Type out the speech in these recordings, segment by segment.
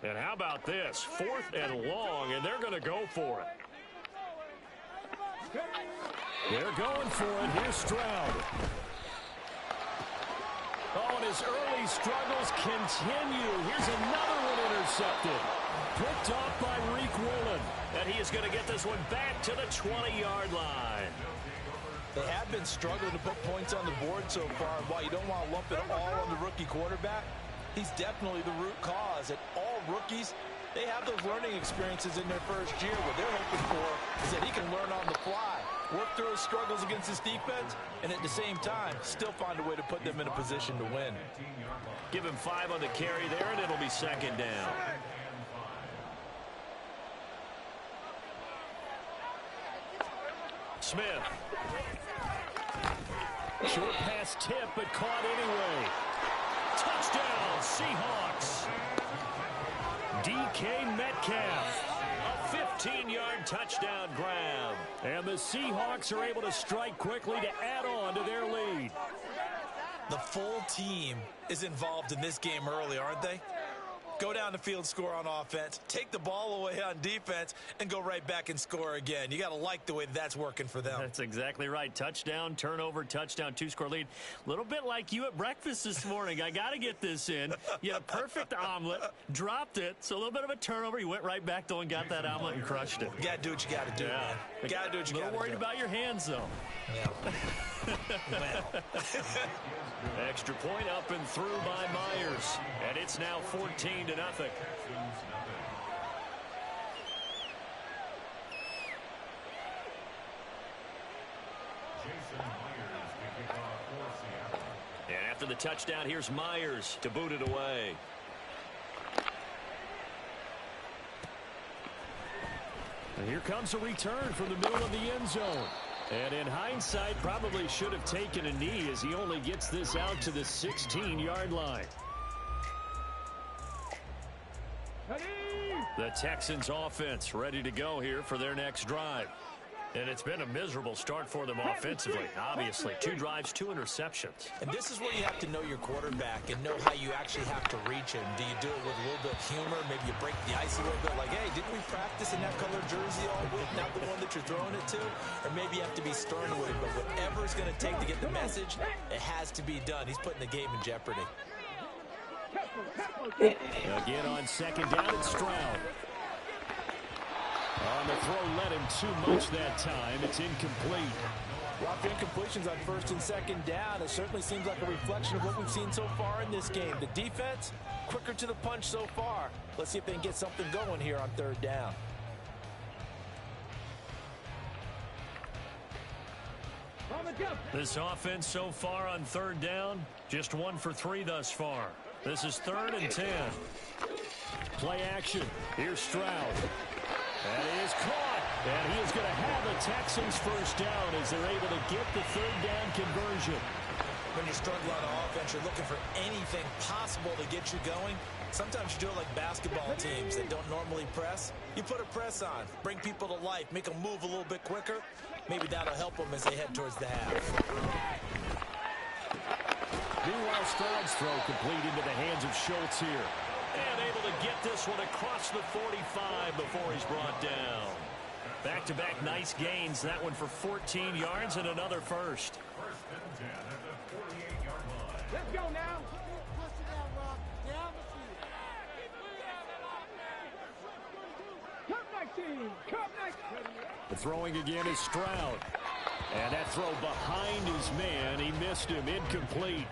And how about this? 4th and long, and they're going to go for it. They're going for it. Here's Stroud. Oh, and his early struggles continue. Here's another one intercepted. Picked off by Reek Woolen. And he is going to get this one back to the 20-yard line. They have been struggling to put points on the board so far. While you don't want to lump it all on the rookie quarterback, he's definitely the root cause. And all rookies, they have those learning experiences in their first year. What they're hoping for is that he can learn on the fly, work through his struggles against his defense, and at the same time, still find a way to put them in a position to win. Give him 5 on the carry there, and it'll be 2nd down. Smith. Short pass tip, but caught anyway. Touchdown, Seahawks. DK Metcalf. A 15-yard touchdown grab. And the Seahawks are able to strike quickly to add on to their lead. The full team is involved in this game early, aren't they? Go down the field, score on offense, take the ball away on defense, and go right back and score again. You got to like the way that's working for them. That's exactly right. Touchdown, turnover, touchdown, 2-score lead. A little bit like you at breakfast this morning. I got to get this in. You had a perfect omelet, dropped it, so a little bit of a turnover. You went right back, though, and got that omelet and crushed it. You got to do what you got to do, man. You got to do what you got to do. A little worried about your hands, though. Yeah. Extra point up and through by Myers. And it's now 14-0. And after the touchdown, here's Myers to boot it away. And here comes a return from the middle of the end zone. And in hindsight, probably should have taken a knee as he only gets this out to the 16-yard line. The Texans offense ready to go here for their next drive. And it's been a miserable start for them offensively, obviously. 2 drives, 2 interceptions. And this is where you have to know your quarterback and know how you actually have to reach him. Do you do it with a little bit of humor? Maybe you break the ice a little bit like, hey, didn't we practice in that color jersey all week, not the one that you're throwing it to? Or maybe you have to be stern with it, but whatever it's going to take to get the message, it has to be done. He's putting the game in jeopardy. Again on 2nd down, it's Stroud. On the throw, led him too much that time. It's incomplete. Rough incompletions on 1st and 2nd down. It certainly seems like a reflection of what we've seen so far in this game. The defense, quicker to the punch so far. Let's see if they can get something going here on 3rd down. This offense so far on 3rd down, just 1 for 3 thus far. This is 3rd and 10. Play action. Here's Stroud. And he is caught. And he is going to have the Texans first down as they're able to get the 3rd down conversion. When you struggle on offense, you're looking for anything possible to get you going. Sometimes you do it like basketball teams that don't normally press. You put a press on, bring people to life, make them move a little bit quicker. Maybe that'll help them as they head towards the half. Meanwhile, Stroud's throw complete into the hands of Schultz here. And able to get this one across the 45 before he's brought down. Back-to-back nice gains. That one for 14 yards and another first. Let's go now. The throwing again is Stroud. And that throw behind his man. He missed him. Incomplete.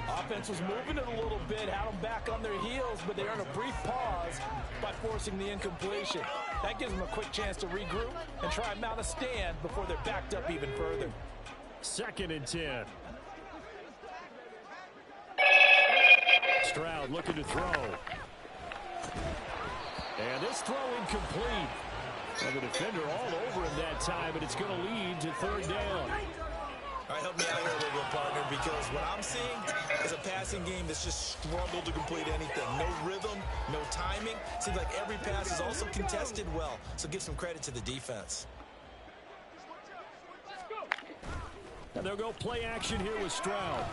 Offense was moving it a little bit, had them back on their heels, but they earned a brief pause by forcing the incompletion. That gives them a quick chance to regroup and try and mount a stand before they're backed up even further. 2nd and 10. Stroud looking to throw. And this throw incomplete. And the defender all over him that time, but it's going to lead to 3rd down. All right, help me out here a little bit, partner, because what I'm seeing is a passing game that's just struggled to complete anything. No rhythm, no timing. Seems like every pass is also contested well, so give some credit to the defense. And they'll go play action here with Stroud.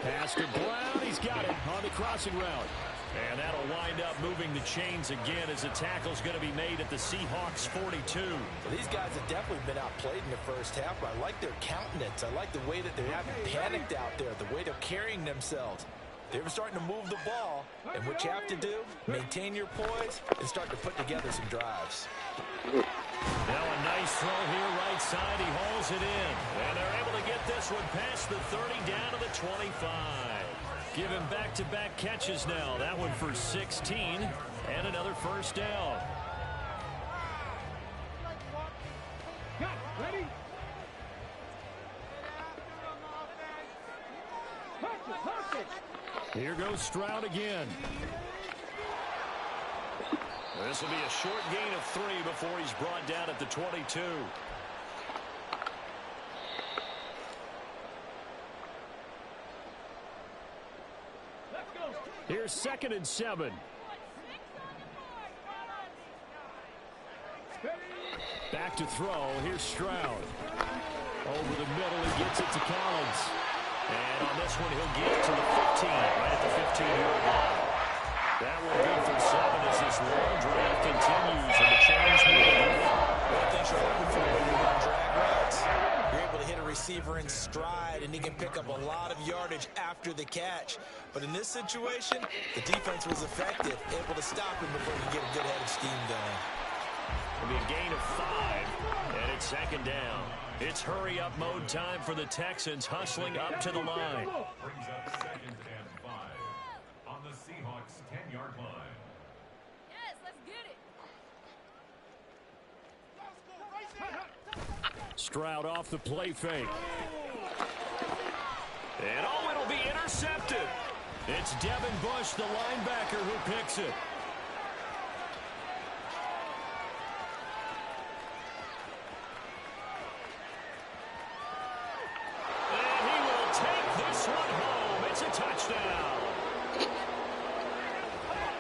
Pass to Brown. He's got it on the crossing route. And that'll wind up moving the chains again as the tackle's going to be made at the Seahawks 42. Well, these guys have definitely been outplayed in the first half, but I like their countenance. I like the way that they haven't panicked out there, the way they're carrying themselves. They're starting to move the ball, and what you have to do, maintain your poise and start to put together some drives. Now a nice throw here right side. He hauls it in, and they're able to get this one past the 30 down to the 25. Give him back-to-back catches now. That one for 16 and another first down. Ready? Here goes Stroud again. This will be a short gain of 3 before he's brought down at the 22. Here's 2nd and 7. Back to throw. Here's Stroud. Over the middle, he gets it to Collins. And on this one, he'll get to the 15, right at the 15-yard line. That will be for 7 as this long drive continues, and the chains move again. One thing you're looking for when you run drag routes, you're able to hit a receiver in stride, and he can pick up a lot of yardage after the catch. But in this situation, the defense was effective, able to stop him before he could get a good head of steam going. It'll be a gain of 5, and it's 2nd down. It's hurry-up mode time for the Texans, hustling up to the line. Brings up 2nd and 5 on the Seahawks 10-yard line. Yes, let's get it. Stroud off the play fake. And oh, it'll be intercepted. It's Devin Bush, the linebacker, who picks it. And he will take this one home. It's a touchdown.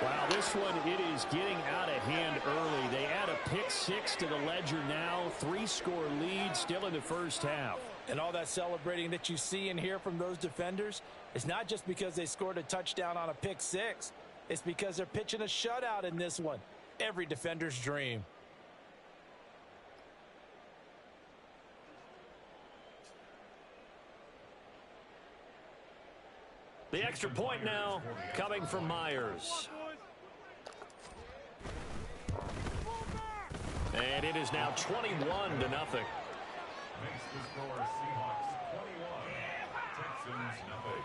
Wow, this one, it is getting out of hand early. They add a pick 6 to the ledger now. 3-score lead still in the first half. And all that celebrating that you see and hear from those defenders is not just because they scored a touchdown on a pick 6. It's because they're pitching a shutout in this one. Every defender's dream. The extra point now coming from Myers. And it is now 21-0. Makes the score Seahawks 21, Texans nothing.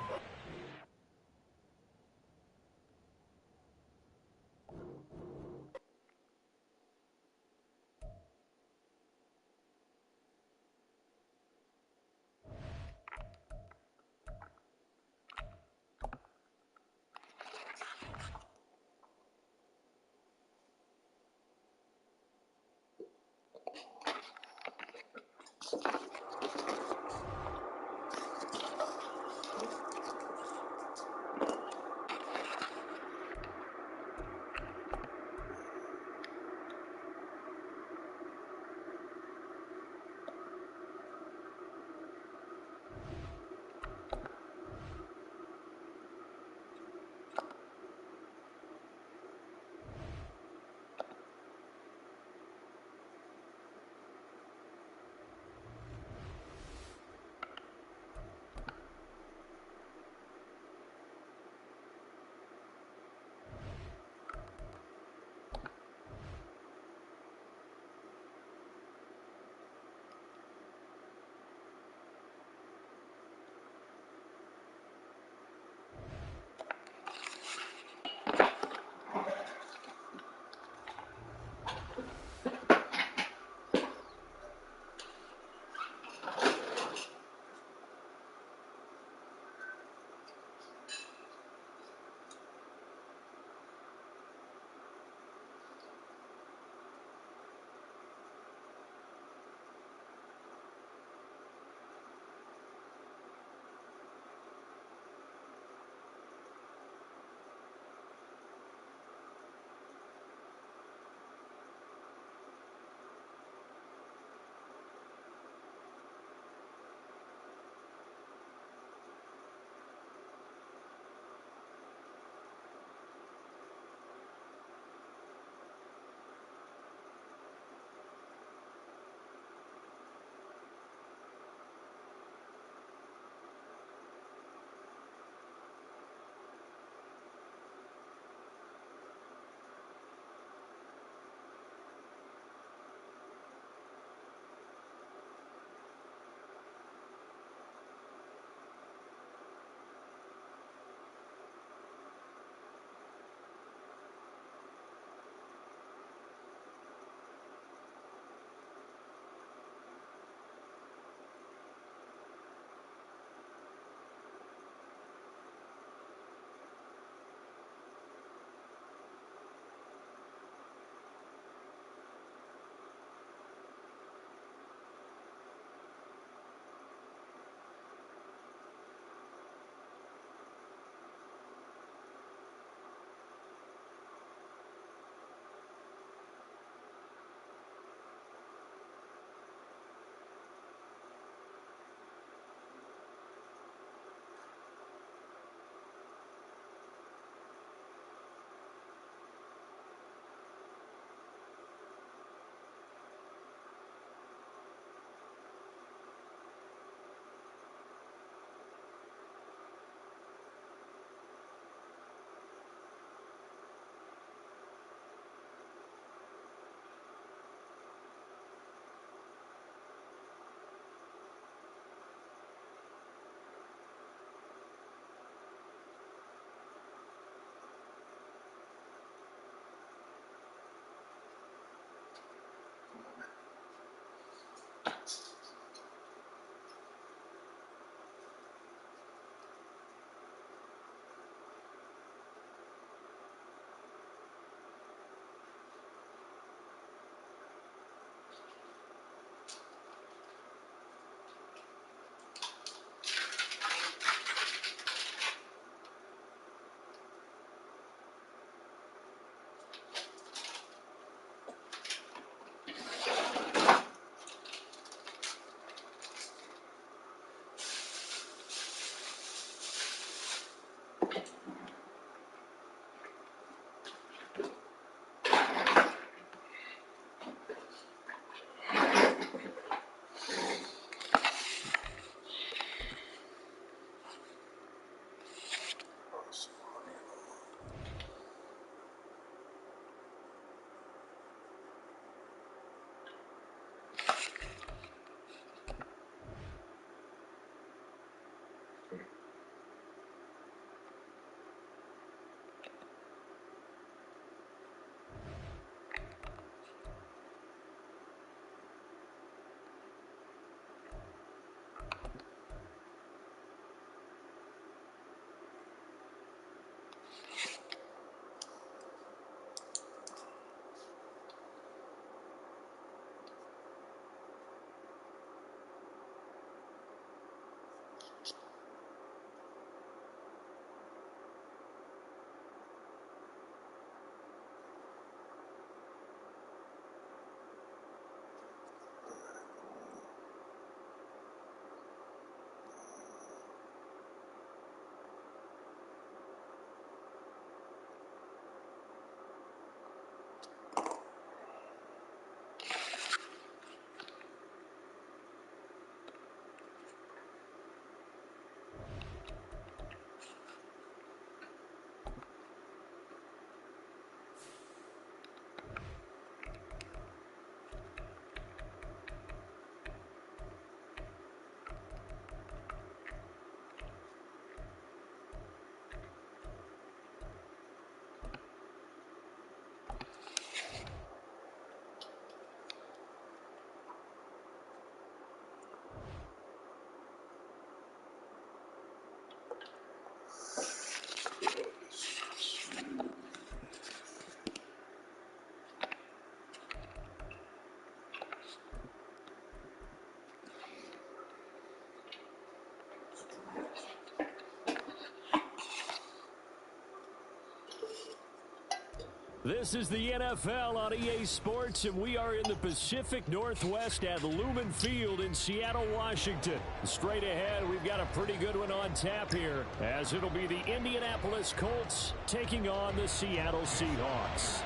This is the NFL on EA Sports, and we are in the Pacific Northwest at Lumen Field in Seattle, Washington. Straight ahead, we've got a pretty good one on tap here, as it'll be the Indianapolis Colts taking on the Seattle Seahawks.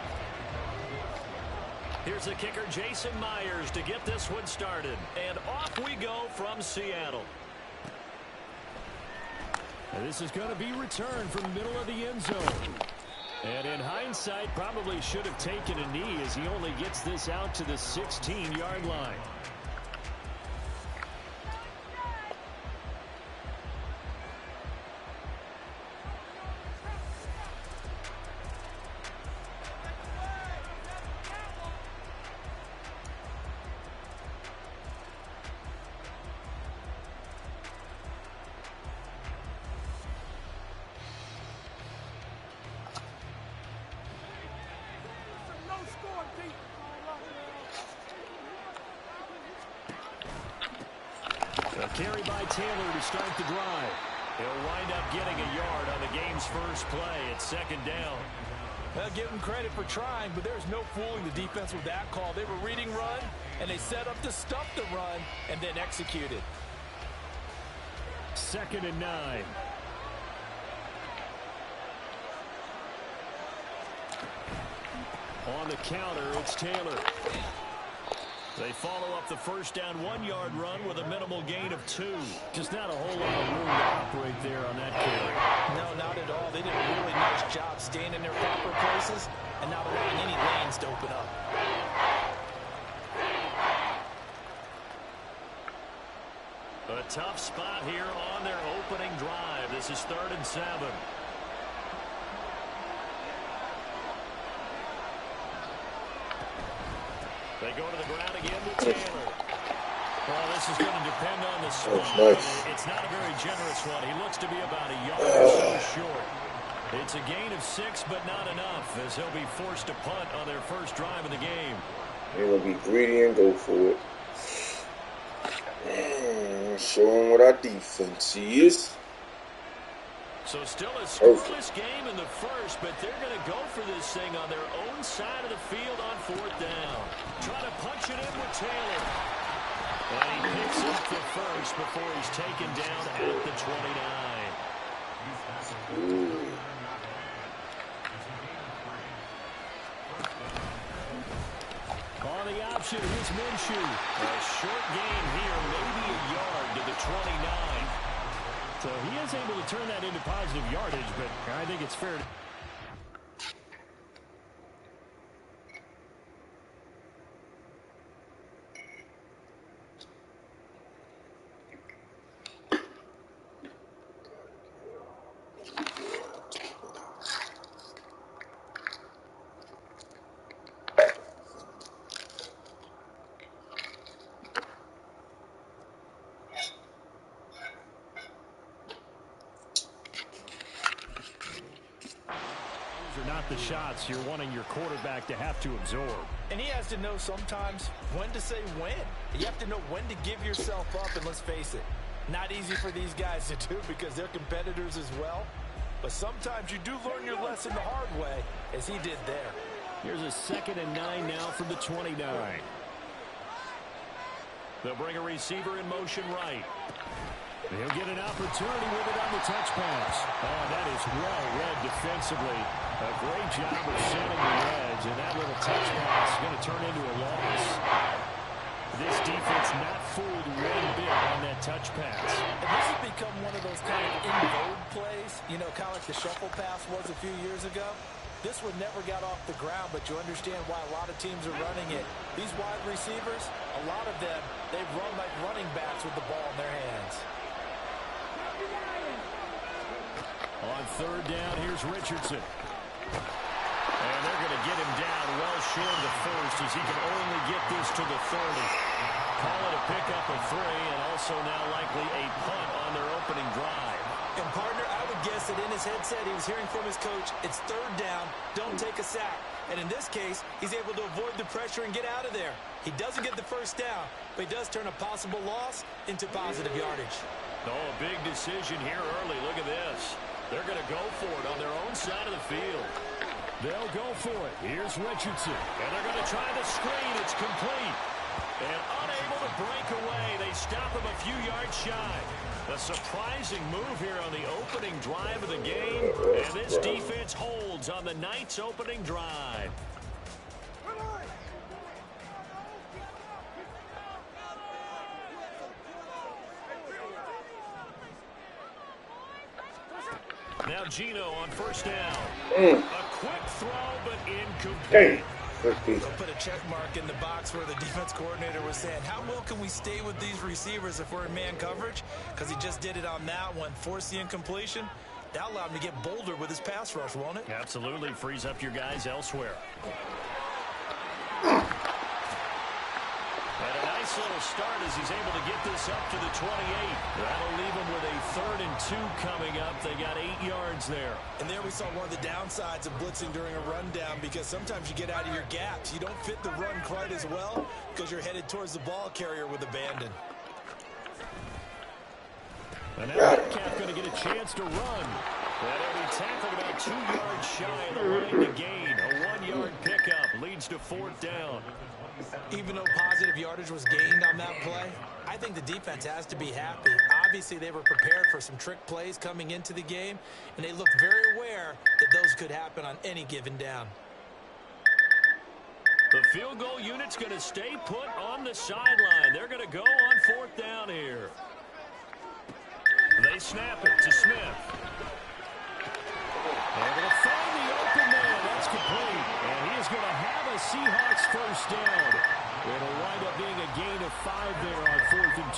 Here's the kicker, Jason Myers, to get this one started. And off we go from Seattle. And this is going to be returned from the middle of the end zone. And in hindsight, probably should have taken a knee as he only gets this out to the 16-yard line. Carry by Taylor to start the drive. He'll wind up getting a yard on the game's first play. It's second down. Well, give him credit for trying, but there's no fooling the defense with that call. They were reading run, and they set up to stuff the run and then executed. 2nd and 9. On the counter, it's Taylor. They follow up the first down 1-yard run with a minimal gain of 2. Just not a whole lot of room to operate there on that carry. No, not at all. They did a really nice job staying in their proper places and not allowing any lanes to open up. A tough spot here on their opening drive. This is 3rd and 7. They go to the ground again with Taylor. Well, this is going to depend on the spot. Nice. It's not a very generous one. He looks to be about a yard or so short. It's a gain of 6, but not enough, as he'll be forced to punt on their first drive of the game. They're going to be greedy and go for it. Showing what our defense is. So still a scoreless game in the first, but they're going to go for this thing on their own side of the field on 4th down. Trying to punch it in with Taylor. And he picks up the first before he's taken down at the 29. Ooh. On on the option. Here's Minshew. A short gain here, maybe a yard to the 29. So he is able to turn that into positive yardage, but I think it's fair to... Are not the shots you're wanting your quarterback to have to absorb. And he has to know sometimes when to say when. You have to know when to give yourself up, and let's face it, not easy for these guys to do because they're competitors as well. But sometimes you do learn your lesson the hard way, as he did there. Here's a 2nd and 9 now from the 29. They'll bring a receiver in motion right. He'll get an opportunity with it on the touch pass. Oh, that is well read defensively. A great job of setting the edge, and that little touch pass is going to turn into a loss. This defense not fooled one bit on that touch pass. And this has become one of those kind of in-vogue plays, you know, kind of like the shuffle pass was a few years ago. This one never got off the ground, but you understand why a lot of teams are running it. These wide receivers, a lot of them, they run like running backs with the ball in their hands. On 3rd down, here's Richardson. And they're going to get him down well short of the first as he can only get this to the 30. Call it a pickup of 3 and also now likely a punt on their opening drive. And partner, I would guess that in his headset he was hearing from his coach, it's 3rd down, don't take a sack. And in this case, he's able to avoid the pressure and get out of there. He doesn't get the 1st down, but he does turn a possible loss into positive yardage. Oh, a big decision here early. Look at this. They're going to go for it on their own side of the field. They'll go for it. Here's Richardson. And they're going to try the screen. It's complete. And unable to break away. They stop him a few yards shy. A surprising move here on the opening drive of the game. And this defense holds on the night's opening drive. Now Gino on 1st down. A quick throw, but incomplete. They'll put a check mark in the box where the defense coordinator was saying, how well can we stay with these receivers if we're in man coverage? Because he just did it on that one, forced the incompletion. That allowed him to get bolder with his pass rush, won't it? Absolutely. Frees up your guys elsewhere. And a nice little start as he's able to get this up to the 28. That'll leave him with a 3rd and 2 coming up. They got 8 yards there. And there we saw one of the downsides of blitzing during a rundown because sometimes you get out of your gaps. You don't fit the run quite as well because you're headed towards the ball carrier with abandon. And now Metcalf going to get a chance to run. And he'll be tackled about 2 yards shy of the line to gain. A 1-yard pickup leads to 4th down. Even though positive yardage was gained on that play, I think the defense has to be happy. Obviously, they were prepared for some trick plays coming into the game, and they looked very aware that those could happen on any given down. The field goal unit's going to stay put on the sideline. They're going to go on 4th down here. They snap it to Smith. They're going to find the open man. That's complete. And he is going to have a Seahawks 1st down. It'll wind up being a gain of 5 there on 4th and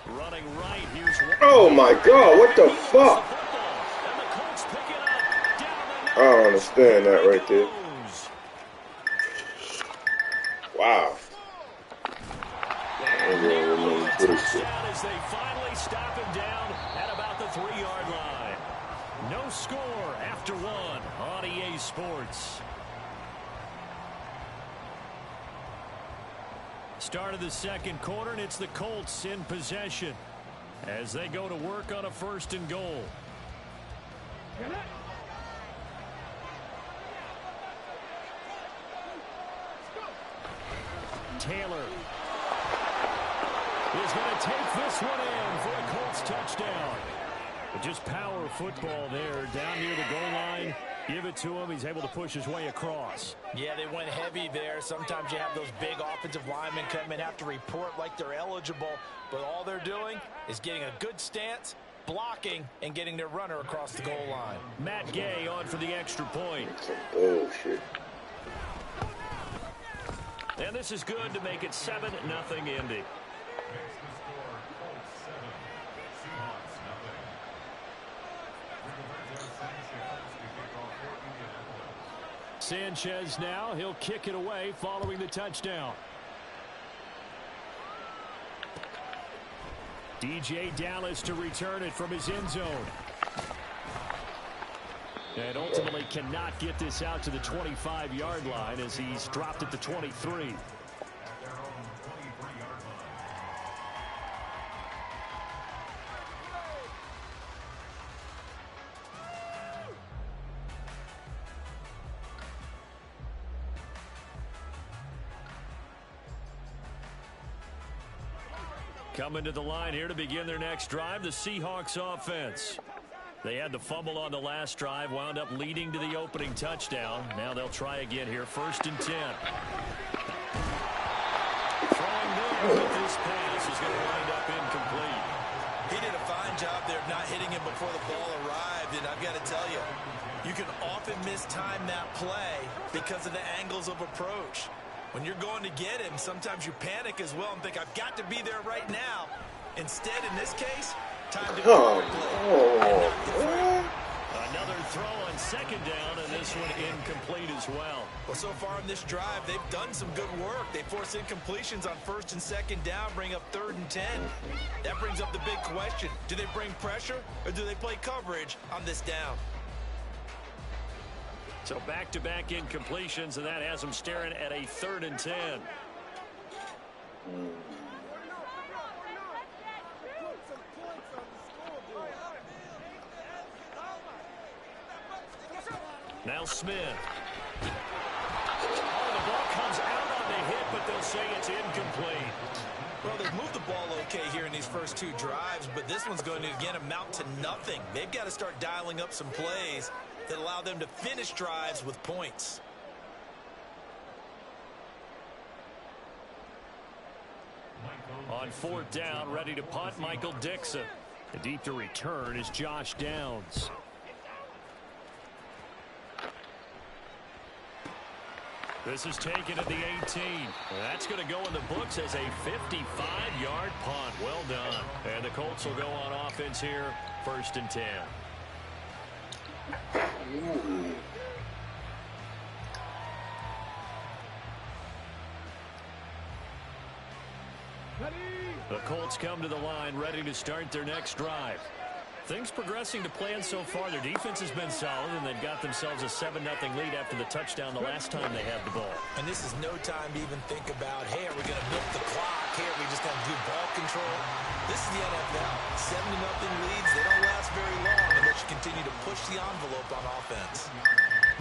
2. Running right, here's one. Oh my God, what the fuck? I don't understand that right there. Wow. As they finally stop him down at about the 3-yard line. No score after 1 on EA Sports. Start of the 2nd quarter, and it's the Colts in possession as they go to work on a 1st and goal. Taylor is going to take this one in for a Colts touchdown. But just power football there, down near the goal line. Give it to him. He's able to push his way across. Yeah, they went heavy there. Sometimes you have those big offensive linemen come in, have to report like they're eligible, but all they're doing is getting a good stance, blocking, and getting their runner across the goal line. Matt Gay on for the extra point. Some bullshit. And this is good to make it 7-0 Indy. Makes the score Colts 7, Seahawks nothing. Rigoberto Sanchez to kick off for Indianapolis. Sanchez now, he'll kick it away following the touchdown. DJ Dallas to return it from his end zone. And ultimately cannot get this out to the 25-yard line as he's dropped at the 23. At their own 23-yard line. Coming to the line here to begin their next drive, the Seahawks offense. They had the fumble on the last drive, wound up leading to the opening touchdown. Now they'll try again here, 1st and 10. Throwing there with this pass is going to wind up incomplete. He did a fine job there of not hitting him before the ball arrived, and I've got to tell you, you can often mistime that play because of the angles of approach. When you're going to get him, sometimes you panic as well and think, I've got to be there right now. Instead, in this case, time to Oh, Another throw on 2nd down, and this one incomplete as well. Well, so far in this drive, they've done some good work. They force incompletions on 1st and 2nd down, bring up 3rd and 10. That brings up the big question. Do they bring pressure, or do they play coverage on this down? So back-to-back incompletions, and that has them staring at a 3rd and 10. Now Smith. Oh, the ball comes out on the hit, but they'll say it's incomplete. Well, they've moved the ball okay here in these first 2 drives, but this one's going to, again, amount to nothing. They've got to start dialing up some plays that allow them to finish drives with points. On 4th down, ready to punt, Michael Dixon. The deep to return is Josh Downs. This is taken at the 18. That's going to go in the books as a 55-yard punt. Well done. And the Colts will go on offense here, 1st and 10. The Colts come to the line, ready to start their next drive. Things progressing to plan so far. Their defense has been solid, and they've got themselves a 7-0 lead after the touchdown the last time they had the ball. And this is no time to even think about, hey, are we going to milk the clock? Hey, are we just going to do ball control? This is the NFL. 7-0 leads, they don't last very long unless you continue to push the envelope on offense.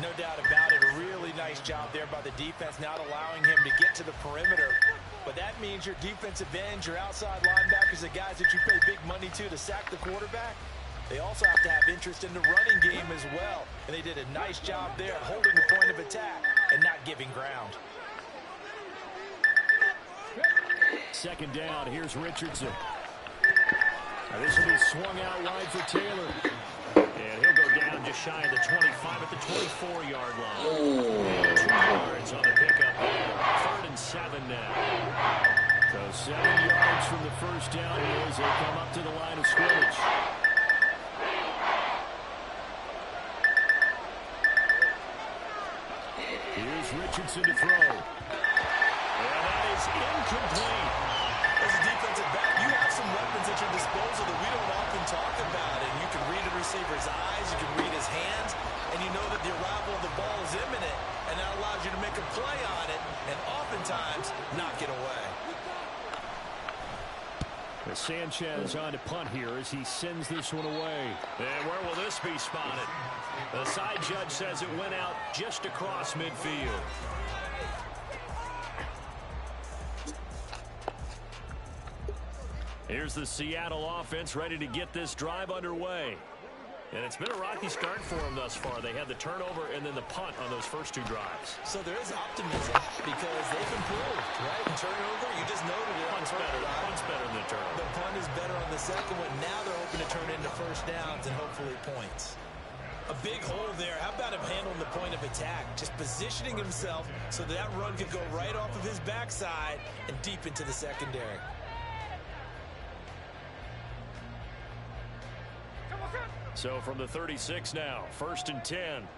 No doubt about it. A really nice job there by the defense, not allowing him to get to the perimeter. But that means your defensive ends, your outside linebackers, the guys that you pay big money to sack the quarterback, they also have to have interest in the running game as well. And they did a nice job there holding the point of attack and not giving ground. 2nd down, here's Richardson. Now this will be swung out wide for Taylor. And he'll go down just shy of the 25 at the 24-yard line. 2 yards on the pickup there. 3rd and 7 now. So 7 yards from the 1st down here as they come up to the line of scrimmage. Here's Richardson to throw. And that is incomplete. As a defensive back, you have some weapons at your disposal that we don't often talk about. And you can read a receiver's eyes, you can read his hands, and you know that the arrival of the ball is imminent, and that allows you to make a play on it and oftentimes knock it away. Sanchez on to punt here as he sends this one away. And where will this be spotted? The side judge says it went out just across midfield. Here's the Seattle offense ready to get this drive underway. And it's been a rocky start for them thus far. They had the turnover and then the punt on those first 2 drives. So there is optimism because they've improved, right? Turnover, you just noted it. Punt's better than the turnover. The punt is better on the second one. Now they're hoping to turn it into first downs and hopefully points. A big hole there. How about him handling the point of attack? Just positioning himself so that run could go right off of his backside and deep into the secondary. So from the 36 now, 1st and 10.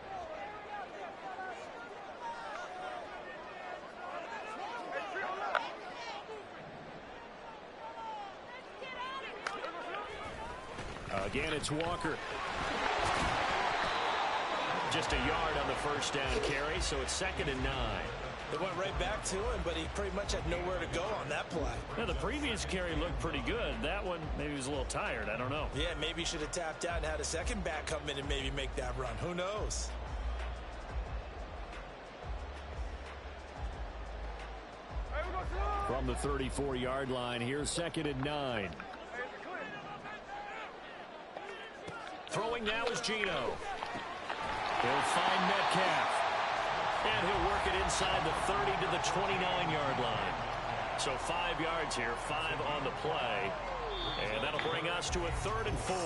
Again, it's Walker. Just a yard on the first down carry, so it's 2nd and 9. They went right back to him, but he pretty much had nowhere to go on that play. Now, the previous carry looked pretty good. That one, maybe he was a little tired. I don't know. Yeah, maybe he should have tapped out and had a second back come in and maybe make that run. Who knows? From the 34-yard line, here's 2nd and 9. Throwing now is Geno. He'll find Metcalf. And he'll work it inside the 30 to the 29-yard line. So 5 yards here, 5 on the play. And that'll bring us to a 3rd and 4.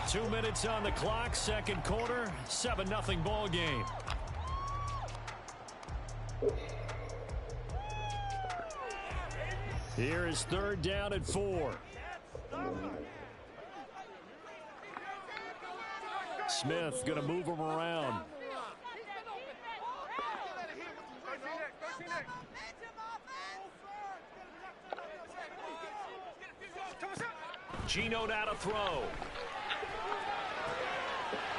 2 minutes on the clock, second quarter, 7-0 ball game. Here is 3rd down and 4. Smith going to move him around. Geno now to throw.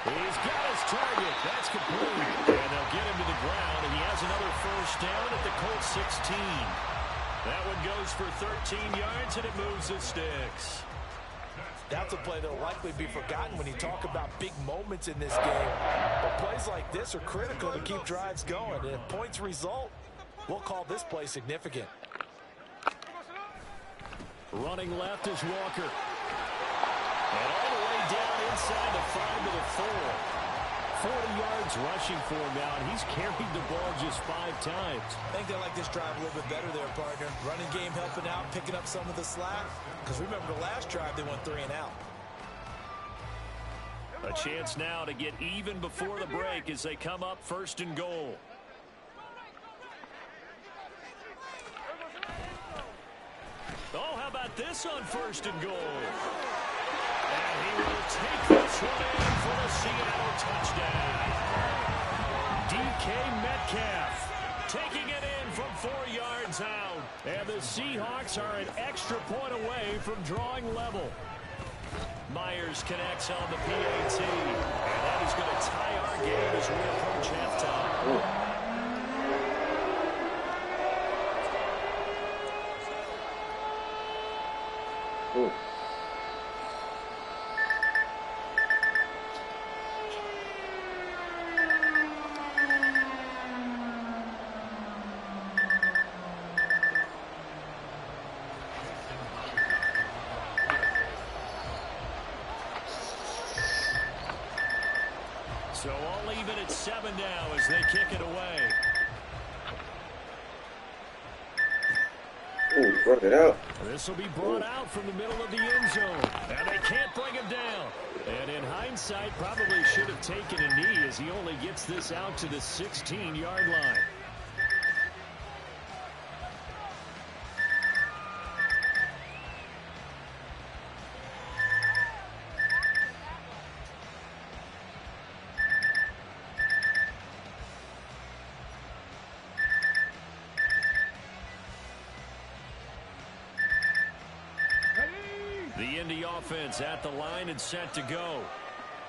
He's got his target. That's complete. And they'll get him to the ground, and he has another first down at the Colts 16. That one goes for 13 yards, and it moves the sticks. That's a play that will likely be forgotten when you talk about big moments in this game. But plays like this are critical to keep drives going. And if points result, we'll call this play significant. Running left is Walker. And all the way down inside the 5 to the 4. 40 yards rushing for him now, and he's carried the ball just 5 times. I think they like this drive a little bit better there, partner. Running game helping out, picking up some of the slack. Because remember the last drive, they went 3 and out. A chance now to get even before the break as they come up 1st and goal. Oh, how about this on 1st and goal? And he will take this one in for the Seattle touchdown. DK Metcalf taking it in from 4 yards out. And the Seahawks are an extra point away from drawing level. Myers connects on the PAT. And that is going to tie our game as we approach halftime. So all even at 7 now as they kick it away. Ooh, brought it out. This will be brought out from the middle of the end zone. And they can't bring him down. And in hindsight, probably should have taken a knee as he only gets this out to the 16-yard line. The Indy offense at the line and set to go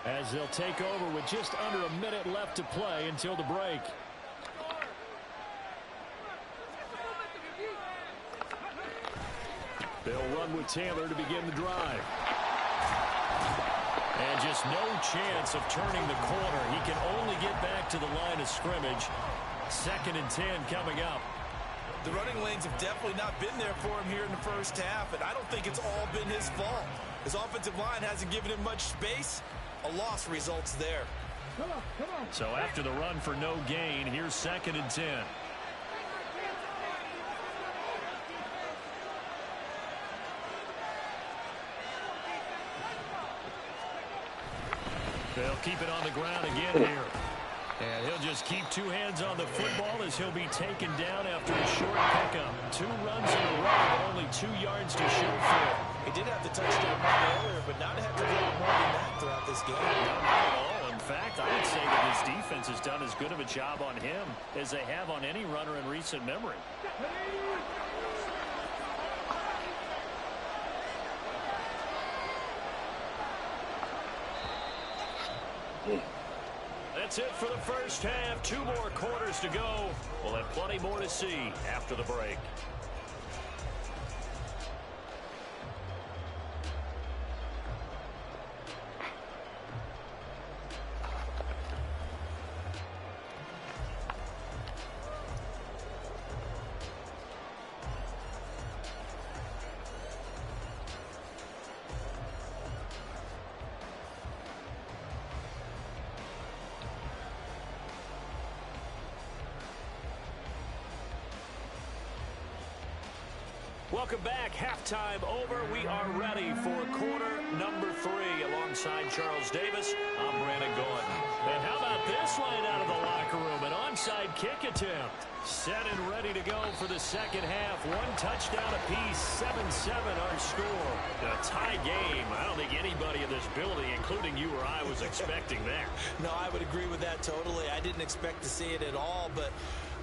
as they'll take over with just under a minute left to play until the break. They'll run with Taylor to begin the drive. And just no chance of turning the corner. He can only get back to the line of scrimmage. 2nd and 10 coming up. The running lanes have definitely not been there for him here in the first half, and I don't think it's all been his fault. His offensive line hasn't given him much space. A loss results there. So after the run for no gain, here's 2nd and 10. They'll keep it on the ground again here. And he'll just keep 2 hands on the football as he'll be taken down after a short pickup. 2 runs in a row, but only 2 yards to show for it. He did have the touchdown run earlier, but not have to do more than that throughout this game. No, not at all. In fact, I would say that his defense has done as good of a job on him as they have on any runner in recent memory. That's it for the first half. 2 more quarters to go. We'll have plenty more to see after the break. Welcome back. Halftime over. We are ready for quarter number 3. Alongside Charles Davis, I'm Brandon Gordon. And how about this line out of the locker room? An onside kick attempt. Set and ready to go for the second half. 1 touchdown apiece. 7-7 our score. A tie game. I don't think anybody in this building, including you or I, was expecting that. No, I would agree with that totally. I didn't expect to see it at all, but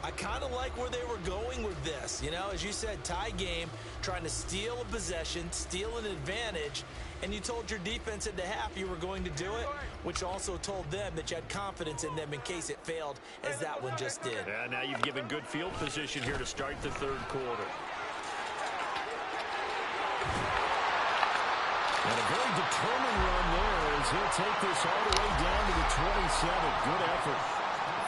I kind of like where they were going with this. You know, as you said, tie game, trying to steal a possession, steal an advantage, and you told your defense at the half you were going to do it, which also told them that you had confidence in them in case it failed, as that one just did. Yeah, now you've given good field position here to start the 3rd quarter. And a very determined run there as he'll take this all the way down to the 27. Good effort.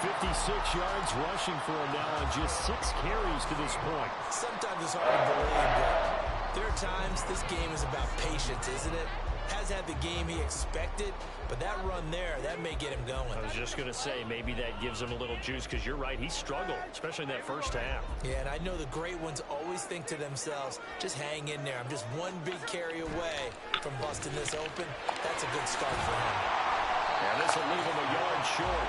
56 yards rushing for him now on just 6 carries to this point. Sometimes it's hard to believe, but there are times this game is about patience, isn't it? Has had the game he expected, but that run there, that may get him going. I was just going to say, maybe that gives him a little juice, because you're right, he struggled, especially in that first half. Yeah, and I know the great ones always think to themselves, just hang in there. I'm just one big carry away from busting this open. That's a good start for him. Yeah, this will leave him a yard short.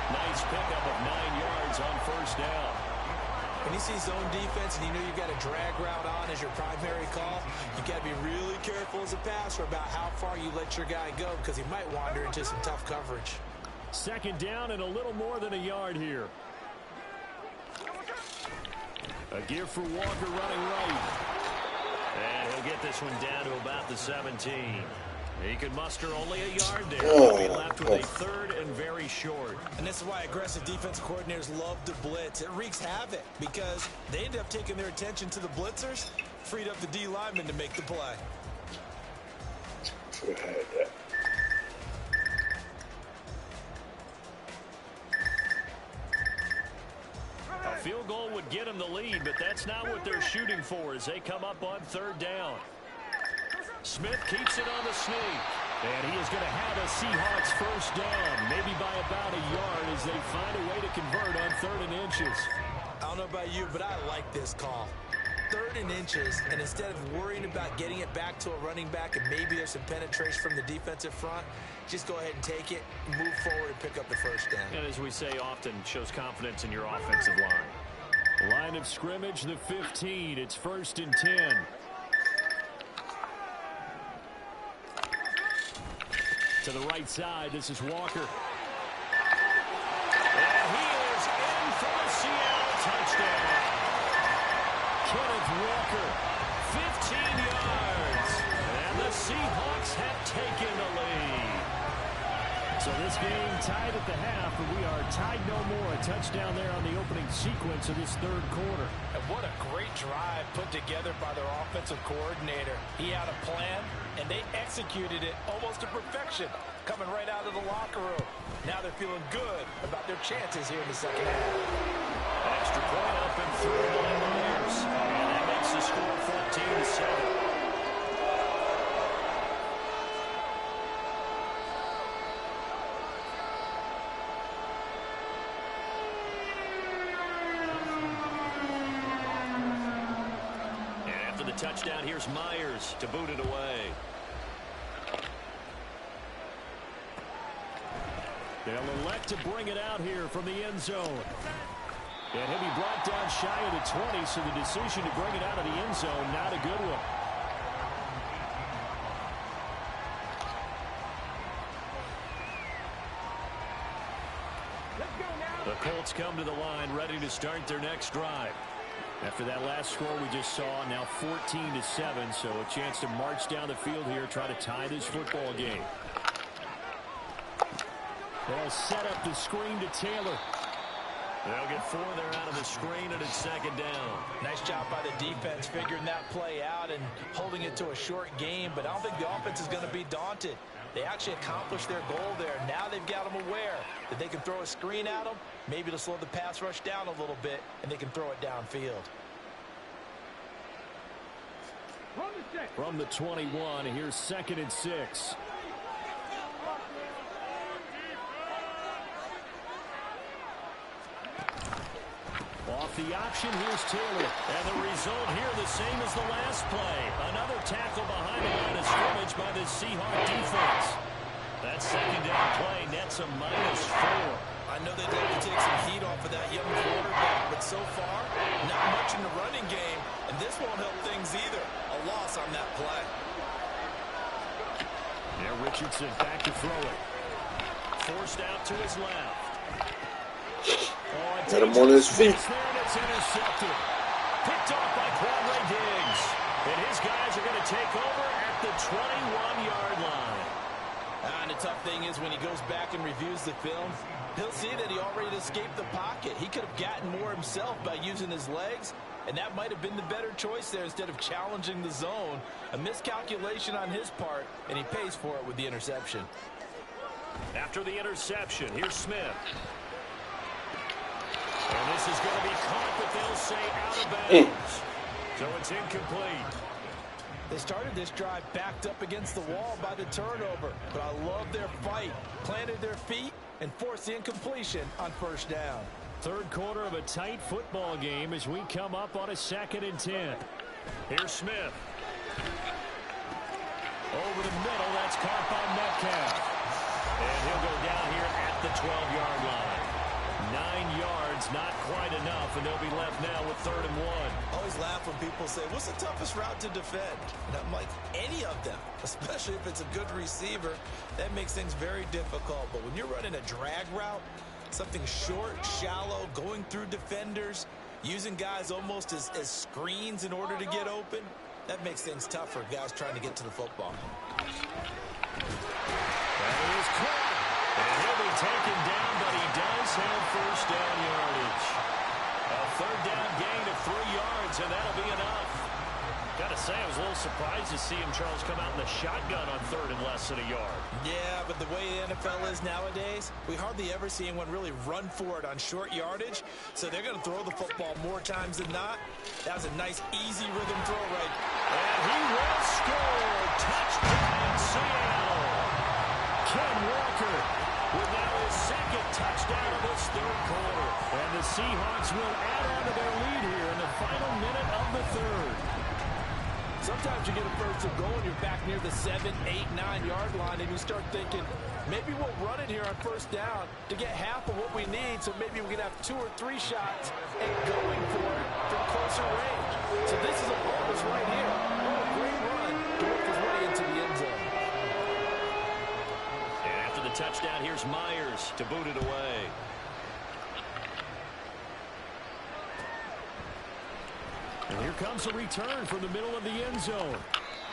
Nice pickup of 9 yards on first down. When you see zone defense and you know you've got a drag route on as your primary call, you got to be really careful as a passer about how far you let your guy go, because he might wander into some tough coverage. 2nd down and a little more than a yard here. A give for Walker running right. And he'll get this one down to about the 17. He could muster only a yard there. He'll be left with a 3rd and very short. And this is why aggressive defensive coordinators love to blitz. It wreaks havoc because they end up taking their attention to the blitzers, freed up the D lineman to make the play. A field goal would get them the lead, but that's not what they're shooting for as they come up on 3rd down. Smith keeps it on the sneak. And he is going to have a Seahawks first down, maybe by about a yard as they find a way to convert on 3rd and inches. I don't know about you, but I like this call. 3rd and inches, and instead of worrying about getting it back to a running back and maybe there's some penetration from the defensive front, just go ahead and take it, move forward, and pick up the first down. And as we say often, shows confidence in your offensive line. Line of scrimmage, the 15. It's 1st and 10. To the right side, this is Walker. And he is in for the Seattle touchdown. Kenneth Walker, 15 yards. And the Seahawks have taken the lead. So this game tied at the half, but we are tied no more. A touchdown there on the opening sequence of this 3rd quarter. And what a great drive put together by their offensive coordinator. He had a plan, and they executed it almost to perfection, coming right out of the locker room. Now they're feeling good about their chances here in the second half. Extra point up and through. scores. And that makes the score 14-7. Touchdown, here's Myers to boot it away. They'll elect to bring it out here from the end zone. And he'll be brought down shy of the 20, so the decision to bring it out of the end zone, not a good one. The Colts come to the line, ready to start their next drive. After that last score we just saw, now 14-7, so a chance to march down the field here, try to tie this football game. They'll set up the screen to Taylor. They'll get 4 there out of the screen, and it's second down. Nice job by the defense figuring that play out and holding it to a short game, but I don't think the offense is going to be daunted. They actually accomplished their goal there. Now they've got them aware that they can throw a screen at them, maybe to slow the pass rush down a little bit, and they can throw it downfield. From the 21, here's 2nd and 6. Off the option, here's Taylor. And the result here the same as the last play. Another tackle behind the line of scrimmage by the Seahawks defense. That second down play nets a -4. I know they'd like to take some heat off of that young quarterback, but so far, not much in the running game, and this won't help things either. A loss on that play. Now Richardson back to throw it. Forced out to his left. Got him on his feet. It's intercepted. Picked off by Quadre Diggs. And his guys are going to take over at the 21-yard line. And the tough thing is when he goes back and reviews the film, he'll see that he already escaped the pocket. He could have gotten more himself by using his legs, and that might have been the better choice there instead of challenging the zone. A miscalculation on his part, and he pays for it with the interception. After the interception, here's Smith. And this is going to be caught, but they'll say out of bounds. So it's incomplete. They started this drive backed up against the wall by the turnover, but I love their fight. Planted their feet and forced the incompletion on first down. Third quarter of a tight football game as we come up on a 2nd and 10. Here's Smith. Over the middle, that's caught by Metcalf. And he'll go down here at the 12-yard line. 9 yards, not quite enough, and they'll be left now with 3rd and 1. I always laugh when people say, what's the toughest route to defend? And I'm like, any of them, especially if it's a good receiver. That makes things very difficult. But when you're running a drag route, something short, shallow, going through defenders, using guys almost as screens in order to get open, that makes things tough for guys trying to get to the football. That is caught. And he'll be taken down, but he does have first down yardage. A 3rd down gain of 3 yards, and that'll be enough. Got to say, I was a little surprised to see him, Charles, come out in the shotgun on 3rd and less than a yard. Yeah, but the way the NFL is nowadays, we hardly ever see anyone really run for it on short yardage. So they're going to throw the football more times than not. That was a nice, easy rhythm throw right. And he will score. Touchdown, Seattle. Ken Walker with now his 2nd touchdown of this 3rd quarter. And the Seahawks will add on to their lead here in the final minute of the 3rd. Sometimes you get a first and goal and you're back near the 7, 8, 9-yard line, and you start thinking, maybe we'll run it here on first down to get half of what we need, so maybe we can have 2 or 3 shots and going for it from closer range. So this is a bonus right here. What a great run to work his way into the end zone. And after the touchdown, here's Myers to boot it away. And here comes a return from the middle of the end zone.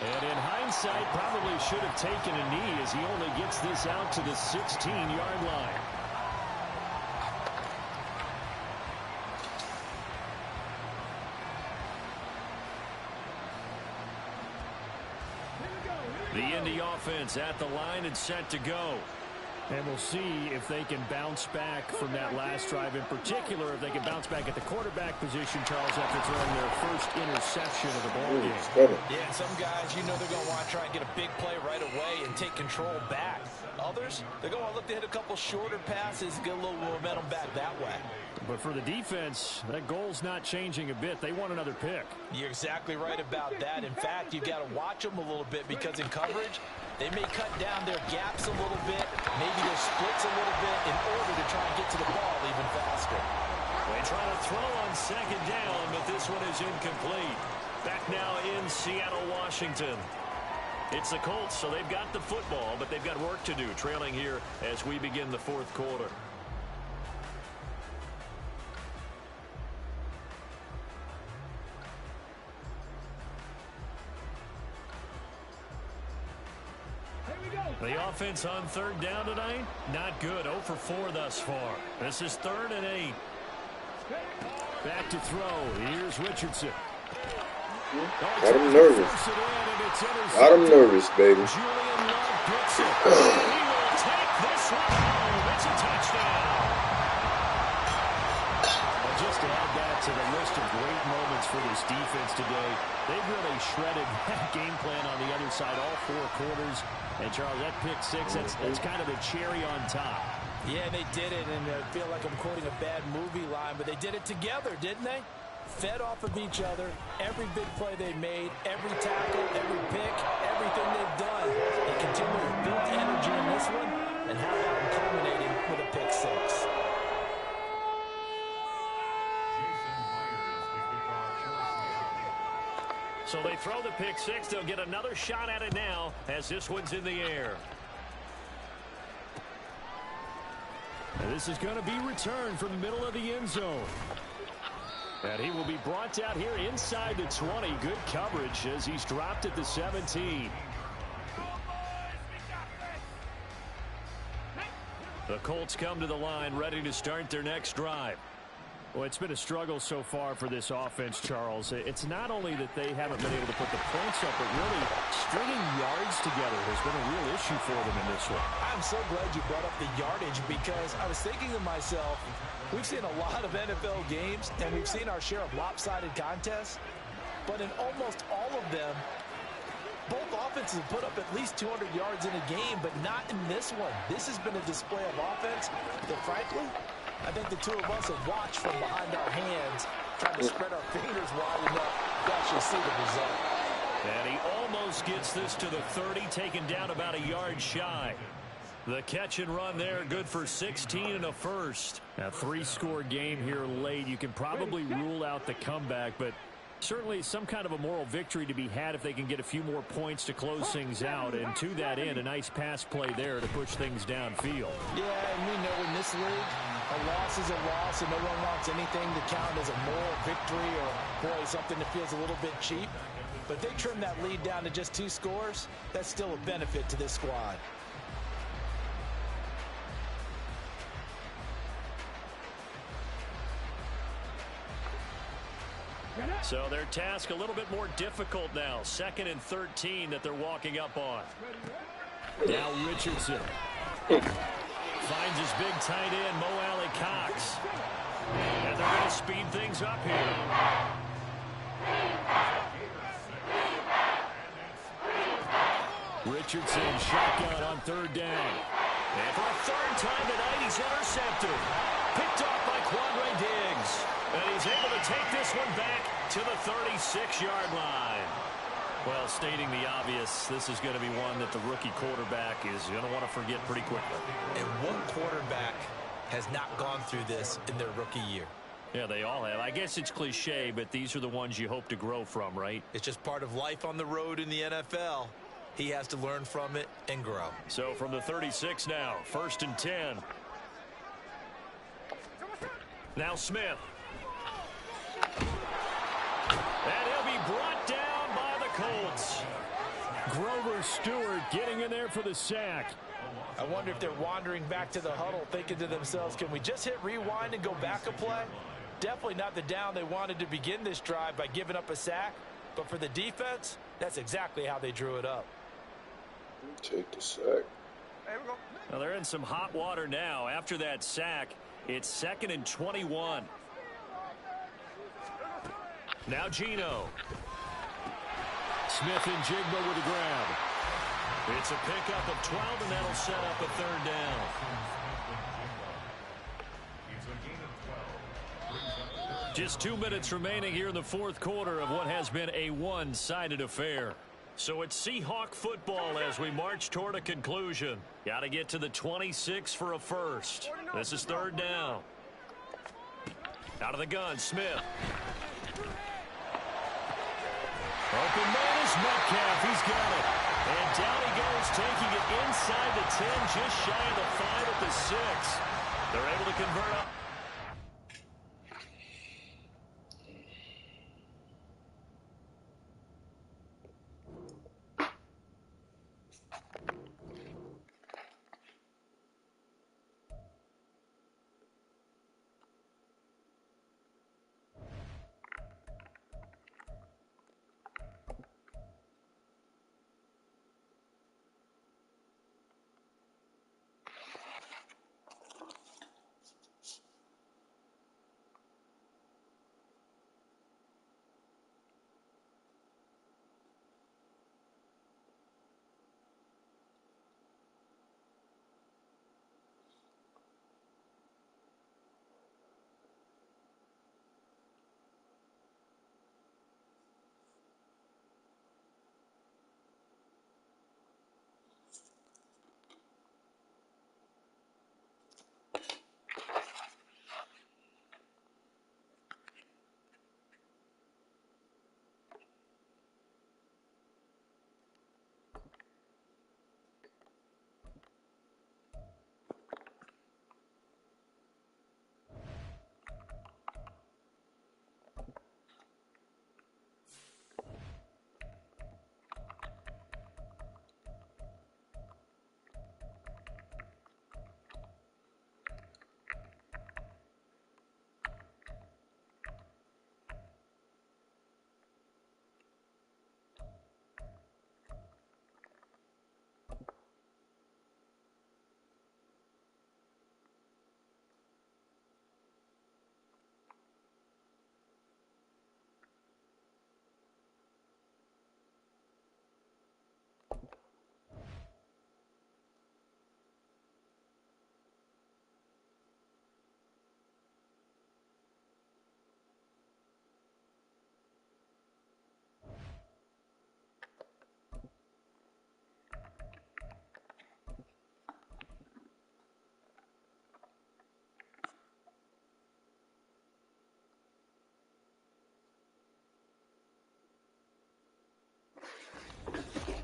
And in hindsight, probably should have taken a knee as he only gets this out to the 16-yard line. The Indy offense at the line and set to go. And we'll see if they can bounce back from that last drive, in particular, if they can bounce back at the quarterback position, Charles, after throwing their first interception of the ball game. Yeah, some guys, you know they're going to want to try and get a big play right away and take control back. Others, they're going to look to hit a couple shorter passes, get a little momentum back that way. But for the defense, that goal's not changing a bit. They want another pick. You're exactly right about that. In fact, you've got to watch them a little bit because in coverage, they may cut down their gaps a little bit, maybe their splits a little bit in order to try and get to the ball even faster. They try to throw on second down, but this one is incomplete. Back now in Seattle, Washington. It's the Colts, so they've got the football, but they've got work to do, trailing here as we begin the fourth quarter. The offense on third down tonight, not good. 0 for 4 thus far. This is 3rd and 8. Back to throw. Here's Richardson. Got him nervous. Got him nervous, baby. Julian Love gets it. He will take this one home. It's a touchdown. And just to add that to the list of great moments for this defense today, they've really shredded that game plan on the other side all 4 quarters. And, Charles, that pick 6, that's kind of the cherry on top. Yeah, they did it, and I feel like I'm quoting a bad movie line, but they did it together, didn't they? Fed off of each other, every big play they made, every tackle, every pick, everything they've done. They continue to build energy in this one, and how about them culminating with a pick 6? So they throw the pick 6. They'll get another shot at it now as this one's in the air. And this is going to be returned from the middle of the end zone. And he will be brought out here inside the 20. Good coverage as he's dropped at the 17. The Colts come to the line ready to start their next drive. Well, it's been a struggle so far for this offense, Charles. It's not only that they haven't been able to put the points up, but really stringing yards together has been a real issue for them in this one. I'm so glad you brought up the yardage because I was thinking to myself, we've seen a lot of NFL games and we've seen our share of lopsided contests, but in almost all of them, both offenses have put up at least 200 yards in a game, but not in this one. This has been a display of offense that, frankly, I think the two of us have watched from behind our hands, trying to spread our fingers wide enough to actually see the result. And he almost gets this to the 30, taken down about a yard shy. The catch and run there, good for 16 and a first. A 3-score game here late. You can probably rule out the comeback, but certainly some kind of a moral victory to be had if they can get a few more points to close things out. And to that end, a nice pass play there to push things downfield. Yeah, and we know in this league, a loss is a loss, and no one wants anything to count as a moral victory or, boy, something that feels a little bit cheap. But they trim that lead down to just 2 scores. That's still a benefit to this squad. So their task a little bit more difficult now. 2nd and 13 that they're walking up on. Now Richardson finds his big tight end, Mo Alley Cox. And they're going to speed things up here. Richardson shotgun on 3rd down. And for a 3rd time tonight, he's intercepted. Picked off by Quandre Diggs. And he's able to take this one back to the 36-yard line. Well, stating the obvious, this is going to be one that the rookie quarterback is going to want to forget pretty quickly. And one quarterback has not gone through this in their rookie year. Yeah, they all have. I guess it's cliche, but these are the ones you hope to grow from, right? It's just part of life on the road in the NFL. He has to learn from it and grow. So from the 36 now, 1st and 10. Now Smith. And he'll be brought down by the Colts. Grover Stewart getting in there for the sack. I wonder if they're wandering back to the huddle thinking to themselves, can we just hit rewind and go back a play? Definitely not the down they wanted to begin this drive by giving up a sack. But for the defense, that's exactly how they drew it up. Take the sack. Well, they're in some hot water now. After that sack, it's 2nd and 21. Now Gino. Smith and Jigba with a grab. It's a pickup of 12, and that'll set up a 3rd down. Just 2 minutes remaining here in the 4th quarter of what has been a one-sided affair. So it's Seahawk football as we march toward a conclusion. Got to get to the 26 for a first. This is 3rd down. Out of the gun, Smith. Open man is Metcalf. He's got it. And down he goes, taking it inside the 10, just shy of the 5 at the 6. They're able to convert up.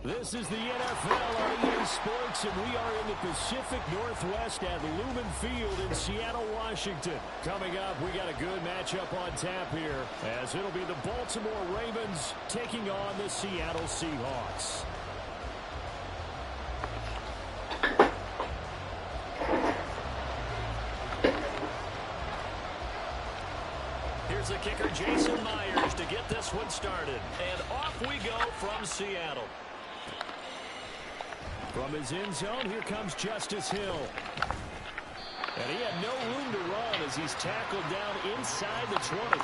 This is the NFL on EA Sports, and we are in the Pacific Northwest at Lumen Field in Seattle, Washington. Coming up, we got a good matchup on tap here, as it'll be the Baltimore Ravens taking on the Seattle Seahawks. Here's the kicker, Jason Myers, to get this one started. And off we go from Seattle. From his end zone, here comes Justice Hill. And he had no room to run as he's tackled down inside the 20.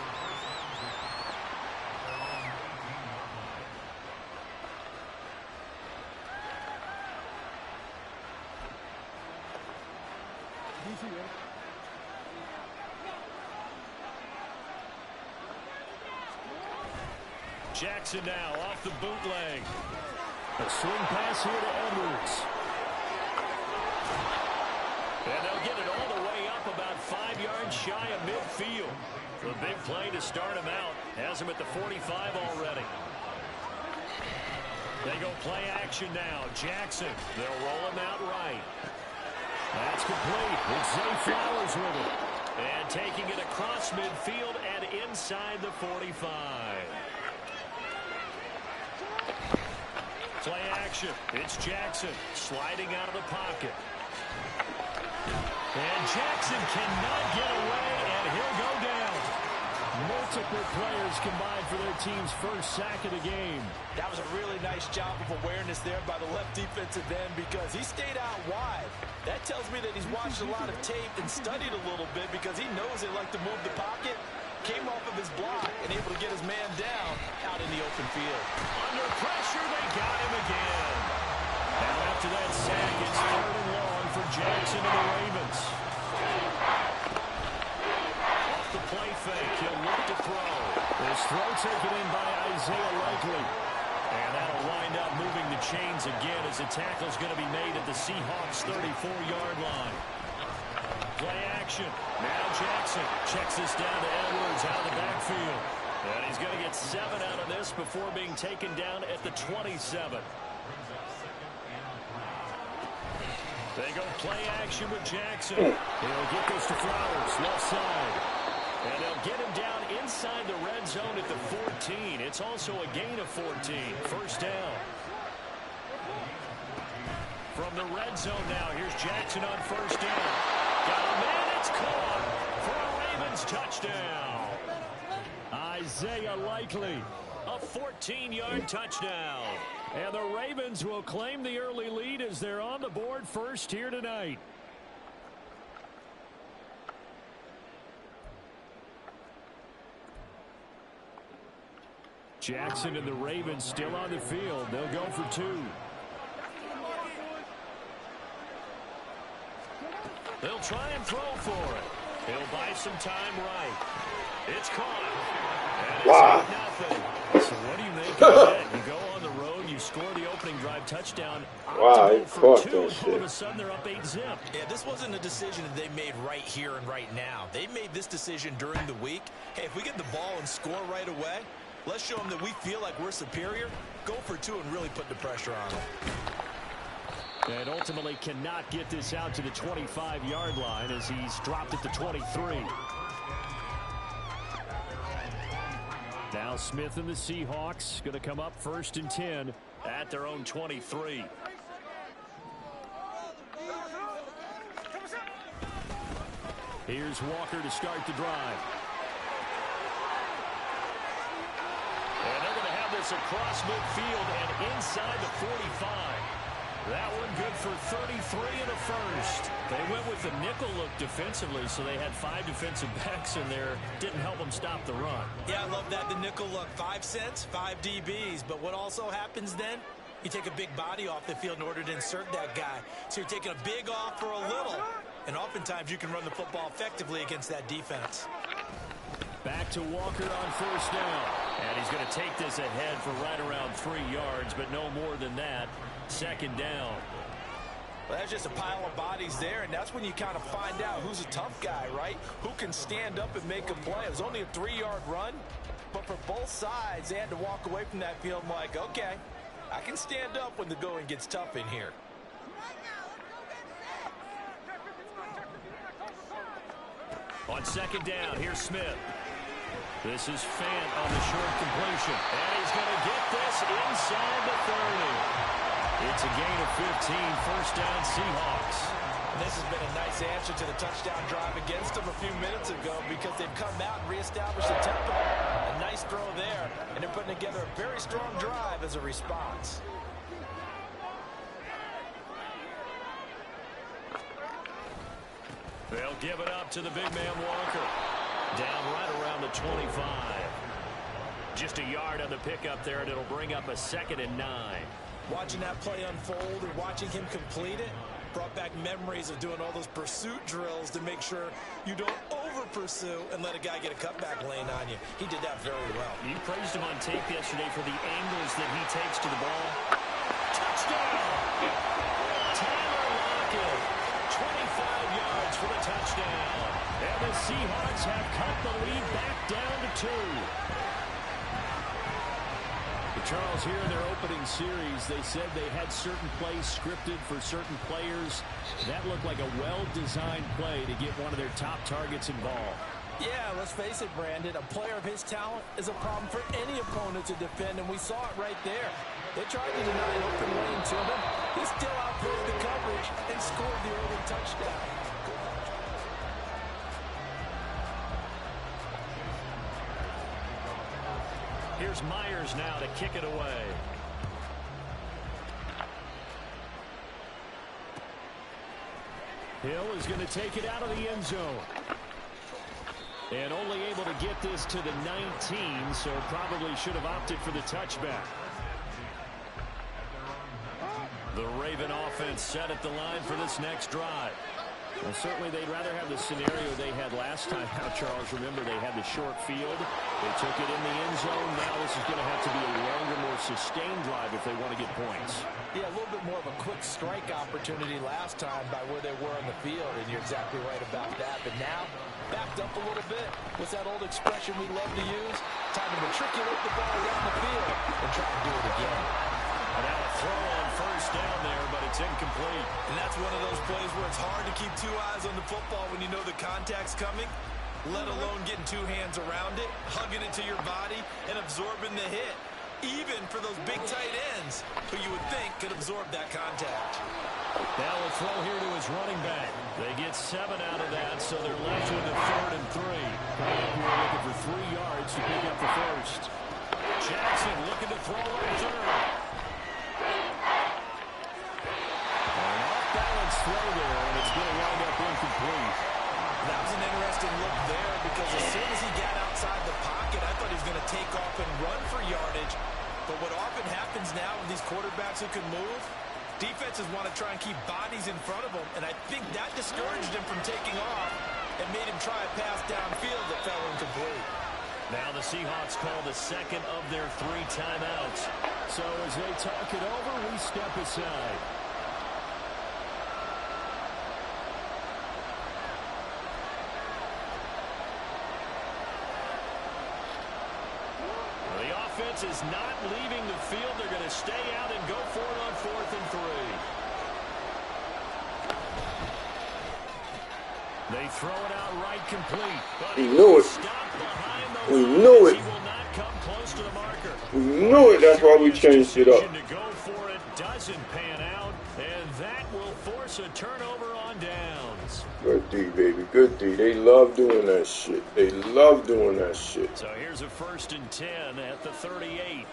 Jackson now off the bootleg. A swing pass here to Edwards. And they'll get it all the way up about 5 yards shy of midfield. The big play to start him out. Has him at the 45 already. They go play action now. Jackson. They'll roll him out right. That's complete. It's Zay Flowers with it. And taking it across midfield and inside the 45. Play action. It's Jackson sliding out of the pocket. And Jackson cannot get away, and he'll go down. multiple players combined for their team's first sack of the game. That was a really nice job of awareness there by the left defensive end because he stayed out wide. That tells me that he's watched a lot of tape and studied a little bit because he knows they like to move the pocket. Came off of his block and able to get his man down out in the open field. Under pressure, they got him again. Now after that sack, it's 3rd and long for Jackson and the Ravens. Off the play fake, he'll look to throw. This throw taken in by Isaiah Likely. And that'll wind up moving the chains again as the tackle's going to be made at the Seahawks' 34-yard line. Play action. Now Jackson checks this down to Edwards out of the backfield. And he's going to get 7 out of this before being taken down at the 27. They go play action with Jackson. He'll get this to Flowers, left side. And they'll get him down inside the red zone at the 14. It's also a gain of 14. First down. From the red zone now, here's Jackson on first down. Got a man, it's caught for a Ravens touchdown. Isaiah Likely, a 14-yard touchdown. And the Ravens will claim the early lead as they're on the board first here tonight. Jackson and the Ravens still on the field. They'll go for 2. They'll try and throw for it. He'll buy some time right. It's caught. And it's 8-0. So what do you make of that? You go on the road, you score the opening drive touchdown. Wow, he caught that All shit. of a sudden, they're up 8-0. Yeah, this wasn't a decision that they made right here and right now. They made this decision during the week. Hey, if we get the ball and score right away, let's show them that we feel like we're superior. Go for 2 and really put the pressure on them. And ultimately cannot get this out to the 25-yard line as he's dropped at the 23. Now Smith and the Seahawks going to come up 1st and 10 at their own 23. Here's Walker to start the drive. And they're going to have this across midfield and inside the 45. That one good for 33 in the first. They went with the nickel look defensively, so they had 5 defensive backs in there. Didn't help them stop the run. Yeah, I love that, the nickel look. 5 cents, 5 DBs. But what also happens then? You take a big body off the field in order to insert that guy. So you're taking a big off for a little. And oftentimes you can run the football effectively against that defense. Back to Walker on first down. And he's going to take this ahead for right around 3 yards, but no more than that. 2nd down. Well, that's just a pile of bodies there, and that's when you kind of find out who's a tough guy, right? Who can stand up and make a play. It was only a 3-yard run, but for both sides, they had to walk away from that field like, okay, I can stand up when the going gets tough in here. On 2nd down, here's Smith. This is Fant on the short completion. And he's going to get this inside the 30. It's a gain of 15, first down Seahawks. And this has been a nice answer to the touchdown drive against them a few minutes ago because they've come out and reestablished the tempo. A nice throw there, and they're putting together a very strong drive as a response. They'll give it up to the big man Walker. Down right around the 25. Just a yard on the pickup there, and it'll bring up a 2nd and 9. Watching that play unfold and watching him complete it brought back memories of doing all those pursuit drills to make sure you don't over-pursue and let a guy get a cutback lane on you. He did that very well. You praised him on tape yesterday for the angles that he takes to the ball. Touchdown! Tyler Lockett, 25 yards for the touchdown. And the Seahawks have cut the lead back down to 2. Charles, here in their opening series, they said they had certain plays scripted for certain players. That looked like a well-designed play to get one of their top targets involved. Yeah, let's face it, Brandon. A player of his talent is a problem for any opponent to defend, and we saw it right there. They tried to deny an open lane to him. He still outplayed the coverage and scored the early touchdown. here's Myers now to kick it away. Hill is going to take it out of the end zone. And only able to get this to the 19, so probably should have opted for the touchback. The Raven offense set at the line for this next drive. Well, certainly they'd rather have the scenario they had last time out, Charles. Remember, they had the short field. They took it in the end zone. Now this is going to have to be a longer, more sustained drive if they want to get points. Yeah, a little bit more of a quick strike opportunity last time by where they were on the field, and you're exactly right about that. But now, backed up a little bit. What's that old expression we love to use? Time to matriculate the ball around the field and try to do it again. And now a throw on first down there, but it's incomplete. And that's one of those plays where it's hard to keep two eyes on the football when you know the contact's coming, let alone getting two hands around it, hugging it to your body, and absorbing the hit. Even for those big tight ends, who you would think could absorb that contact. Now a throw here to his running back. They get 7 out of that, so they're left with a 3rd and 3. We're looking for 3 yards to pick up the first. Jackson looking to throw on third. An off-balance throw there, and it's going to wind up incomplete. That was an interesting look there because as soon as he got outside the pocket, I thought he was going to take off and run for yardage. But what often happens now with these quarterbacks who can move, defenses want to try and keep bodies in front of them, and I think that discouraged him from taking off and made him try a pass downfield that fell incomplete. Now the Seahawks call the second of their 3 timeouts. So as they talk it over, we step aside. The offense is not leaving the field. They're going to stay out and go for it on 4th and 3. They throw it out right complete. But We knew it. We knew it. He will not come close to the marker. We knew it. That's why we changed it up. To go for it doesn't pan out, and that will force a turnover on downs. Good D, baby. Good D. They love doing that shit. They love doing that shit. So here's a 1st and 10 at the 38.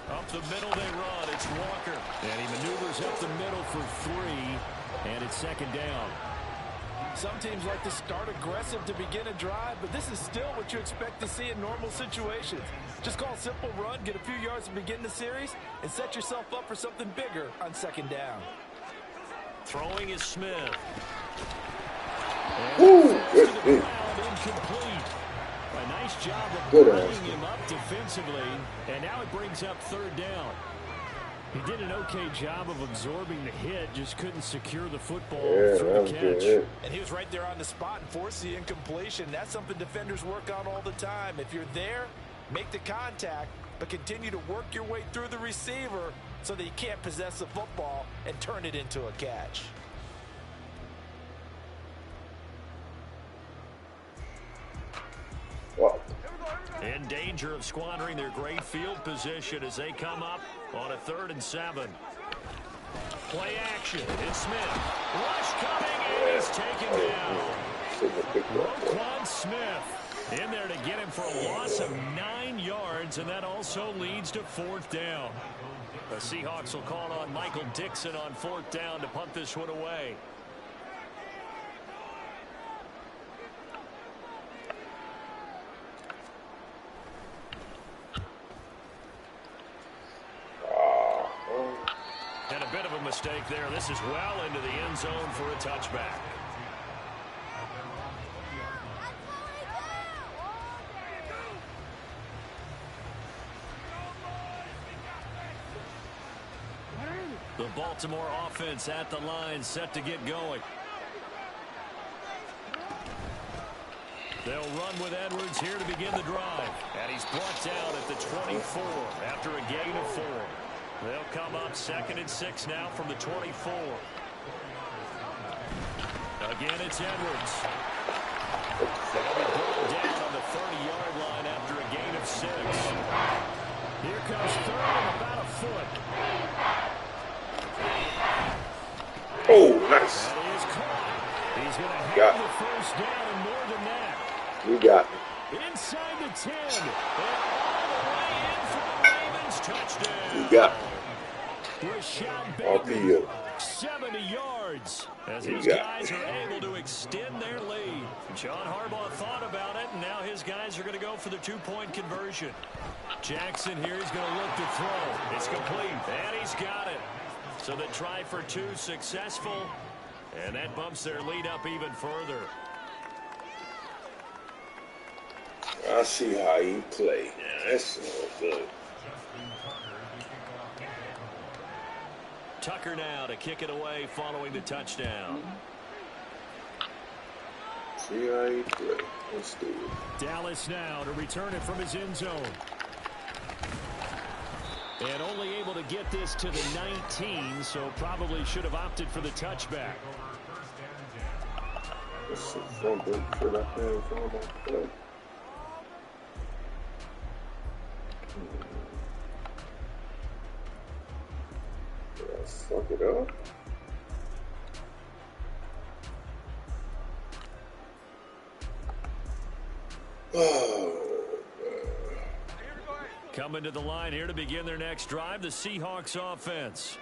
Up the middle they run. It's Walker. And he maneuvers up the middle for 3. And it's 2nd down. Some teams like to start aggressive to begin a drive, but this is still what you expect to see in normal situations. Just call a simple run, get a few yards to begin the series, and set yourself up for something bigger on 2nd down. Throwing is Smith. Woo! Good D. Incomplete. A nice job of Good bringing him up defensively, and now it brings up 3rd down. He did an okay job of absorbing the hit, just couldn't secure the football through the catch. And he was right there on the spot and forced the incompletion. That's something defenders work on all the time. If you're there, make the contact, but continue to work your way through the receiver so that you can't possess the football and turn it into a catch. Wow. In danger of squandering their great field position as they come up on a 3rd and 7. Play action. It's Smith. Rush coming, and he's taken down. Roquan Smith in there to get him for a loss of 9 yards, and that also leads to 4th down. The Seahawks will call on Michael Dixon on 4th down to punt this one away. And a bit of a mistake there. This is well into the end zone for a touchback. The Baltimore offense at the line, set to get going. They'll run with Edwards here to begin the drive. And he's brought down at the 24 after a gain of 4. They'll come up 2nd and 6 now from the 24. Again, it's Edwards. They'll be brought down on the 30-yard line after a gain of 6. Here comes 3rd and about a foot. Oh, nice. Nice. That is caught. He's going to have Got the first down and more than that. You got me. Inside the 10. And all the way in for the Ravens. Touchdown. You got me. Rashad RPO. Bateman, 70 yards. As his You got guys me. are able to extend their lead. John Harbaugh thought about it, and now his guys are going to go for the two-point conversion. Jackson here is going to look to throw. It's complete, and he's got it. So the try for two successful, and that bumps their lead up even further. I see how you play. That's all good. Tucker now to kick it away following the touchdown. See how you play. Let's do it. Dallas now to return it from his end zone. And only able to get this to the 19, so probably should have opted for the touchback. This is something for that man from my play. Did I fuck it up? Coming to the line here to begin their next drive, the Seahawks offense.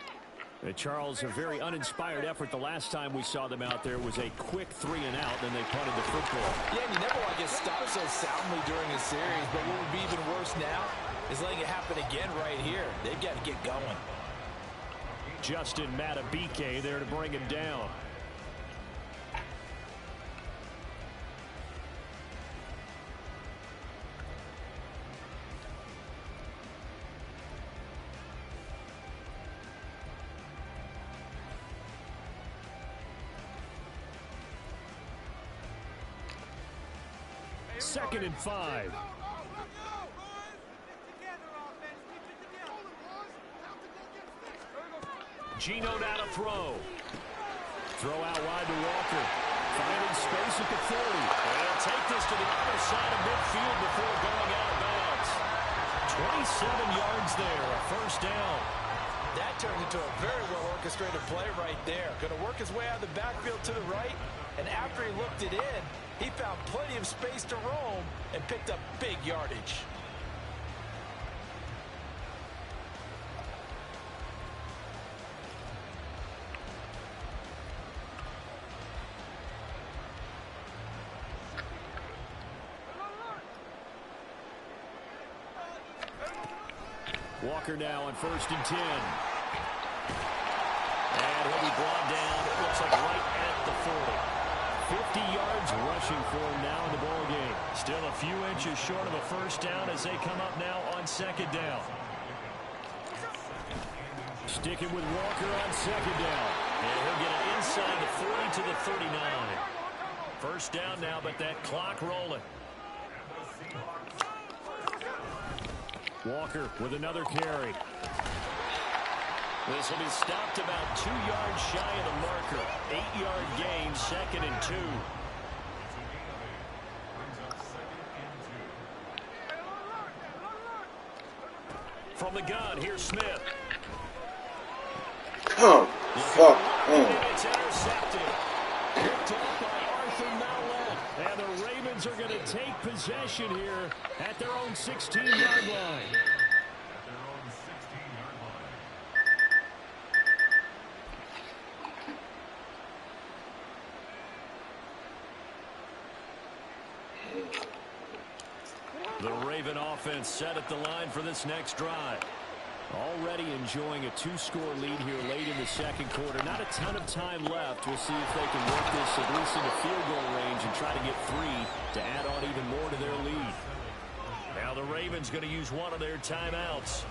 And Charles, a very uninspired effort the last time we saw them out there was a quick 3-and-out, then they punted the football. Yeah, and you never want to get stopped so soundly during a series, but what would be even worse now is letting it happen again right here. They've got to get going. Justin Matabike there to bring him down. Second and 5. Gino now to throw. Throw out wide to Walker. Finding space at the 40. They'll take this to the other side of midfield before going out of bounds. 27 yards there, a first down. That turned into a very well-orchestrated play right there. Going to work his way out of the backfield to the right, and after he looked it in, he found plenty of space to roam and picked up big yardage. Walker now on 1st and 10. And he'll be brought down, it looks like right at the 40. 50 yards rushing for him now in the ball game. Still a few inches short of a first down as they come up now on 2nd down. Sticking with Walker on 2nd down. And he'll get it inside the 40 to the 39. First down now, but that clock rolling. Walker with another carry. This will be stopped about 2 yards shy of the marker. 8-yard gain, 2nd and 2. From the gun, here's Smith. Come fuck on. It's intercepted. Picked off by Arthur Mallett. And the Ravens are going to take possession here at their own 16-yard line. The Raven offense set at the line for this next drive. Already enjoying a 2-score lead here late in the 2nd quarter. Not a ton of time left. We'll see if they can work this at least into field goal range and try to get 3 to add on even more to their lead. Now the Ravens going to use one of their timeouts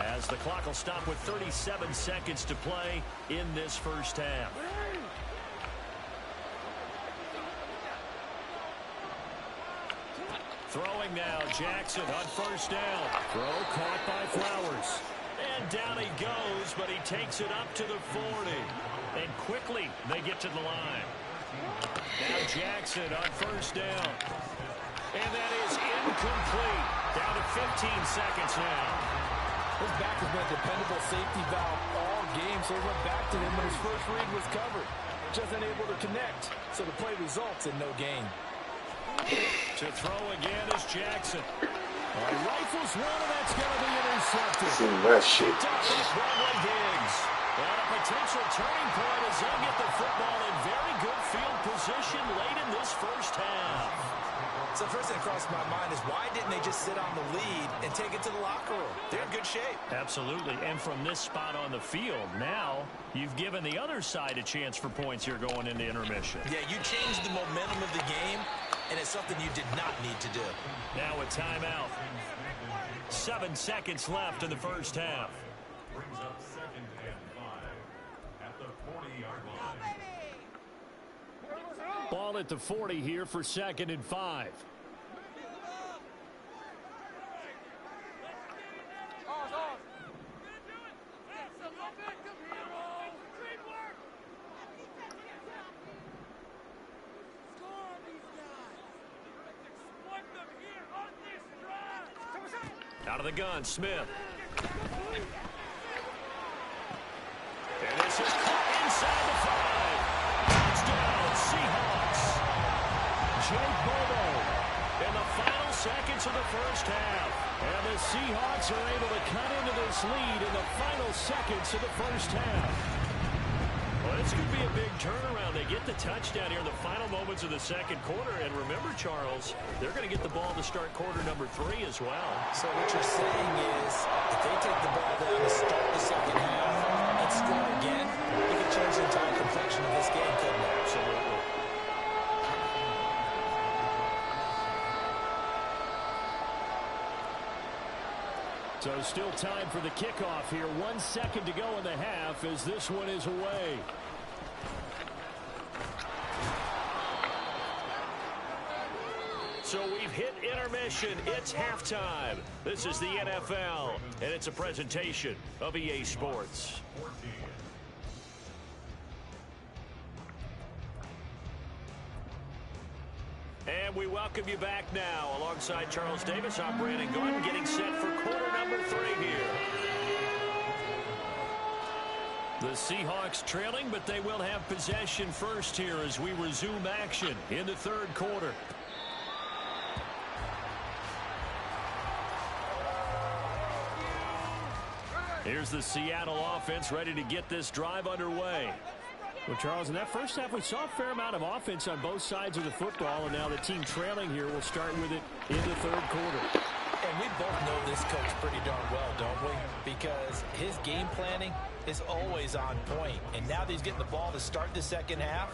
as the clock will stop with 37 seconds to play in this first half. Throwing now, Jackson on 1st down. Throw caught by Flowers. And down he goes, but he takes it up to the 40. And quickly they get to the line. Now Jackson on 1st down. And that is incomplete. Down to 15 seconds now. His back has been a dependable safety valve all game, so he went back to him when his first read was covered. just unable to connect, so the play results in no gain. To throw again is Jackson. Rifles one, and that's going to be intercepted. Seen that shit. And a potential turning point as they'll get the football in very good field position late in this first half. So first thing that crossed my mind is why didn't they just sit on the lead and take it to the locker room? They're in good shape. Absolutely. And from this spot on the field, now you've given the other side a chance for points here going into intermission. Yeah, you changed the momentum of the game, and it's something you did not need to do. Now a timeout. 7 seconds left in the first half. Brings up 2nd and 5 at the 40-yard line. Ball at the 40 here for 2nd and 5. Out of the gun, Smith. And this is caught inside the 5. Touchdown, Seahawks. Jay Bobo in the final seconds of the first half. And the Seahawks are able to cut into this lead in the final seconds of the first half. Well, this could be a big turnaround. They get the touchdown here in the final moments of the second quarter. And remember, Charles, they're going to get the ball to start quarter number 3 as well. So what you're saying is if they take the ball down to start the second half and score again, it could change the entire complexion of this game, couldn't it? Absolutely. So still time for the kickoff here. 1 second to go in the half as this one is away. So we've hit intermission. It's halftime. This is the NFL, and it's a presentation of EA Sports. And we welcome you back now. Alongside Charles Davis, I'm Brandon Gordon, getting set for quarter number 3 here. The Seahawks trailing, but they will have possession first here as we resume action in the third quarter. Here's the Seattle offense ready to get this drive underway. Well, Charles, in that first half, we saw a fair amount of offense on both sides of the football, and now the team trailing here will start with it in the third quarter. And we both know this coach pretty darn well, don't we? Because his game planning is always on point. And now that he's getting the ball to start the second half,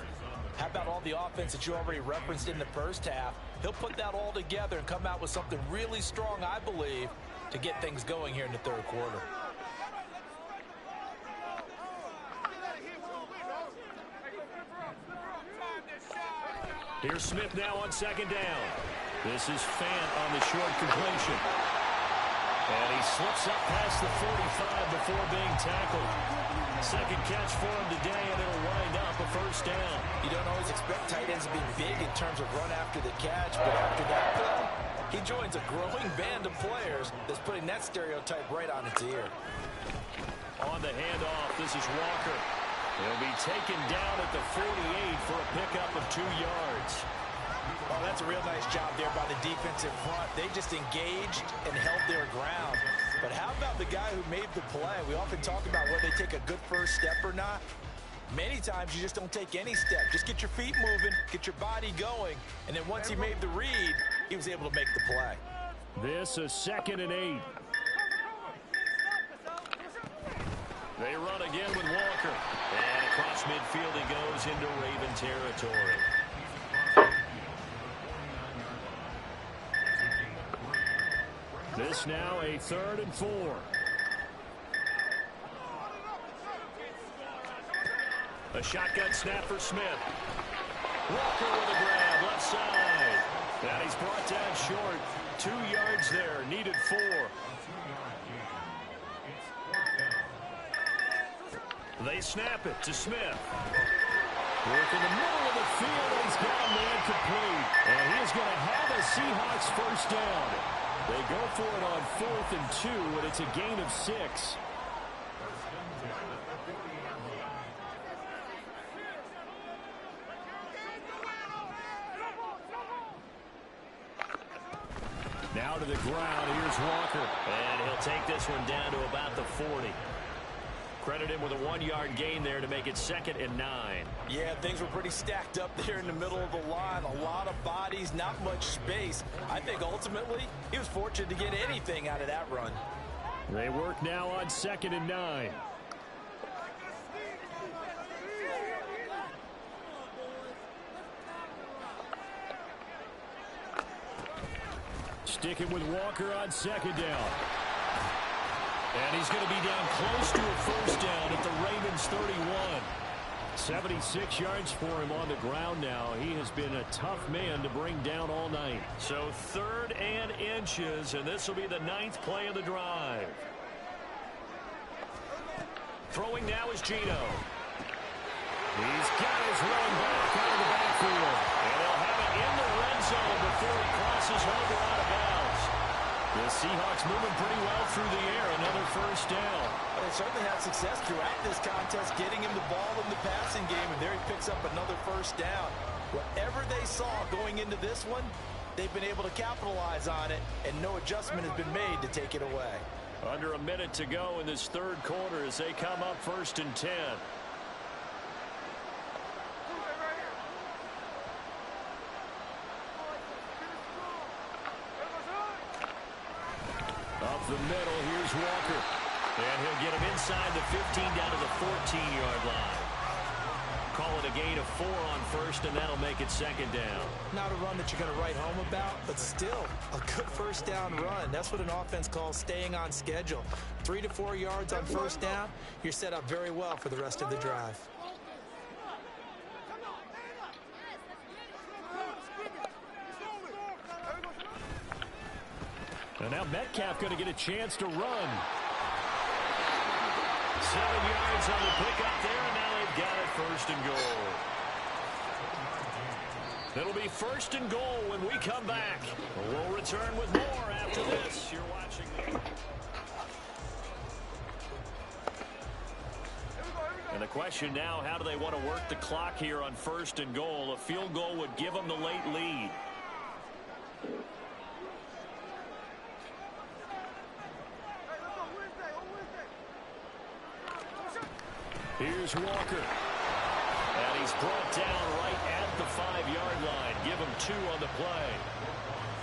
how about all the offense that you already referenced in the first half? He'll put that all together and come out with something really strong, I believe, to get things going here in the third quarter. Here's Smith now on second down. This is Fant on the short completion. And he slips up past the 45 before being tackled. Second catch for him today, and it'll wind up a first down. You don't always expect tight ends to be big in terms of run after the catch, but after that play, he joins a growing band of players that's putting that stereotype right on its ear. On the handoff, this is Walker. He'll be taken down at the 48 for a pickup of 2 yards. Oh, that's a real nice job there by the defensive front. They just engaged and held their ground. But how about the guy who made the play? We often talk about whether they take a good first step or not. Many times you just don't take any step. Just get your feet moving, get your body going, and then once he made the read, he was able to make the play. This is 2nd and 8. They run again with Walker. And across midfield he goes into Raven territory. This now a 3rd and 4. A shotgun snap for Smith. Walker with a grab, left side. And he's brought down short. 2 yards there, needed 4. They snap it to Smith. Work in the middle of the field, and he's got a man complete. And he is going to have a Seahawks first down. They go for it on 4th and 2, and it's a gain of 6. Now to the ground. Here's Walker. And he'll take this one down to about the 40. Credit him with a 1-yard gain there to make it 2nd and 9. Yeah, things were pretty stacked up there in the middle of the line. A lot of bodies, not much space. I think ultimately he was fortunate to get anything out of that run. They work now on 2nd and 9. Sticking with Walker on 2nd down. And he's going to be down close to a first down at the Ravens 31. 76 yards for him on the ground now. He has been a tough man to bring down all night. So 3rd and inches, and this will be the 9th play of the drive. Throwing now is Gino. He's got his run back out of the backfield. And they'll have it in the red zone before he crosses over out of bounds. The Seahawks moving pretty well through the air. Another first down. Well, they certainly had success throughout this contest, getting him the ball in the passing game, and there he picks up another first down. Whatever they saw going into this one, they've been able to capitalize on it, and no adjustment has been made to take it away. Under a minute to go in this 3rd quarter as they come up 1st and 10. Up the middle, here's Walker. And he'll get him inside the 15 down to the 14-yard line. Call it a gain of 4 on 1st, and that'll make it 2nd down. Not a run that you're going to write home about, but still a good first down run. That's what an offense calls staying on schedule. 3 to 4 yards on first down, you're set up very well for the rest of the drive. And now Metcalf going to get a chance to run. 7 yards on the pickup there, and now they've got it 1st and goal. It'll be 1st and goal when we come back. We'll return with more after this. You're watching the... And the question now, how do they want to work the clock here on 1st and goal? A field goal would give them the late lead. Here's Walker. And he's brought down right at the 5-yard line. Give him 2 on the play.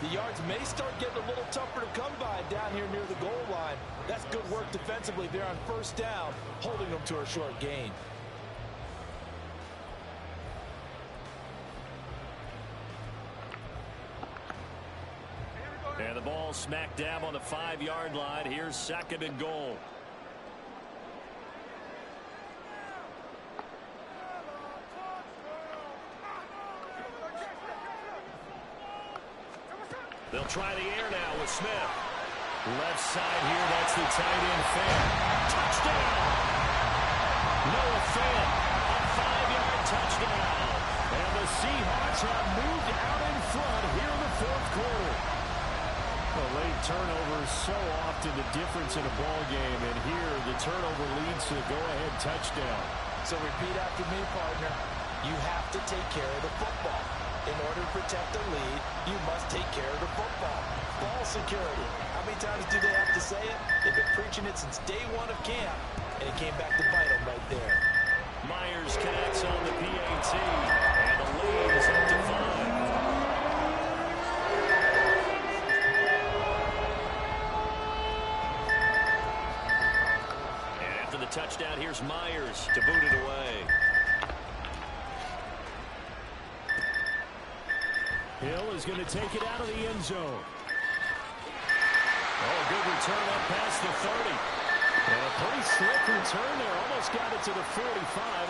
The yards may start getting a little tougher to come by down here near the goal line. That's good work defensively there on first down, holding them to a short gain. And the ball smack dab on the 5-yard line. Here's 2nd and goal. They'll try the air now with Smith. Left side here, that's the tight end Fan. Touchdown! Noah Fan, a 5-yard touchdown. And the Seahawks have moved out in front here in the 4th quarter. A late turnover is so often the difference in a ball game, and here the turnover leads to the go-ahead touchdown. So repeat after me, partner. You have to take care of the football. In order to protect the lead, you must take care of the football. Ball security. How many times do they have to say it? They've been preaching it since day 1 of camp, and it came back to bite them right there. Myers connects on the PAT, and the lead is up to 5. And after the touchdown, here's Myers to boot it away. Hill is going to take it out of the end zone. Oh, good return up past the 30. And a pretty slick return there. Almost got it to the 45.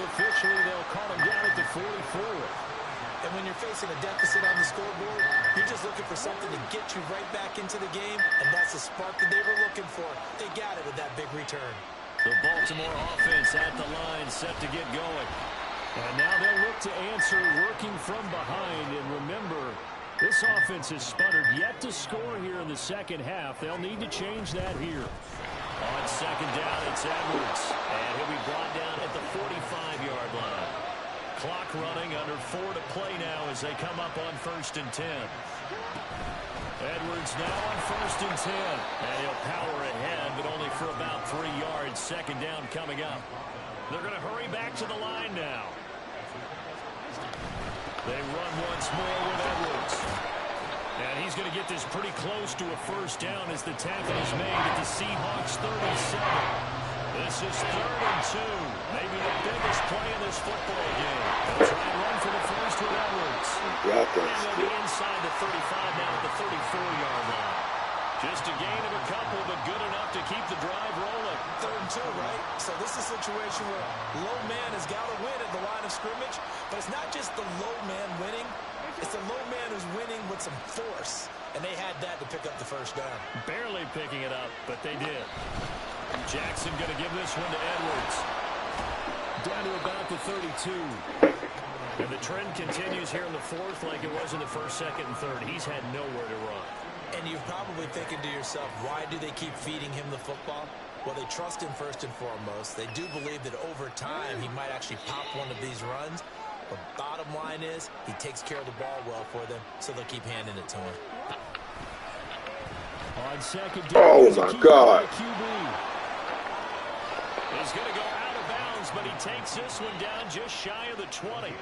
Officially, they'll call him down at the 44. And when you're facing a deficit on the scoreboard, you're just looking for something to get you right back into the game, and that's the spark that they were looking for. They got it with that big return. The Baltimore offense at the line, set to get going. And now they'll look to answer working from behind. And remember, this offense has sputtered yet to score here in the 2nd half. They'll need to change that here. On 2nd down, it's Edwards. And he'll be brought down at the 45-yard line. Clock running, under 4 to play now as as they come up on 1st and 10. Edwards now on 1st and 10. And he'll power ahead, but only for about 3 yards. 2nd down coming up. They're going to hurry back to the line now. They run once more with Edwards. And he's going to get this pretty close to a 1st down as the tackle is made at the Seahawks 37. This is 3rd and 2. Maybe the biggest play in this football game. They'll try and run for the 1st with Edwards. And they'll be inside the 35 now at the 34-yard line. Just a gain of a couple, but good enough to keep the drive rolling. 3rd and 2, right? So this is a situation where low man has got to win at the line of scrimmage. But it's not just the low man winning. It's the low man who's winning with some force. And they had that to pick up the 1st down. Barely picking it up, but they did. Jackson going to give this one to Edwards. Down to about the 32. And the trend continues here in the 4th like it was in the 1st, 2nd, and 3rd. He's had nowhere to run. And you're probably thinking to yourself, why do they keep feeding him the football? Well, they trust him first and foremost. They do believe that over time he might actually pop one of these runs. But bottom line is he takes care of the ball well for them, so they'll keep handing it to him. On 2nd down, oh my God. He's going to go out of bounds, but he takes this one down just shy of the 20.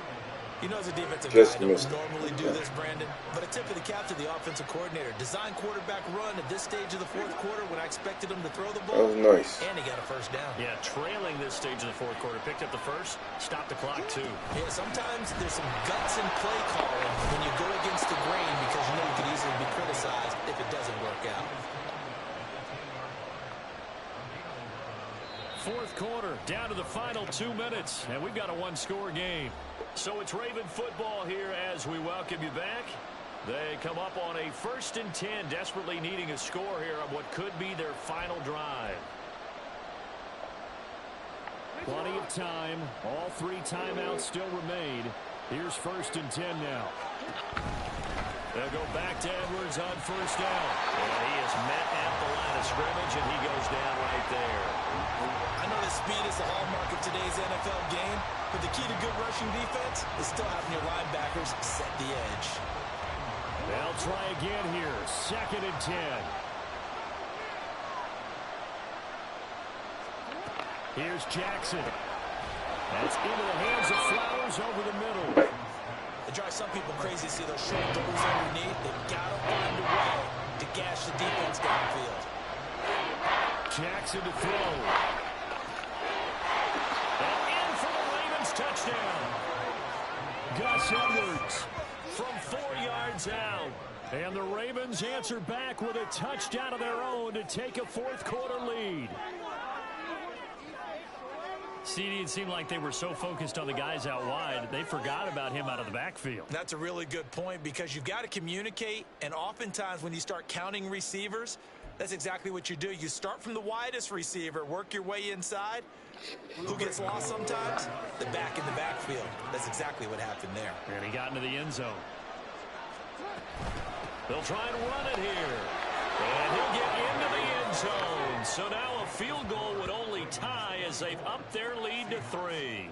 You know, as a defensive Just guy, I don't missed. normally do this, Brandon, but a tip of the cap to the offensive coordinator. Design quarterback run at this stage of the 4th quarter when I expected him to throw the ball. That was nice. And he got a 1st down. Yeah, trailing this stage of the 4th quarter. Picked up the 1st, stopped the clock, too. Yeah, sometimes there's some guts in play calling when you go against the grain because you know you could easily be criticized if it doesn't work out. 4th quarter, down to the final 2 minutes, and we've got a 1-score game. So it's Raven football here as we welcome you back. They come up on a 1st and 10, desperately needing a score here on what could be their final drive. Plenty of time. All 3 timeouts still remain. Here's 1st and 10 now. They'll go back to Edwards on 1st down. And he is met at the line of scrimmage, and he goes down right there. I know that speed is the hallmark of today's NFL game, but the key to good rushing defense is still having your linebackers set the edge. They'll try again here. 2nd and 10. Here's Jackson. That's into the hands of Flowers over the middle. It drives some people crazy to see those short doubles underneath. They've got to find a way to gash the defense downfield. Jackson to throw. And in for the Ravens touchdown. Gus Edwards from 4 yards out. And the Ravens answer back with a touchdown of their own to take a 4th quarter lead. CD, it seemed like they were so focused on the guys out wide, they forgot about him out of the backfield. That's a really good point because you've got to communicate, and oftentimes when you start counting receivers, that's exactly what you do. You start from the widest receiver, work your way inside. Who gets lost sometimes? The back in the backfield. That's exactly what happened there. And he got into the end zone. They'll try and run it here. And he'll get into the end zone. So now a field goal would only tie as they've upped their lead to 3.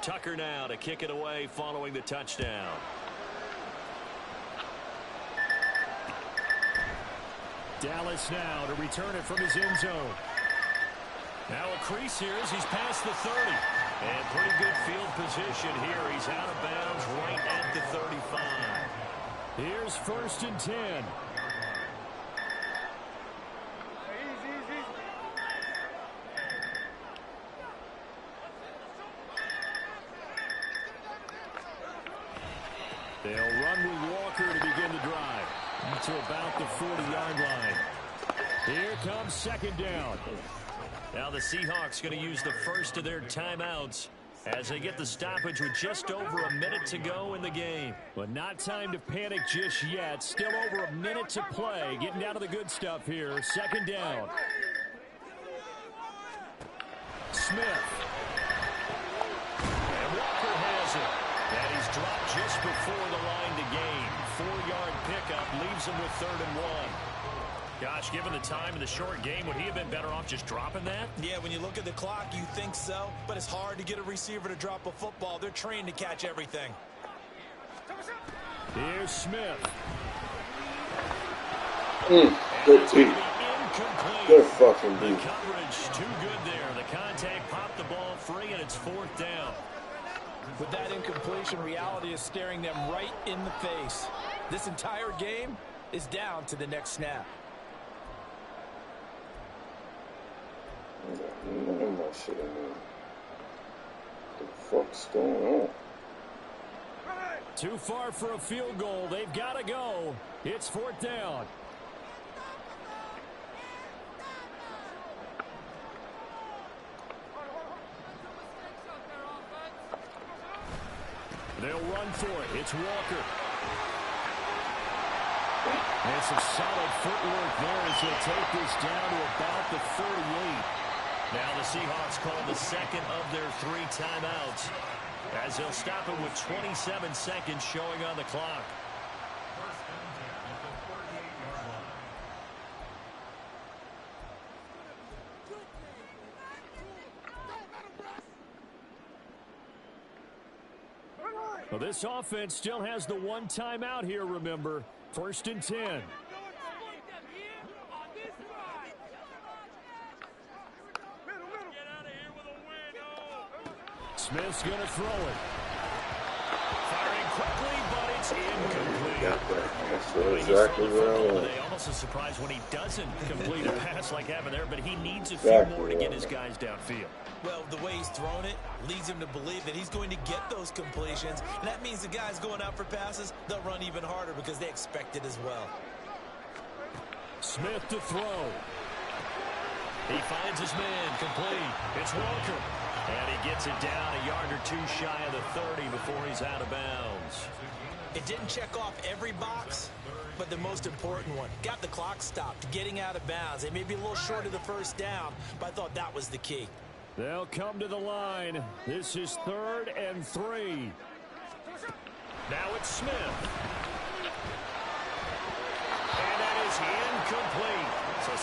Tucker now to kick it away following the touchdown. Dallas now to return it from his end zone. Now a crease here as he's past the 30. And pretty good field position here. He's out of bounds right at the 35. Here's 1st and 10. They'll run with Walker to begin the drive. To about the 40-yard line. Here comes 2nd down. Now the Seahawks going to use the first of their timeouts as they get the stoppage with just over a minute to go in the game. But not time to panic just yet. Still over a minute to play. Getting down to the good stuff here. 2nd down. Smith. And Walker has it. And he's dropped just before the line to gain. 4-yard pickup leaves him with 3rd and 1. Gosh, given the time in the short game, would he have been better off just dropping that? Yeah, when you look at the clock, you think so. But it's hard to get a receiver to drop a football. They're trained to catch everything. Here's Smith. Good D. Good fucking D. The coverage too good there. The contact popped the ball free, and it's 4th down. With that incompletion, reality is staring them right in the face. This entire game is down to the next snap. None of my shit in there. What the fuck's going on? Too far for a field goal. They've got to go. It's 4th down. They'll run for it. It's Walker. And some solid footwork there as he'll take this down to about the 38. Now the Seahawks call the second of their 3 timeouts, as they'll stop it with 27 seconds showing on the clock. Well, this offense still has the 1 timeout here, remember. 1st and 10. Smith's going to throw it. Firing quickly, but it's incomplete. Got that. That's exactly what I want. Almost a surprise when he doesn't complete a pass like having there, but he needs a few more to get his guys downfield. Well, the way he's thrown it leads him to believe that he's going to get those completions. And that means the guys going out for passes, they'll run even harder because they expect it as well. Smith to throw. He finds his man complete. It's Walker. And he gets it down a yard or 2 shy of the 30 before he's out of bounds. It didn't check off every box, but the most important one. Got the clock stopped, getting out of bounds. They may be a little short of the 1st down, but I thought that was the key. They'll come to the line. This is 3rd and 3. Now it's Smith. And that is incomplete. So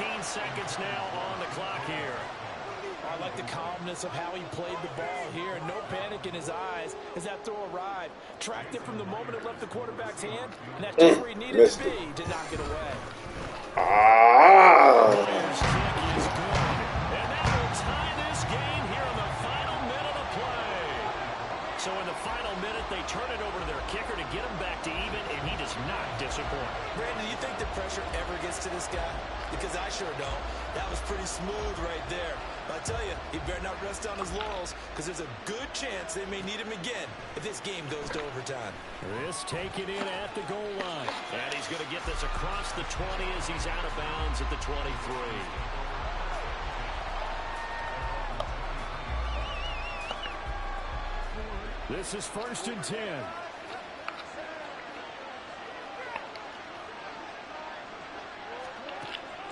17 seconds now on the clock here. I like the calmness of how he played the ball here. No panic in his eyes as that throw arrived. Tracked it from the moment it left the quarterback's hand, and that's just where he needed to be to knock it away. His kick is good. And that will tie this game here in the final minute of play. So in the final minute, they turn it over to their kicker to get him back to even, and he does not disappoint. Brandon, do you think the pressure ever gets to this guy? Because I sure don't. That was pretty smooth right there. But I tell you, he better not rest on his laurels, because there's a good chance they may need him again if this game goes to overtime. This taken in at the goal line. And he's going to get this across the 20 as he's out of bounds at the 23. This is 1st and 10.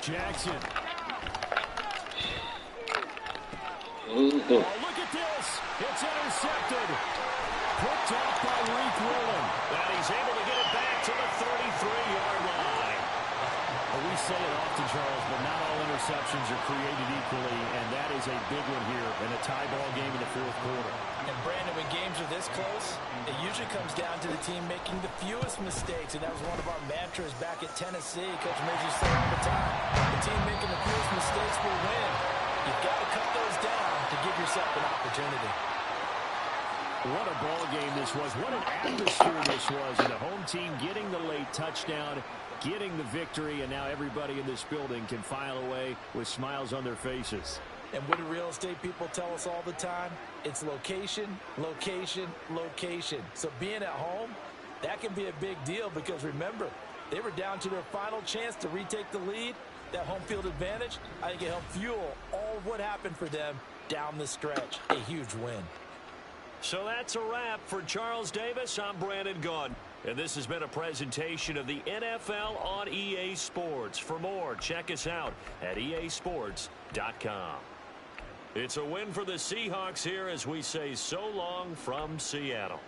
Jackson. Oh, look at this. It's intercepted. Picked off by Reek Willen. And he's able to get it back to the 33-yard line. Well, we say it often, Charles, but not all interceptions are created equally, and that is a big one here in a tie ball game in the 4th quarter. And Brandon, when games are this close, it usually comes down to the team making the fewest mistakes, and that was one of our mantras back at Tennessee. Coach Major used to say all the time, the team making the fewest mistakes will win. You've got to cut those down to give yourself an opportunity. What a ball game this was. What an atmosphere this was. And the home team getting the late touchdown, getting the victory, and now everybody in this building can file away with smiles on their faces. And what do real estate people tell us all the time? It's location, location, location. So being at home, that can be a big deal because remember, they were down to their final chance to retake the lead. That home field advantage, I think it helped fuel all of what happened for them down the stretch. A huge win. So that's a wrap for Charles Davis. I'm Brandon Gunn. And this has been a presentation of the NFL on EA Sports. For more, check us out at easports.com. It's a win for the Seahawks here as we say so long from Seattle.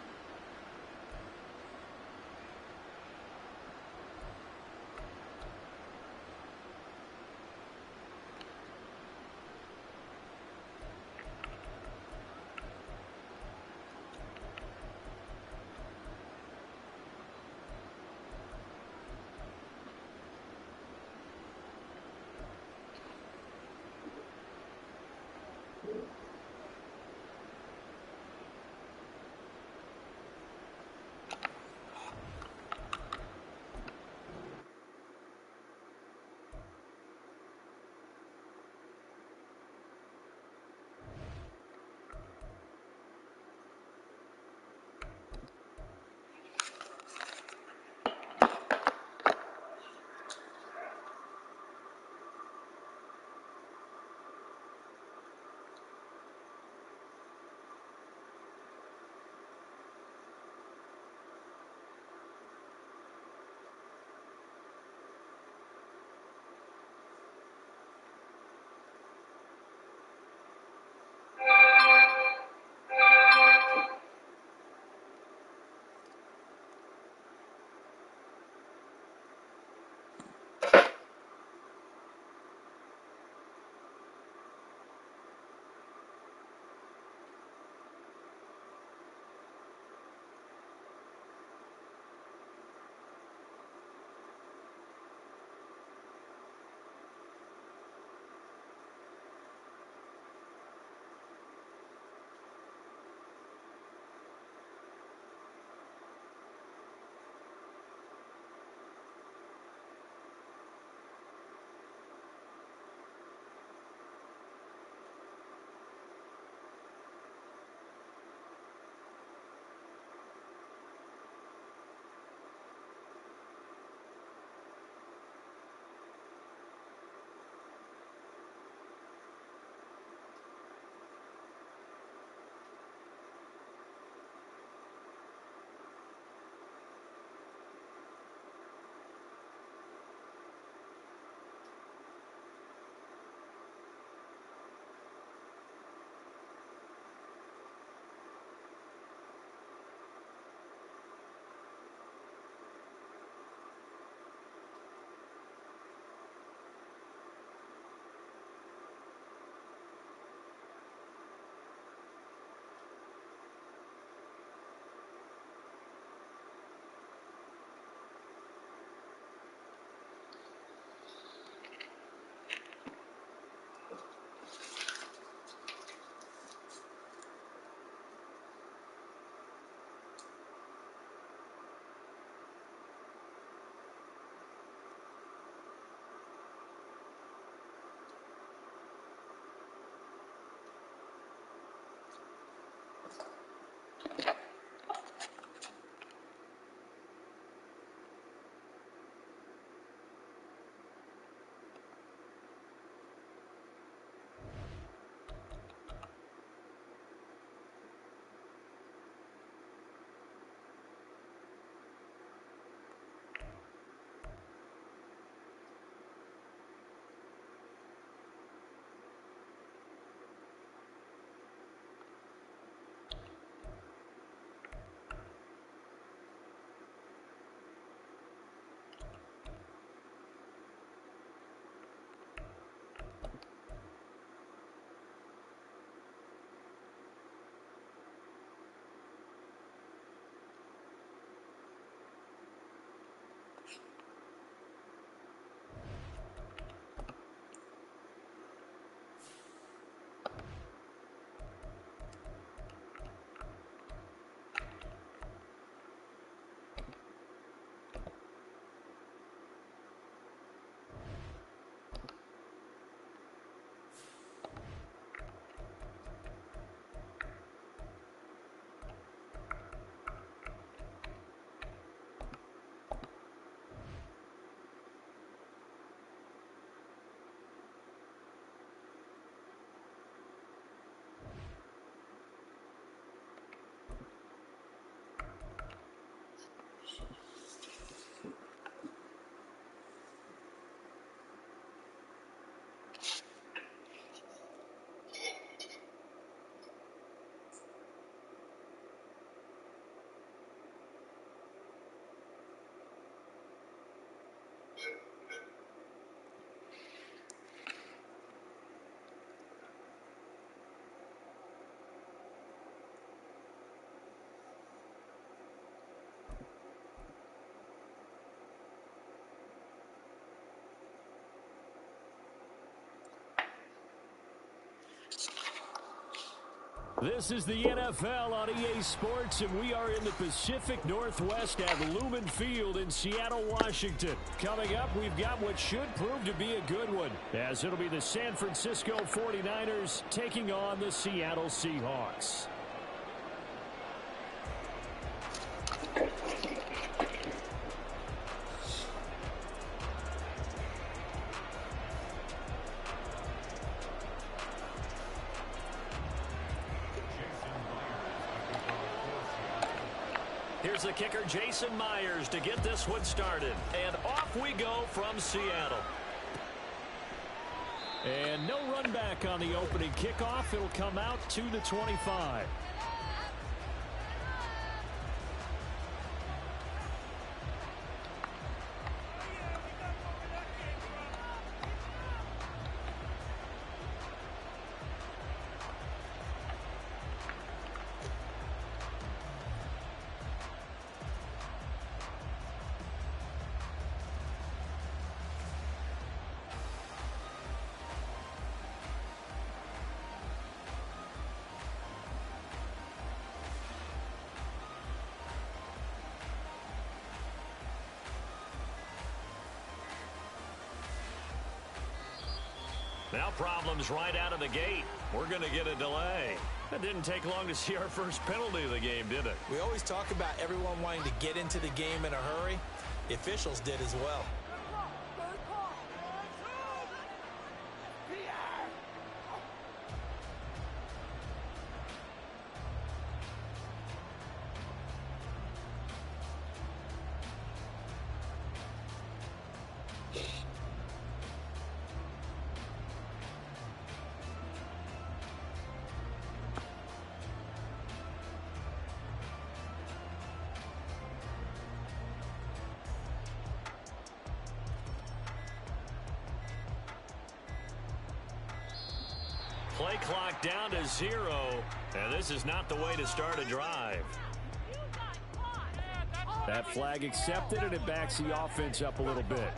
This is the NFL on EA Sports, and we are in the Pacific Northwest at Lumen Field in Seattle, Washington. Coming up, we've got what should prove to be a good one, as it'll be the San Francisco 49ers taking on the Seattle Seahawks. Here's the kicker, Jason Myers, to get this one started. And off we go from Seattle. And no run back on the opening kickoff. It'll come out to the 25. Now problems right out of the gate. We're going to get a delay. That didn't take long to see our first penalty of the game, did it? We always talk about everyone wanting to get into the game in a hurry. The officials did as well. Play clock down to 0, and this is not the way to start a drive. That flag accepted, and it backs the offense up a little bit.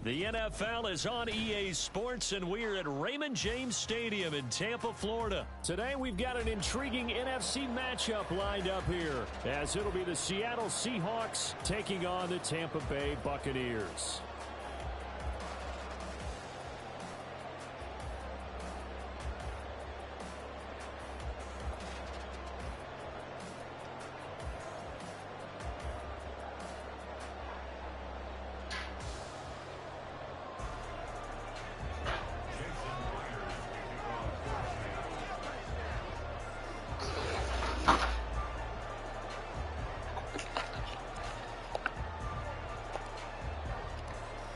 The NFL is on EA Sports, and we're at Raymond James Stadium in Tampa, Florida. Today, we've got an intriguing NFC matchup lined up here, as it'll be the Seattle Seahawks taking on the Tampa Bay Buccaneers.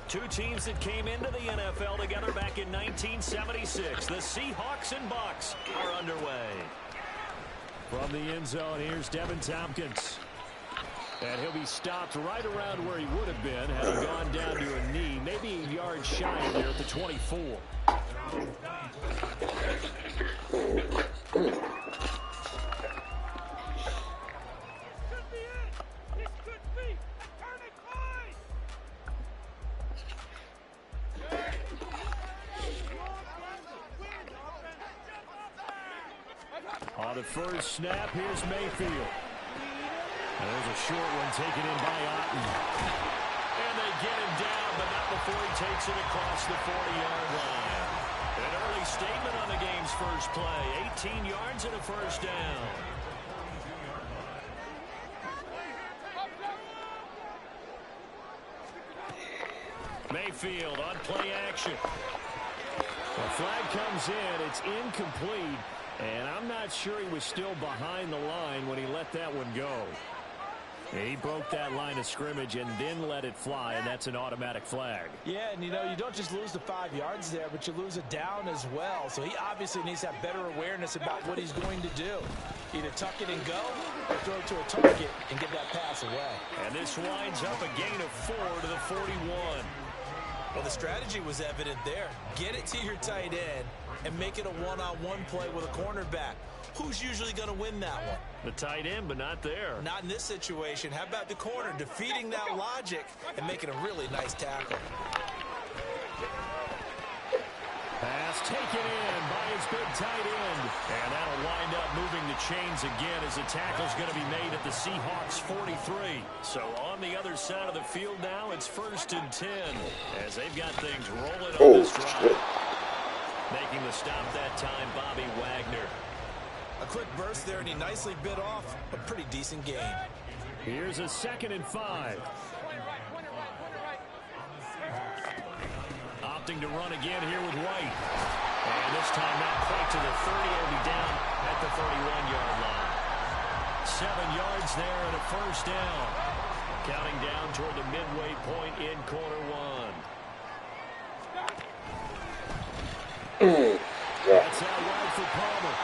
Two teams that came into the NFL together back in 1976. The Seahawks and Bucs are underway. From the end zone, here's Devin Tompkins. And he'll be stopped right around where he would have been had he gone down to a knee, maybe a yard shy of there at the 24. On the first snap, here's Mayfield. There's a short one taken in by Otten. And they get him down, but not before he takes it across the 40-yard line. An early statement on the game's first play. 18 yards and a first down. Mayfield on play action. The flag comes in. It's incomplete. And I'm not sure he was still behind the line when he let that one go. He broke that line of scrimmage and then let it fly, and that's an automatic flag. Yeah, and you know, you don't just lose the 5 yards there, but you lose a down as well. So he obviously needs to have better awareness about what he's going to do. Either tuck it and go or throw it to a target and get that pass away. And this winds up a gain of 4 to the 41. Well, the strategy was evident there. Get it to your tight end and make it a one-on-one play with a cornerback. Who's usually going to win that one? The tight end, but not there. Not in this situation. How about the corner defeating that logic and making a really nice tackle? Pass taken in by his big tight end. And that'll wind up moving the chains again as the tackle's going to be made at the Seahawks 43. So on the other side of the field now, it's 1st and 10 as they've got things rolling on this drive. Making the stop that time, Bobby Wagner. A quick burst there, and he nicely bit off a pretty decent gain. Here's a 2nd and 5. Opting to run again here with White. And this time not quite to the 30. He'll be down at the 31-yard line. 7 yards there and a first down. Counting down toward the midway point in quarter one. That's out wide for Palmer.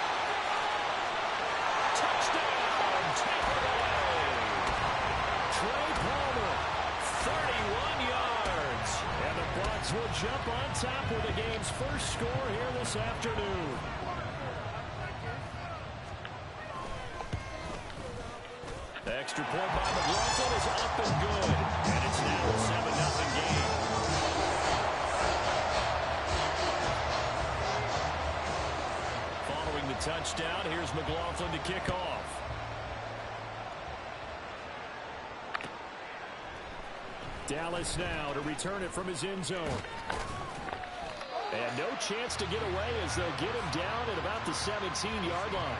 Touchdown, Tampa Bay. Trey Palmer, 31 yards. And the Bucs will jump on top with the game's first score here this afternoon. The extra point by McLaughlin is up and good. And it's now a 7-0 game. Following the touchdown, here's McLaughlin to kick off. Dallas now to return it from his end zone. And no chance to get away as they'll get him down at about the 17-yard line.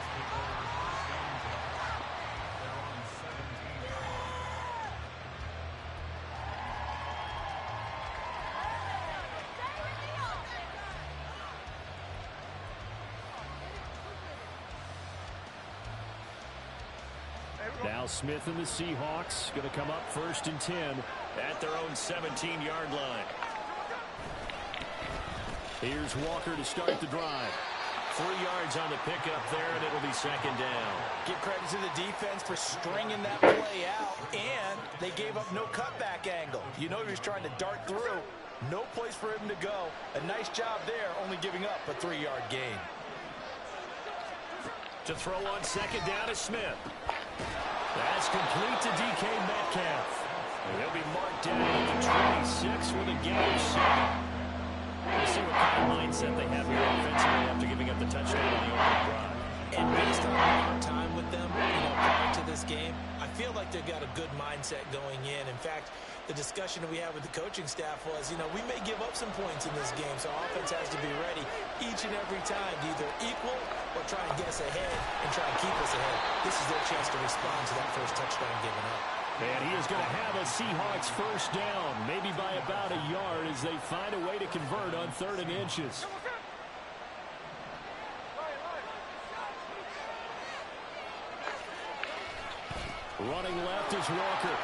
Now Smith and the Seahawks going to come up 1st and 10 at their own 17-yard line. Here's Walker to start the drive. 3 yards on the pickup there, and it'll be 2nd down. Give credit to the defense for stringing that play out, and they gave up no cutback angle. You know he was trying to dart through. No place for him to go. A nice job there, only giving up a 3-yard gain. To throw on 2nd down is Smith. That's complete to DK Metcalf. And he'll be marked down at the 26 with a gain of 7. We'll see what kind of mindset they have here offensively after giving up the touchdown on the opening drive. And based on our time with them, prior to this game, I feel like they've got a good mindset going in. In fact, the discussion that we had with the coaching staff was, we may give up some points in this game, so offense has to be ready each and every time to either equal or try and get us ahead and try and keep us ahead. This is their chance to respond to that first touchdown given up. And he is going to have a Seahawks first down, maybe by about a yard as they find a way to convert on 3rd and inches. Running left is Walker.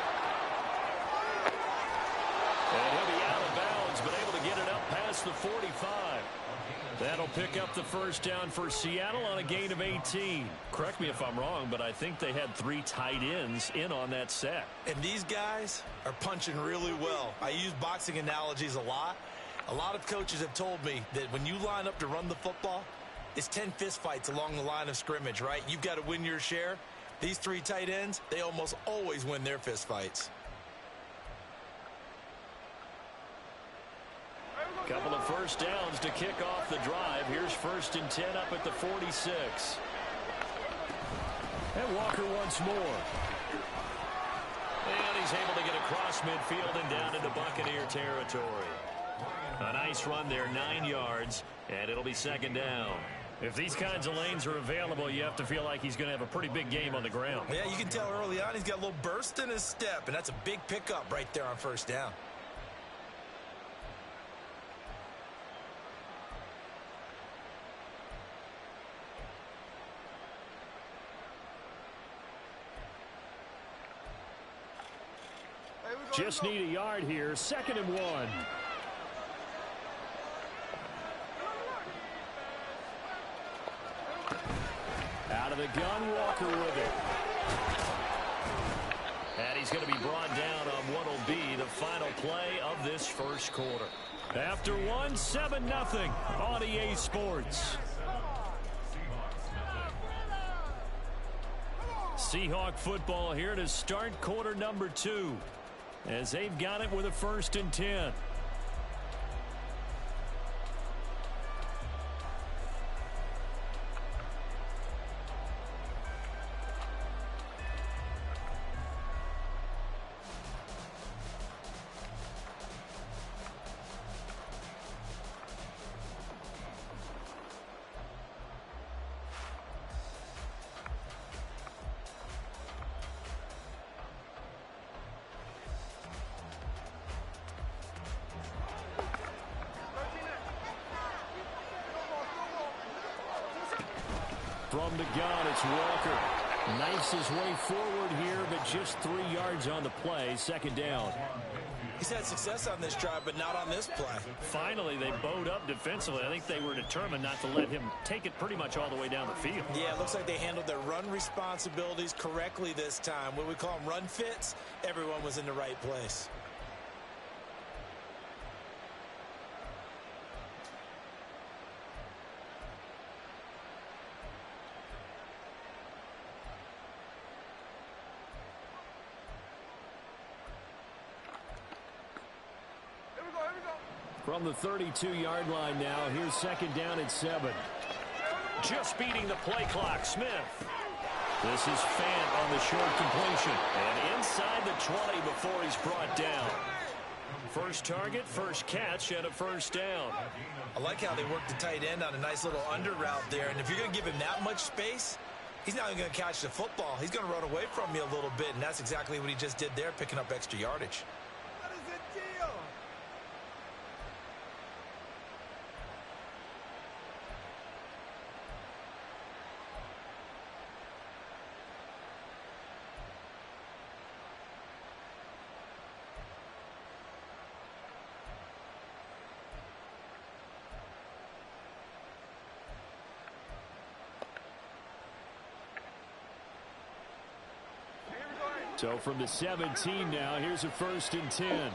And he'll be out of bounds, but able to get it up past the 45. That'll pick up the first down for Seattle on a gain of 18. Correct me if I'm wrong, but I think they had 3 tight ends in on that set. And these guys are punching really well. I use boxing analogies a lot. A lot of coaches have told me that when you line up to run the football, it's 10 fist fights along the line of scrimmage, right? You've got to win your share. These 3 tight ends, they almost always win their fist fights. Couple of first downs to kick off the drive. Here's 1st and 10 up at the 46. And Walker once more. And he's able to get across midfield and down into Buccaneer territory. A nice run there, 9 yards, and it'll be 2nd down. If these kinds of lanes are available, you have to feel like he's going to have a pretty big game on the ground. Yeah, you can tell early on he's got a little burst in his step, and that's a big pickup right there on 1st down. Just need a yard here. 2nd and 1. Out of the gun, Walker with it. And he's going to be brought down on what will be the final play of this first quarter. After 1, 7-0 on EA Sports. Seahawk football here to start quarter number 2. As they've got it with a 1st and 10. From the gun, it's Walker. Knifes his way forward here, but just 3 yards on the play. 2nd down. He's had success on this drive, but not on this play. Finally, they bowed up defensively. I think they were determined not to let him take it pretty much all the way down the field. Yeah, it looks like they handled their run responsibilities correctly this time. What we call them run fits, everyone was in the right place. From the 32-yard line now, here's 2nd down and 7. Just beating the play clock, Smith. This is Fant on the short completion. And inside the 20 before he's brought down. First target, first catch, and a 1st down. I like how they worked the tight end on a nice little under route there. And if you're going to give him that much space, he's not even going to catch the football. He's going to run away from you a little bit, and that's exactly what he just did there, picking up extra yardage. So from the 17 now, here's a 1st and 10.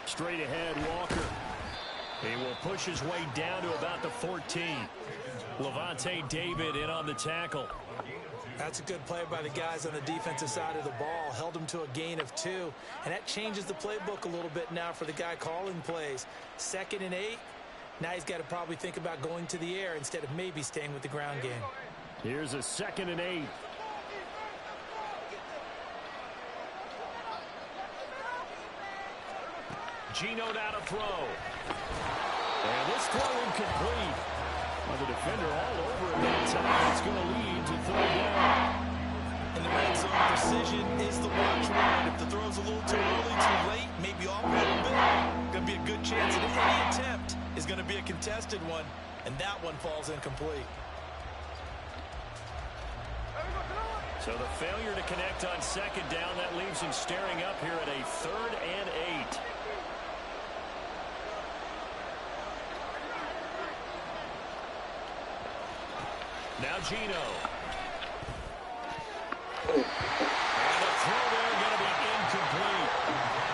Straight ahead, Walker. He will push his way down to about the 14. Levante David in on the tackle. That's a good play by the guys on the defensive side of the ball. Held them to a gain of 2. And that changes the playbook a little bit now for the guy calling plays. 2nd and 8. Now he's got to probably think about going to the air instead of maybe staying with the ground game. Here's a 2nd and 8. Gino now to throw. And this throw incomplete. Well, the defender all over it that time. It's going to lead to 3rd down. In the red zone, precision is the watchword. If the throw's a little too early, too late, maybe off a little bit, going to be a good chance that any attempt is going to be a contested one, and that one falls incomplete. So the failure to connect on 2nd down, that leaves him staring up here at a 3rd and 8. Now Gino. And the throw there going to be incomplete.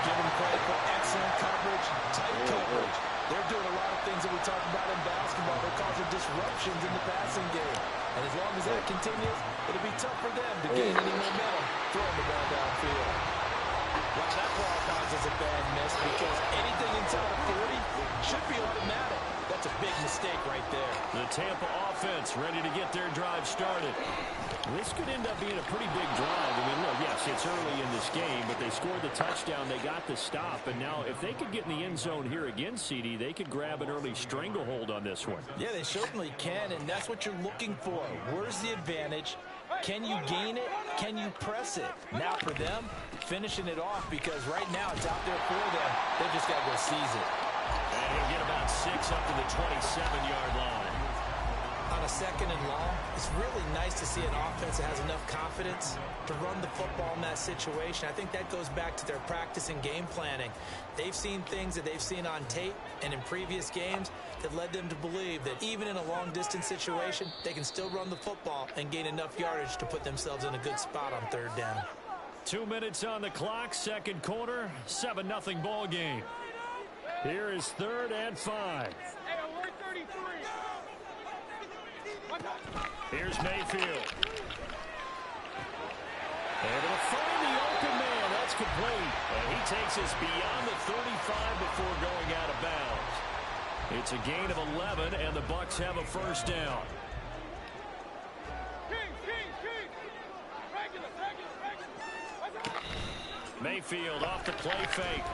Give him credit for excellent coverage, tight coverage. They're doing a lot of things that we talk about in basketball. They're causing disruptions in the passing game. And as long as that continues, it'll be tough for them to gain any momentum throwing the ball downfield. Well, that qualifies as a bad miss because anything inside of 40 should be automatic. That's a big mistake right there. The Tampa offense ready to get their drive started. This could end up being a pretty big drive. I mean, look, yes, it's early in this game, but they scored the touchdown. They got the stop. And now if they could get in the end zone here again, CD, they could grab an early stranglehold on this one. Yeah, they certainly can, and that's what you're looking for. Where's the advantage? Can you gain it? Can you press it? Now for them, finishing it off because right now it's out there for them. They just got to go seize it. And he'll get about 6 up to the 27-yard line. On a 2nd and long, it's really nice to see an offense that has enough confidence to run the football in that situation. I think that goes back to their practice and game planning. They've seen things that they've seen on tape and in previous games that led them to believe that even in a long-distance situation, they can still run the football and gain enough yardage to put themselves in a good spot on 3rd down. 2 minutes on the clock, 2nd quarter, 7-0 ball game. Here is 3rd and 5. Here's Mayfield. Able to find the open man. That's complete. And he takes us beyond the 35 before going out of bounds. It's a gain of 11, and the Bucs have a 1st down. Mayfield off the play fake.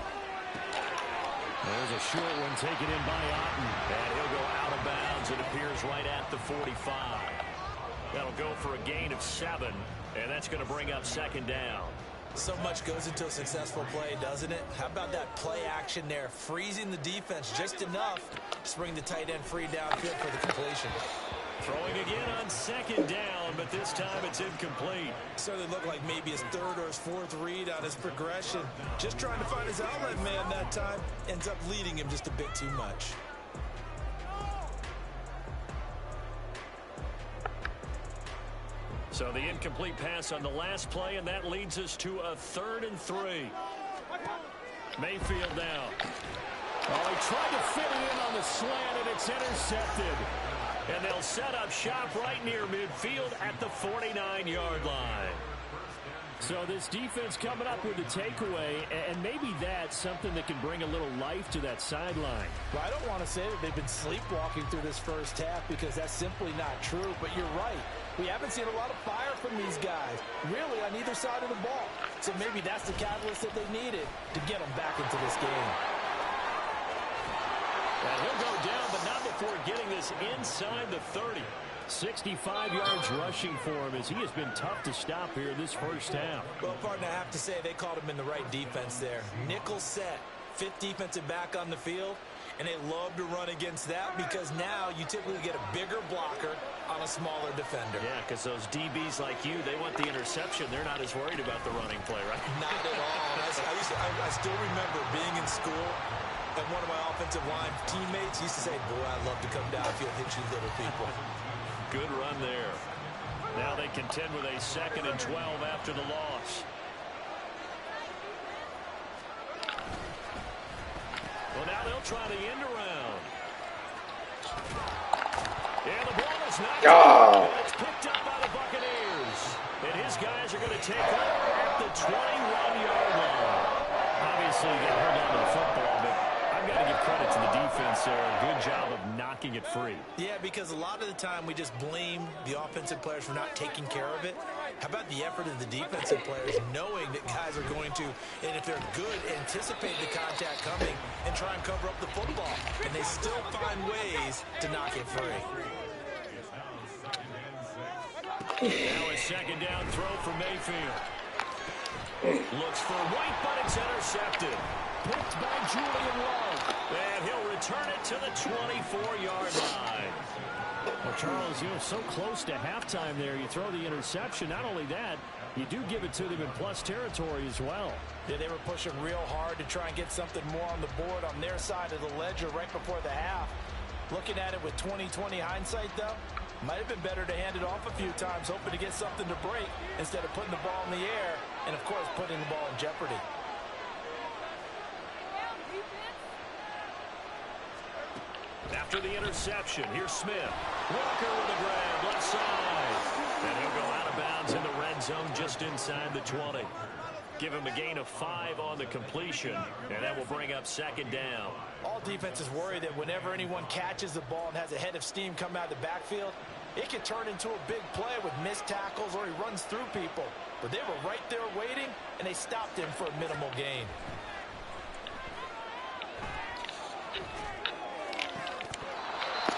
There's a short one taken in by Otten. And he'll go out of bounds. It appears right at the 45. That'll go for a gain of 7. And that's going to bring up 2nd down. So much goes into a successful play, doesn't it? How about that play action there? Freezing the defense just enough to bring the tight end free downfield for the completion. Throwing again on 2nd down, but this time it's incomplete. Certainly looked like maybe his 3rd or his 4th read on his progression. Just trying to find his outlet man that time. Ends up leading him just a bit too much. So the incomplete pass on the last play, and that leads us to a 3rd and 3. Mayfield down. Oh, he tried to fit it in on the slant, and it's intercepted. And they'll set up shop right near midfield at the 49-yard line. So this defense coming up with a takeaway, and maybe that's something that can bring a little life to that sideline. Well, I don't want to say that they've been sleepwalking through this 1st half because that's simply not true, but you're right. We haven't seen a lot of fire from these guys, really, on either side of the ball. So maybe that's the catalyst that they needed to get them back into this game. And he'll go down, but not before getting this inside the 30. 65 yards rushing for him as he has been tough to stop here this 1st half. Well, partner, I have to say they called him in the right defense there. Nickel set, 5th defensive back on the field, and they love to run against that because now you typically get a bigger blocker on a smaller defender. Yeah, because those DBs like you, they want the interception. They're not as worried about the running play, right? Not at all. I still remember being in school, and one of my offensive line teammates used to say, boy, I'd love to come downfield and hit you little people. Good run there. Now they contend with a 2nd and 12 after the loss. Well, now they'll try the end around. And the ball is is knocked Ah. out, and it's picked up by the Buccaneers. And his guys are going to take over at the 21-yard line. Obviously, they hold on to the football, but I've got to give credit to the defense there. Good job of knocking it free. Yeah, because a lot of the time we just blame the offensive players for not taking care of it. How about the effort of the defensive players knowing that guys are going to, and if they're good, anticipate the contact coming and try and cover up the football. And they still find ways to knock it free. Now a second down throw for Mayfield. Looks for White, but it's intercepted. Picked by Julian Love. And he'll return it to the 24-yard line. Well, Charles, so close to halftime there. You throw the interception. Not only that, you do give it to them in plus territory as well. Yeah, they were pushing real hard to try and get something more on the board on their side of the ledger right before the half. Looking at it with 20/20 hindsight, though, might have been better to hand it off a few times, hoping to get something to break instead of putting the ball in the air and, of course, putting the ball in jeopardy. After the interception, here's Smith. Walker with a grab, left side. And he'll go out of bounds in the red zone just inside the 20. Give him a gain of 5 on the completion, and that will bring up second down. All defenses worry that whenever anyone catches the ball and has a head of steam come out of the backfield, it can turn into a big play with missed tackles or he runs through people. But they were right there waiting, and they stopped him for a minimal gain.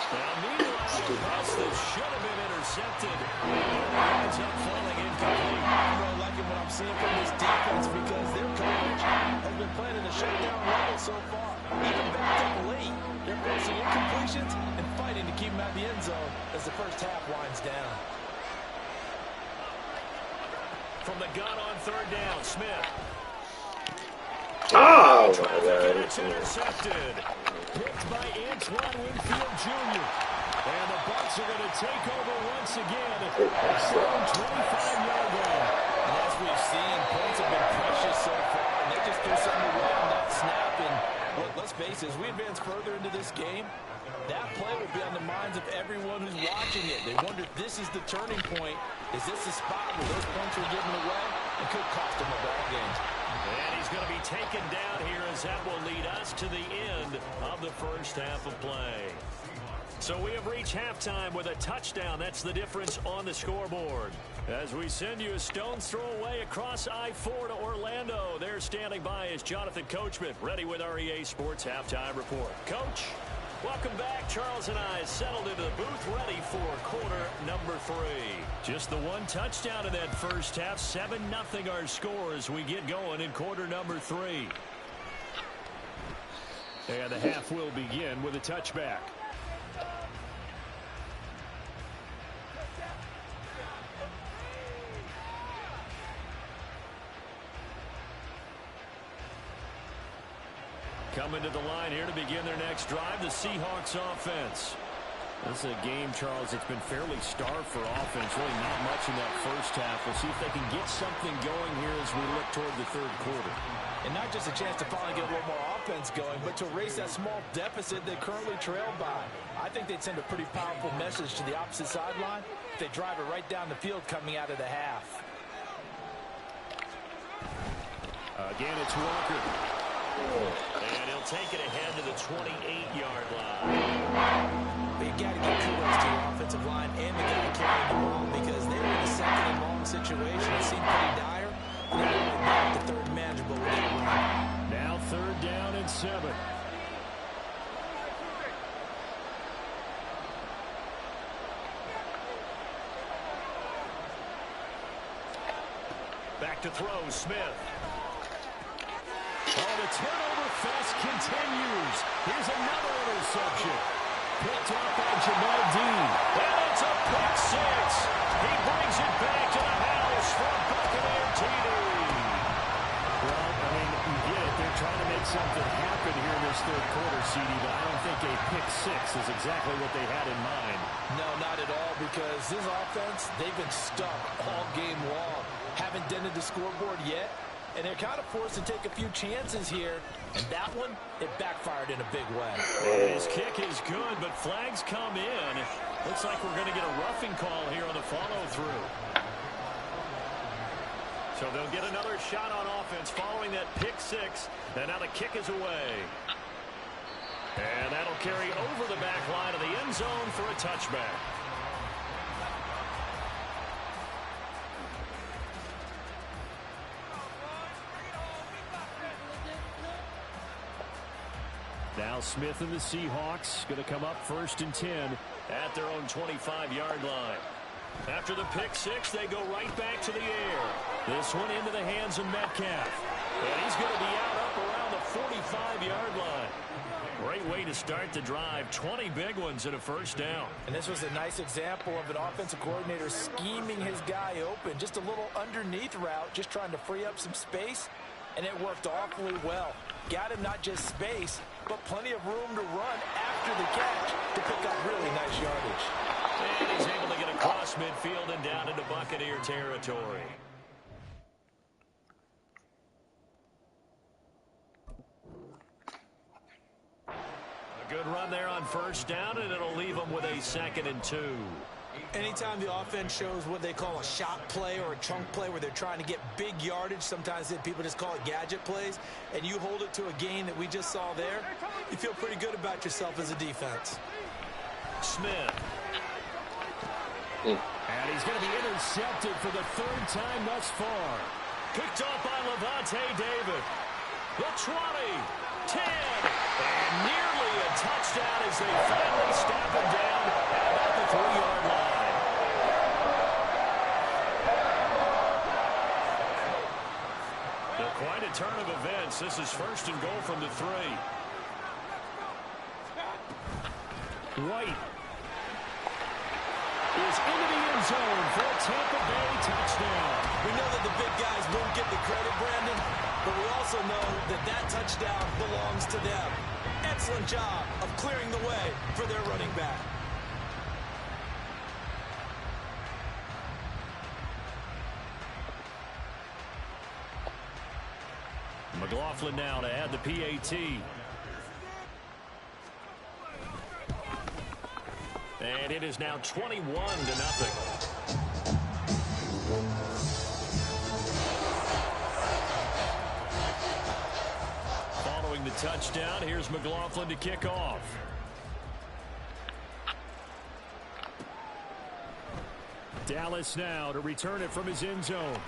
Now, meanwhile, a pass that should have been intercepted. Ends up falling incomplete. I'm really liking what I'm seeing from this defense because their coverage has been playing at a shutdown level so far. Even backed up late, they're forcing incompletions and fighting to keep them out of the end zone as the first half winds down. From the gun on third down, Smith. Oh, my And it's God. intercepted. Picked by Antoine Winfield Jr. And the Bucs are going to take over once again at the 25-yard line. And as we've seen, points have been precious so far, and they just threw something away on that snap. And look, let's face it, as we advance further into this game, that play will be on the minds of everyone who's watching it. They wonder if this is the turning point. Is this the spot where those points were given away? It could cost them a ball game. And he's going to be taken down here as that will lead us to the end of the first half of play. So we have reached halftime with a touchdown. That's the difference on the scoreboard. As we send you a stone's throw away across I-4 to Orlando. There standing by is Jonathan Coachman, ready with our EA Sports Halftime Report. Coach, welcome back. Charles and I settled into the booth, ready for quarter number 3. Just the one touchdown in that first half. 7-0 our score as we get going in quarter number 3. And the half will begin with a touchback. Coming to the line here to begin their next drive, the Seahawks offense. This is a game, Charles, it's been fairly starved for offense. Really not much in that first half. We'll see if they can get something going here as we look toward the third quarter. And not just a chance to finally get a little more offense going, but to erase that small deficit they currently trail by. I think they'd send a pretty powerful message to the opposite sideline if they drive it right down the field coming out of the half. Again, it's Walker. And he'll take it ahead to the 28-yard line. But you got to give kudos to your offensive line and the guy carrying the ball because they were in a second and long situation. It seemed pretty dire. And they were back to third manageable with that run. Now third down and 7. Back to throw, Smith. Oh, the turnover fest continues. Here's another interception. Picked off by Jamal Dean. And it's a pick 6. He brings it back to the house for a Buccaneer TD. Well, I mean, you get it. They're trying to make something happen here in this third quarter, CD, but I don't think a pick 6 is exactly what they had in mind. No, not at all, because this offense, they've been stuck all game long. Haven't dented the scoreboard yet. And they're kind of forced to take a few chances here And that one, it backfired in a big way. His kick is good, but flags come in. Looks like we're going to get a roughing call here on the follow-through. So they'll get another shot on offense following that pick six. And now the kick is away. And that'll carry over the back line of the end zone for a touchback. Now Smith and the Seahawks going to come up 1st and 10 at their own 25-yard line. After the pick six, they go right back to the air. This one into the hands of Metcalf. And he's going to be out up around the 45-yard line. Great way to start the drive. 20 big ones and a first down. And this was a nice example of an offensive coordinator scheming his guy open. Just a little underneath route, just trying to free up some space. And it worked awfully well. Got him not just space, but plenty of room to run after the catch to pick up really nice yardage. And he's able to get across midfield and down into Buccaneer territory. A good run there on first down, and it'll leave them with a 2nd and 2. Anytime the offense shows what they call a shot play or a chunk play where they're trying to get big yardage, sometimes people just call it gadget plays, and you hold it to a gain that we just saw there, you feel pretty good about yourself as a defense. Smith. And he's going to be intercepted for the 3rd time thus far. Picked off by Levante David. The 20, 10, and nearly a touchdown as they finally stamp him down at about the 3-yard line. Quite a turn of events. This is 1st and goal from the 3. White is into the end zone for a Tampa Bay touchdown. We know that the big guys won't get the credit, Brandon, but we also know that that touchdown belongs to them. Excellent job of clearing the way for their running back. McLaughlin now to add the PAT. And it is now 21-0. Following the touchdown, here's McLaughlin to kick off. Dallas now to return it from his end zone.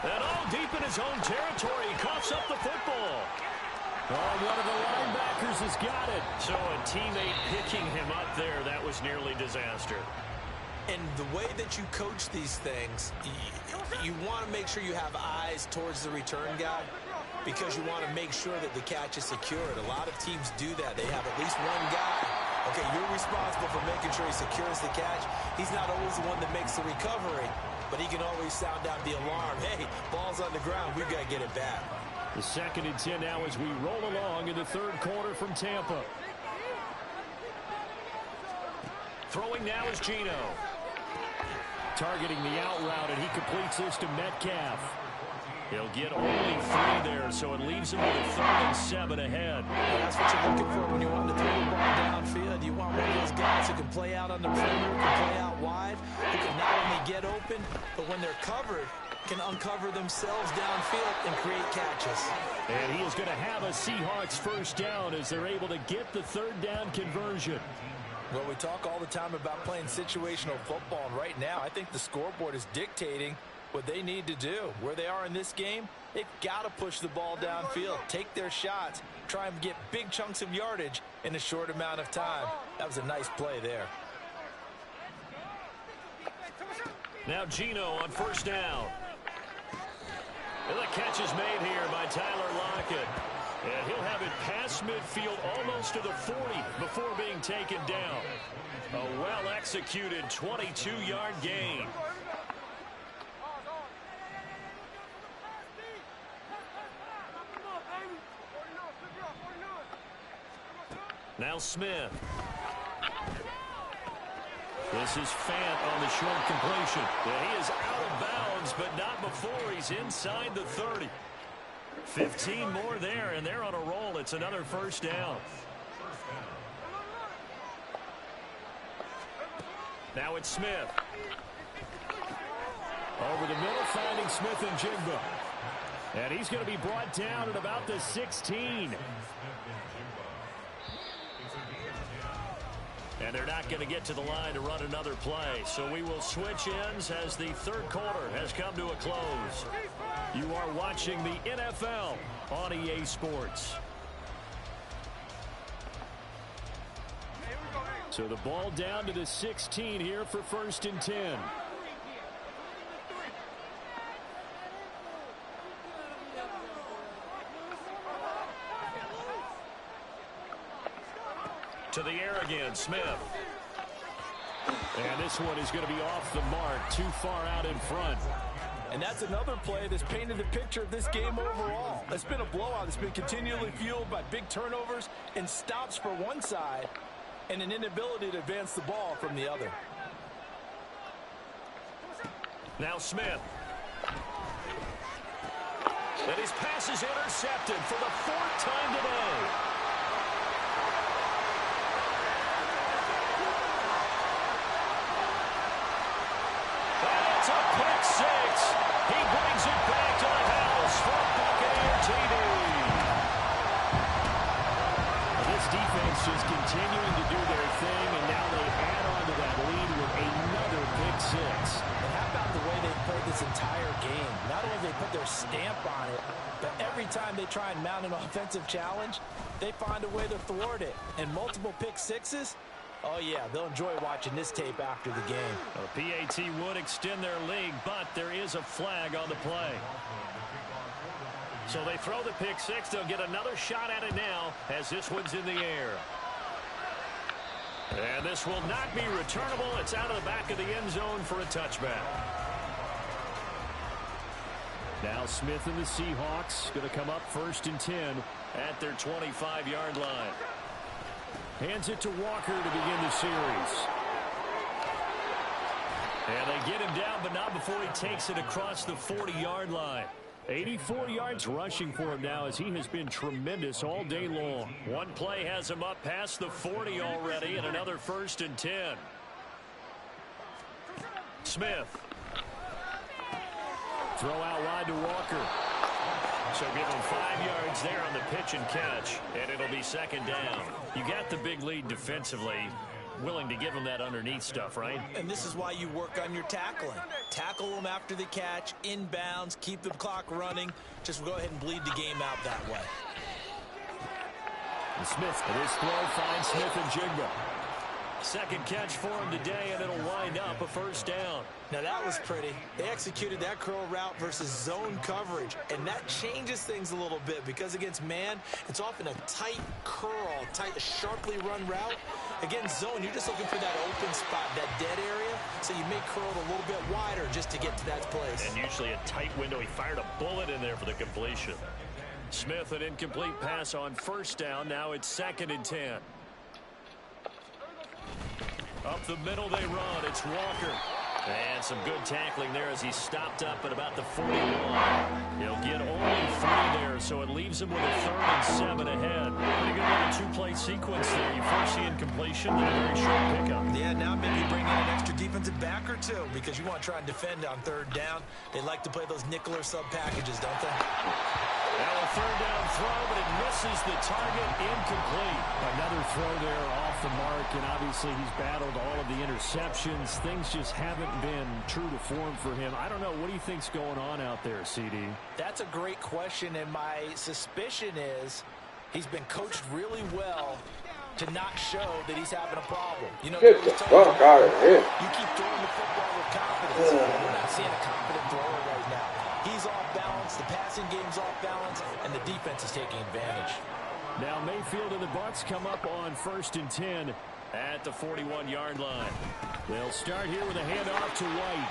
And all deep in his own territory, he coughs up the football. Oh, one of the linebackers has got it. So a teammate picking him up there, that was nearly disaster. And the way that you coach these things, you want to make sure you have eyes towards the return guy because you want to make sure that the catch is secured. A lot of teams do that. They have at least one guy. Okay, you're responsible for making sure he secures the catch. He's not always the one that makes the recovery, but he can always sound out the alarm. Hey, ball's on the ground. We've got to get it back. The 2nd and 10 now as we roll along in the 3rd quarter from Tampa. Throwing now is Geno. Targeting the out route, and he completes this to Metcalf. He'll get only 3 there, so it leaves him with a 3rd and 7 ahead. Well, that's what you're looking for when you want to throw the ball downfield. You want one of those guys who can play out on the perimeter, can play out wide, who can not only get open, but when they're covered, can uncover themselves downfield and create catches. And he is going to have a Seahawks first down as they're able to get the 3rd down conversion. Well, we talk all the time about playing situational football, and right now I think the scoreboard is dictating what they need to do. Where they are in this game, they've got to push the ball downfield, take their shots, try and get big chunks of yardage in a short amount of time. That was a nice play there. Now Geno on first down. And the catch is made here by Tyler Lockett. And he'll have it past midfield almost to the 40 before being taken down. A well-executed 22-yard gain. Now Smith. This is Fant on the short completion. And he is out of bounds, but not before he's inside the 30. 15 more there, and they're on a roll. It's another first down. Now it's Smith. Over the middle, finding Smith and Jigba. And he's going to be brought down at about the 16. And they're not going to get to the line to run another play. So we will switch ends as the third quarter has come to a close. You are watching the NFL on EA Sports. So the ball down to the 16 here for 1st and 10. To the air again, Smith. And this one is going to be off the mark, too far out in front. And that's another play that's painted the picture of this game overall. It's been a blowout. It's been continually fueled by big turnovers and stops for one side and an inability to advance the ball from the other. Now Smith. And his pass is intercepted for the 4th time today. And it's a pick six. He brings it back to the house for Buccaneer TD. This defense just continuing to do their thing, and now they add on to that lead with another pick six. And how about the way they played this entire game? Not only they put their stamp on it, but every time they try and mount an offensive challenge, they find a way to thwart it. And multiple pick sixes, oh yeah, they'll enjoy watching this tape after the game. Well, PAT would extend their lead, but there is a flag on the play. So they throw the pick six. They'll get another shot at it now as this one's in the air. And this will not be returnable. It's out of the back of the end zone for a touchback. Now Smith and the Seahawks going to come up 1st and 10 at their 25-yard line. Hands it to Walker to begin the series. And they get him down, but not before he takes it across the 40-yard line. 84 yards rushing for him now as he has been tremendous all day long. One play has him up past the 40 already, and another 1st and 10. Smith. Throw out wide to Walker. So give him 5 yards there on the pitch and catch, and it'll be 2nd down. You got the big lead defensively. Willing to give him that underneath stuff, right? And this is why you work on your tackling. Tackle them after the catch, inbounds, keep the clock running. Just go ahead and bleed the game out that way. And Smith, with his throw, finds Smith and Jigba. 2nd catch for him today, and it'll wind up a 1st down. Now that was pretty. They executed that curl route versus zone coverage, and that changes things a little bit because against man, it's often a tight curl, sharply run route. Against zone, you're just looking for that open spot, that dead area, so you may curl it a little bit wider just to get to that place. And usually a tight window. He fired a bullet in there for the completion. Smith, an incomplete pass on 1st down. Now it's 2nd and 10. Up the middle they run. It's Walker. And some good tackling there as he stopped up at about the 41. He'll get only 3 there, so it leaves him with a 3rd and 7 ahead. Pretty good little two-play sequence there. You first see incompletion, then a very short pickup. Yeah, now maybe bring in an extra defensive back or two because you want to try and defend on 3rd down. They like to play those nickel or sub packages, don't they? Now a 3rd down throw, but it misses the target, incomplete. Another throw there off the mark, and obviously he's battled all of the interceptions. Things just haven't been true to form for him. I don't know. What do you think's going on out there, CD? That's a great question, and my suspicion is he's been coached really well to not show that he's having a problem. You know, Get the fuck out of here. you keep throwing the football with confidence. We're not seeing a confident thrower right now. He's off balance, the passing game's off balance, and the defense is taking advantage. Now Mayfield and the Bucs come up on 1st and 10 at the 41-yard line. They'll start here with a handoff to White.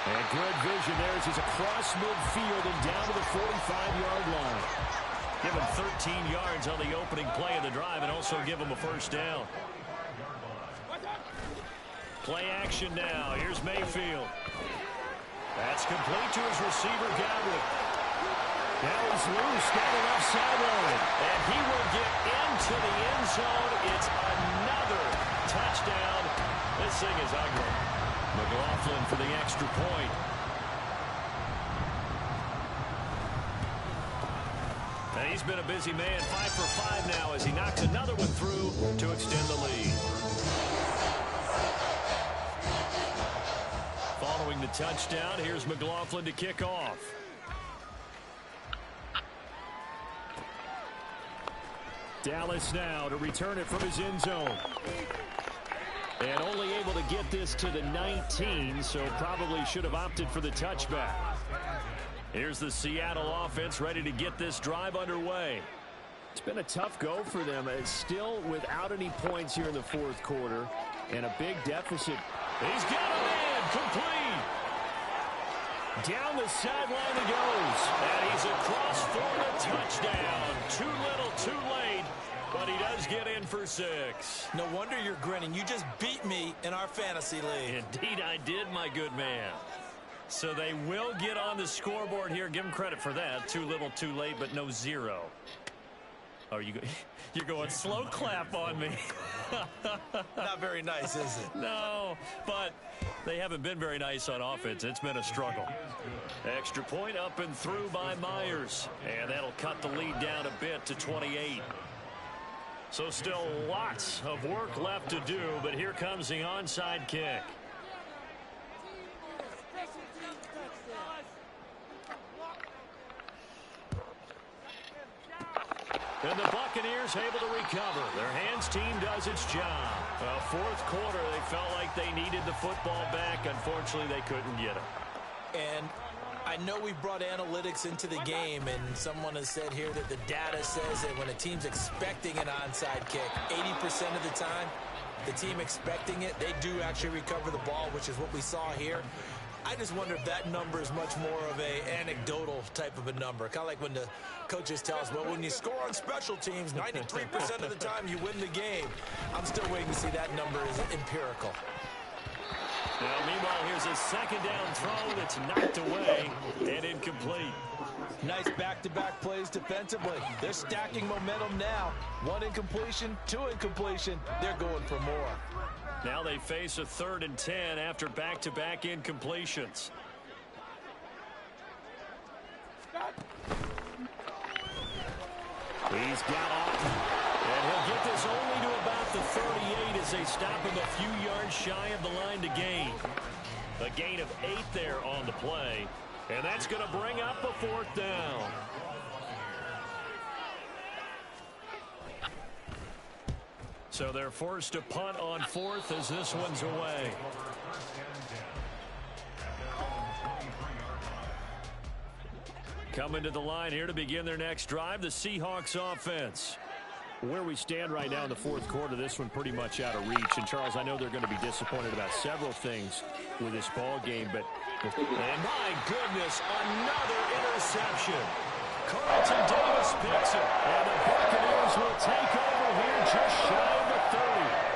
And good vision there as he's across midfield and down to the 45-yard line. Give him 13 yards on the opening play of the drive and also give him a 1st down. Play action now. Here's Mayfield. That's complete to his receiver, Godwin. Now he's loose down the left sideline. And he will get into the end zone. It's another touchdown. This thing is ugly. McLaughlin for the extra point. And he's been a busy man, 5 for 5 now as he knocks another one through to extend the lead. Following the touchdown, here's McLaughlin to kick off. Dallas now to return it from his end zone. And only able to get this to the 19, so probably should have opted for the touchback. Here's the Seattle offense ready to get this drive underway. It's been a tough go for them. It's still without any points here in the fourth quarter and a big deficit. He's got a man complete. Down the sideline he goes. And he's across for the touchdown. Too little, too late. But he does get in for 6. No wonder you're grinning. You just beat me in our fantasy league. Indeed I did, my good man. So they will get on the scoreboard here. Give them credit for that. Too little, too late, but no 0. Oh, you're going slow clap on me. Not very nice, is it? No, but they haven't been very nice on offense. It's been a struggle. Extra point up and through by Myers. And that'll cut the lead down a bit to 28. So still lots of work left to do, but here comes the onside kick. And the Buccaneers able to recover. Their hands team does its job. Fourth quarter, they felt like they needed the football back. Unfortunately, they couldn't get it. And I know we brought analytics into the game, and someone has said here that the data says that when a team's expecting an onside kick, 80% of the time, the team expecting it, they do actually recover the ball, which is what we saw here. I just wonder if that number is much more of a anecdotal type of a number. Kind of like when the coaches tell us, well, when you score on special teams, 93% of the time you win the game. I'm still waiting to see that number is empirical. Now, meanwhile, here's a second down throw that's knocked away and incomplete. Nice back-to-back plays defensively. They're stacking momentum now. 1 incompletion, 2 incompletion. They're going for more. Now they face a 3rd and 10 after back-to-back incompletions. He's got Alton. And he'll get this only to about the 38 as they stop him a few yards shy of the line to gain. A gain of 8 there on the play. And that's going to bring up a 4th down. So they're forced to punt on 4th as this one's away. Coming to the line here to begin their next drive, the Seahawks offense. Where we stand right now in the fourth quarter, this one pretty much out of reach. And, Charles, I know they're going to be disappointed about several things with this ball game, but and my goodness, another interception. Carlton Davis picks it, and the Buccaneers will take over here just shy of the 30.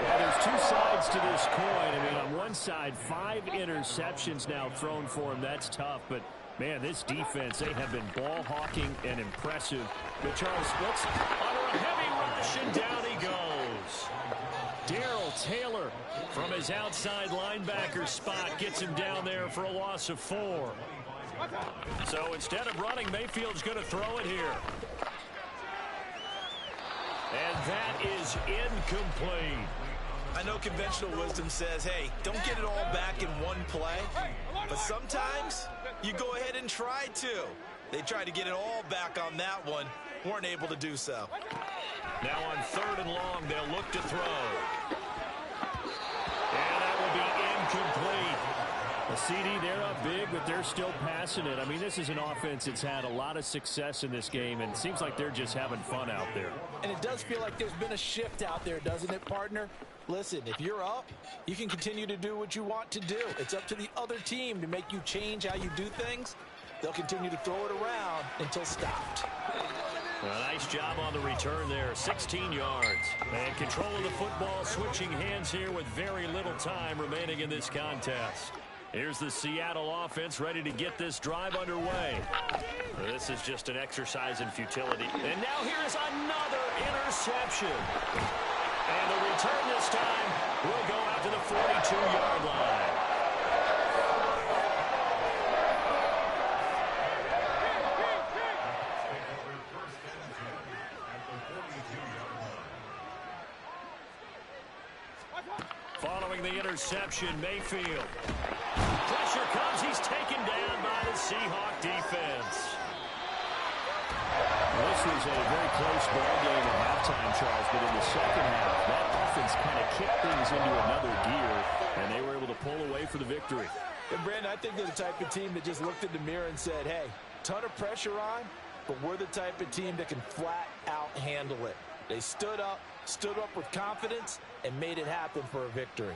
Well, there's 2 sides to this coin. I mean, on one side, 5 interceptions now thrown for him. That's tough, but man, this defense, they have been ball hawking and impressive. But Charles, let's under a heavy rush, and down he goes. Darrell Taylor from his outside linebacker spot gets him down there for a loss of 4. So instead of running, Mayfield's going to throw it here. And that is incomplete. I know conventional wisdom says, hey, don't get it all back in one play. But sometimes you go ahead and try to. They tried to get it all back on that one. Weren't able to do so. Now on 3rd and long, they'll look to throw. And that will be incomplete. A CD, they're up big, but they're still passing it. I mean, this is an offense that's had a lot of success in this game, and it seems like they're just having fun out there. And it does feel like there's been a shift out there, doesn't it, partner? Listen, if you're up, you can continue to do what you want to do. It's up to the other team to make you change how you do things. They'll continue to throw it around until stopped. A nice job on the return there, 16 yards. And control of the football, switching hands here with very little time remaining in this contest. Here's the Seattle offense ready to get this drive underway. This is just an exercise in futility. And now here is another interception. And the return this time will go out to the 42-yard line. Following the interception, Mayfield. Pressure comes. He's taken down by the Seahawk defense. This was a very close ball game at halftime, Charles, but in the second half, that offense kind of kicked things into another gear, and they were able to pull away for the victory. And Brandon, I think they're the type of team that just looked in the mirror and said, hey, ton of pressure on, but we're the type of team that can flat out handle it. They stood up with confidence, and made it happen for a victory.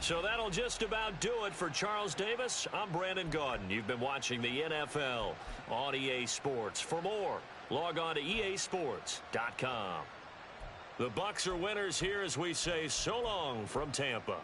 So that'll just about do it for Charles Davis. I'm Brandon Gaudin. You've been watching the NFL on EA Sports. For more, log on to easports.com. The Bucs are winners here as we say so long from Tampa.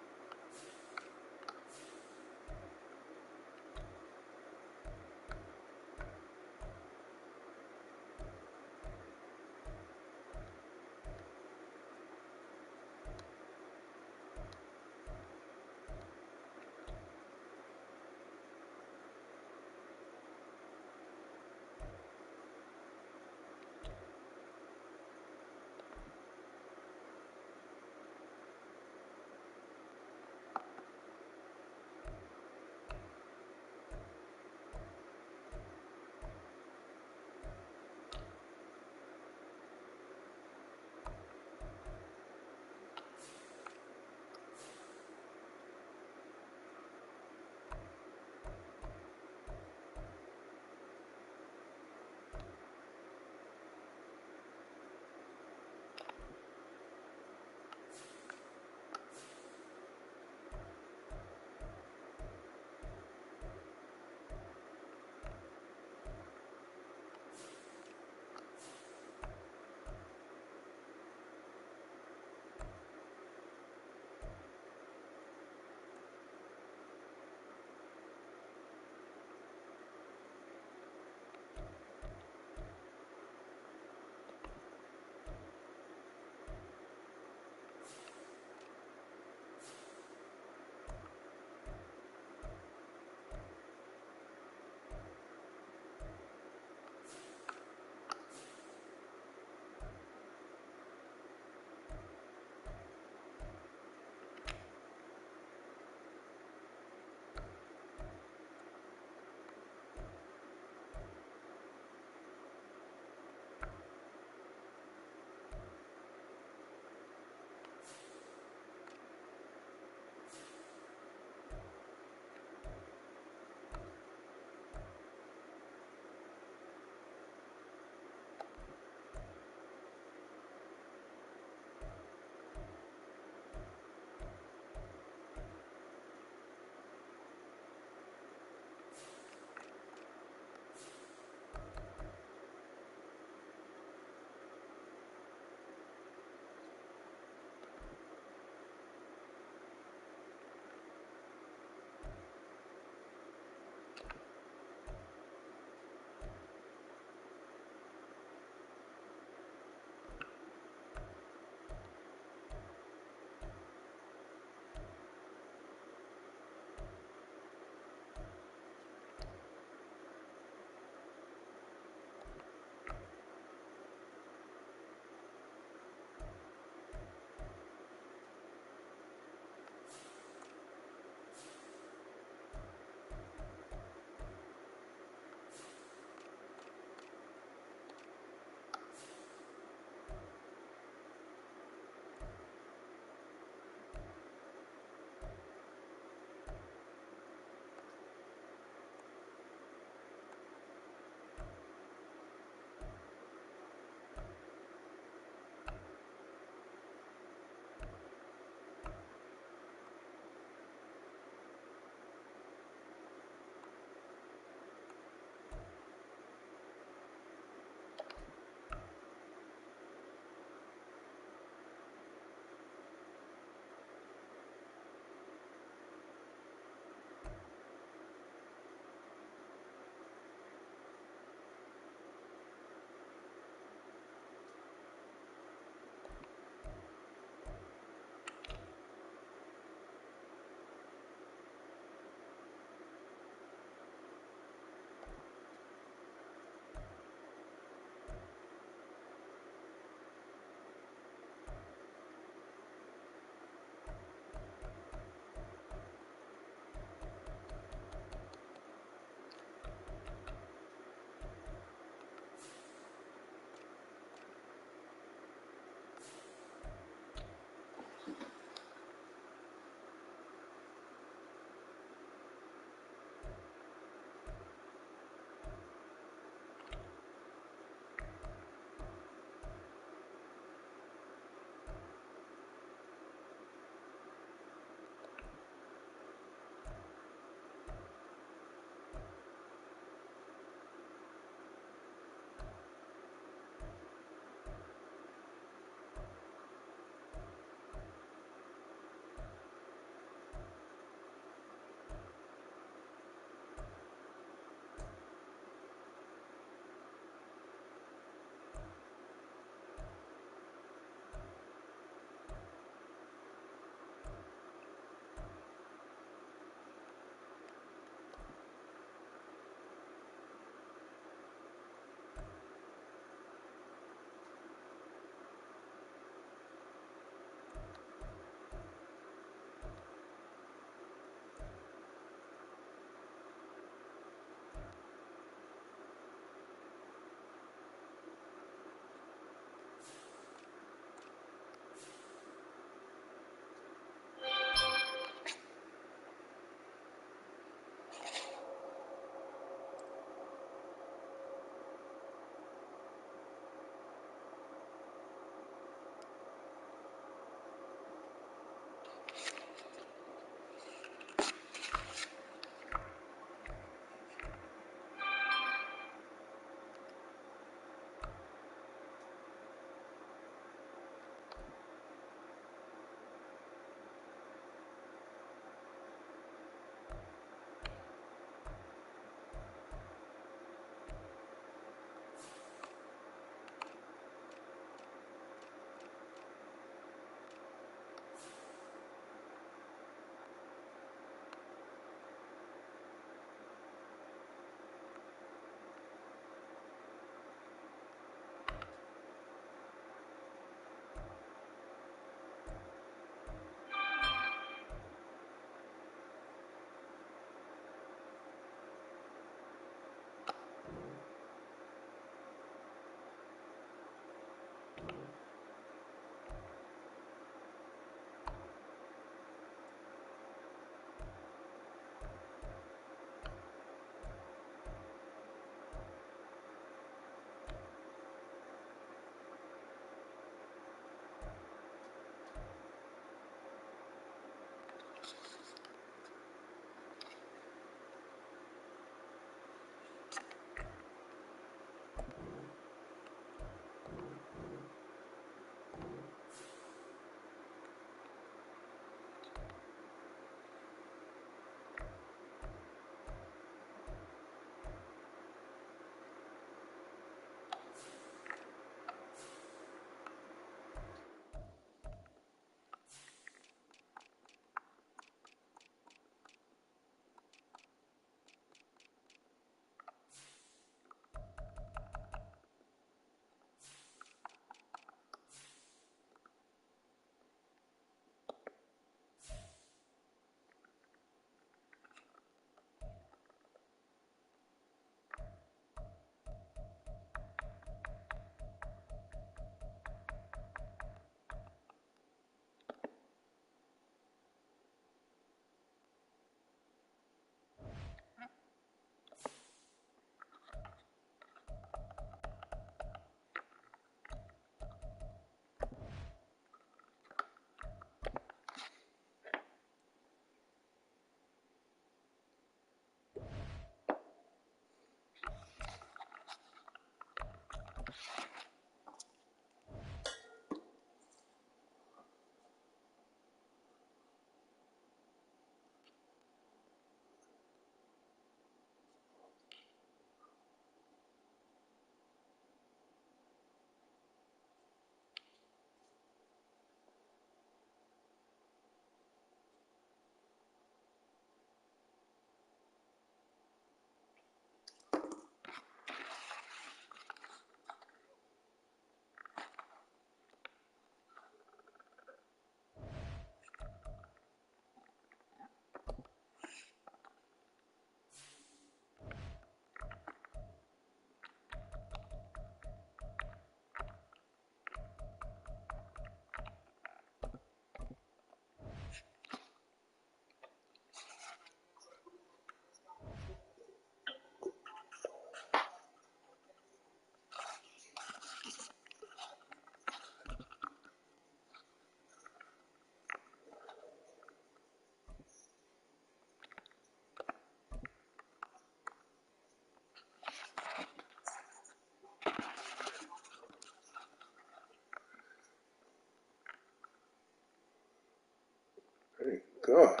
Thank God.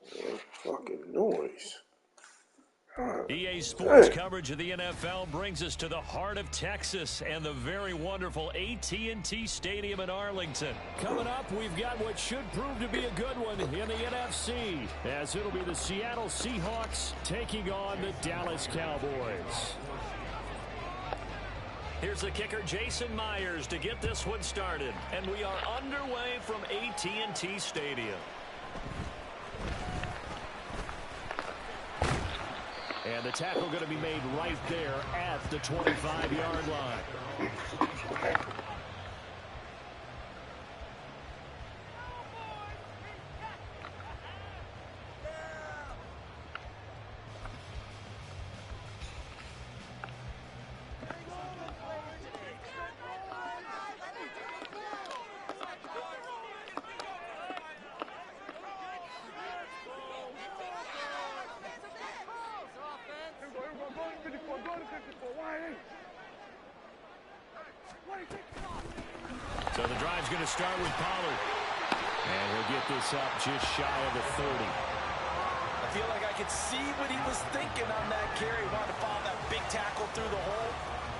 What fucking noise. EA Sports coverage of the NFL brings us to the heart of Texas and the very wonderful AT&T Stadium in Arlington. Coming up, we've got what should prove to be a good one in the NFC, as it'll be the Seattle Seahawks taking on the Dallas Cowboys. Here's the kicker, Jason Myers, to get this one started. And we are underway from AT&T Stadium. And the tackle going to be made right there at the 25-yard line. So the drive's going to start with Pollard. And he'll get this up just shy of the 30. I feel like I could see what he was thinking on that carry. Wanted to follow that big tackle through the hole.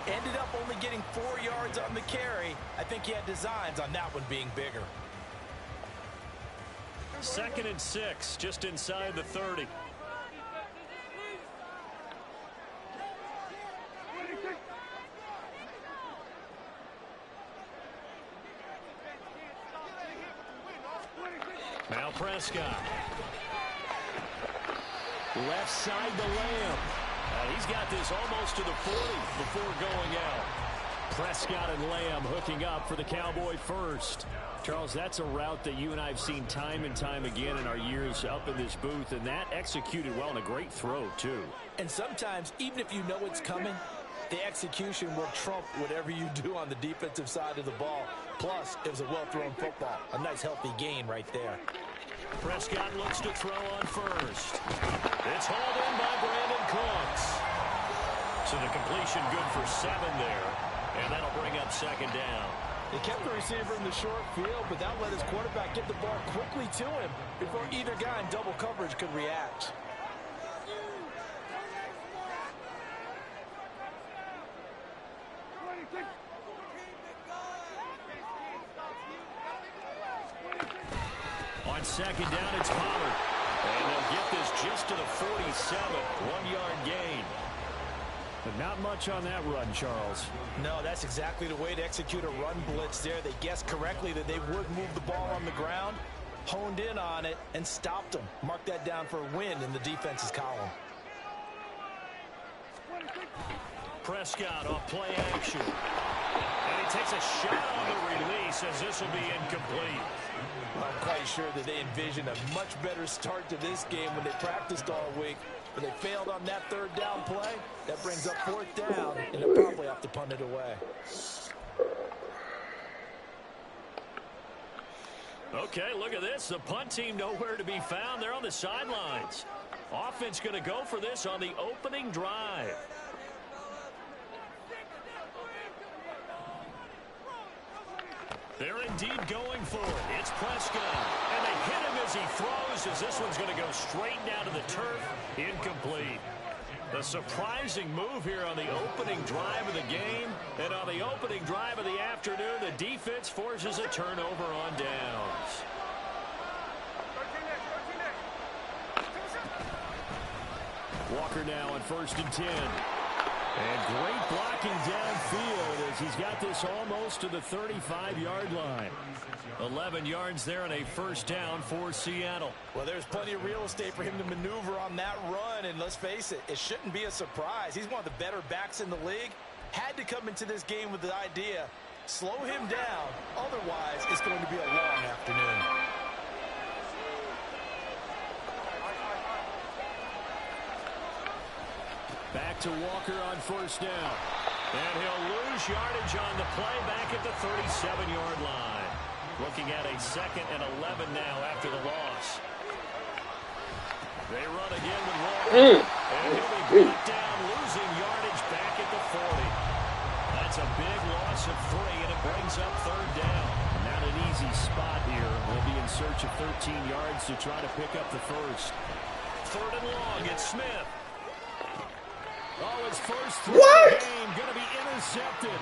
Ended up only getting 4 yards on the carry. I think he had designs on that one being bigger. 2nd and 6, just inside the 30. Now Prescott. Left side to Lamb. He's got this almost to the 40 before going out. Prescott and Lamb hooking up for the Cowboy first. Charles, that's a route that you and I have seen time and time again in our years up in this booth, and that executed well and a great throw, too. And sometimes, even if you know it's coming, the execution will trump whatever you do on the defensive side of the ball. Plus, it was a well-thrown football. A nice, healthy gain right there. Prescott looks to throw on first. It's hauled in by Brandon Cooks. So the completion good for 7 there, and that'll bring up 2nd down. They kept the receiver in the short field, but that let his quarterback get the ball quickly to him before either guy in double coverage could react. On 2nd down, it's Pollard. And they'll get this just to the 47, 1-yard gain. But not much on that run, Charles. No, that's exactly the way to execute a run blitz there. They guessed correctly that they would move the ball on the ground, honed in on it, and stopped them. Mark that down for a win in the defense's column. Prescott off play action. And he takes a shot on the release as this will be incomplete. I'm quite sure that they envisioned a much better start to this game when they practiced all week. But they failed on that 3rd down play. That brings up 4th down, and they'll probably have to punt it away. Okay, look at this. The punt team nowhere to be found. They're on the sidelines. Offense going to go for this on the opening drive. They're indeed going for it. It's Prescott. And they hit him as he throws, as this one's going to go straight down to the turf. Incomplete. The surprising move here on the opening drive of the game. And on the opening drive of the afternoon, the defense forces a turnover on downs. Walker now on 1st and 10. And great blocking downfield as he's got this almost to the 35-yard line. 11 yards there and a 1st down for Seattle. Well, there's plenty of real estate for him to maneuver on that run, and let's face it, it shouldn't be a surprise. He's one of the better backs in the league. Had to come into this game with the idea, slow him down, otherwise it's going to be a long afternoon. Back to Walker on 1st down. And he'll lose yardage on the play back at the 37-yard line. Looking at a 2nd and 11 now after the loss. They run again with Walker. And he'll be brought down, losing yardage back at the 40. That's a big loss of 3, and it brings up 3rd down. Now they easy spot here. They'll be in search of 13 yards to try to pick up the first. 3rd and long. It's Smith. Oh, his first throw of the game going to be intercepted.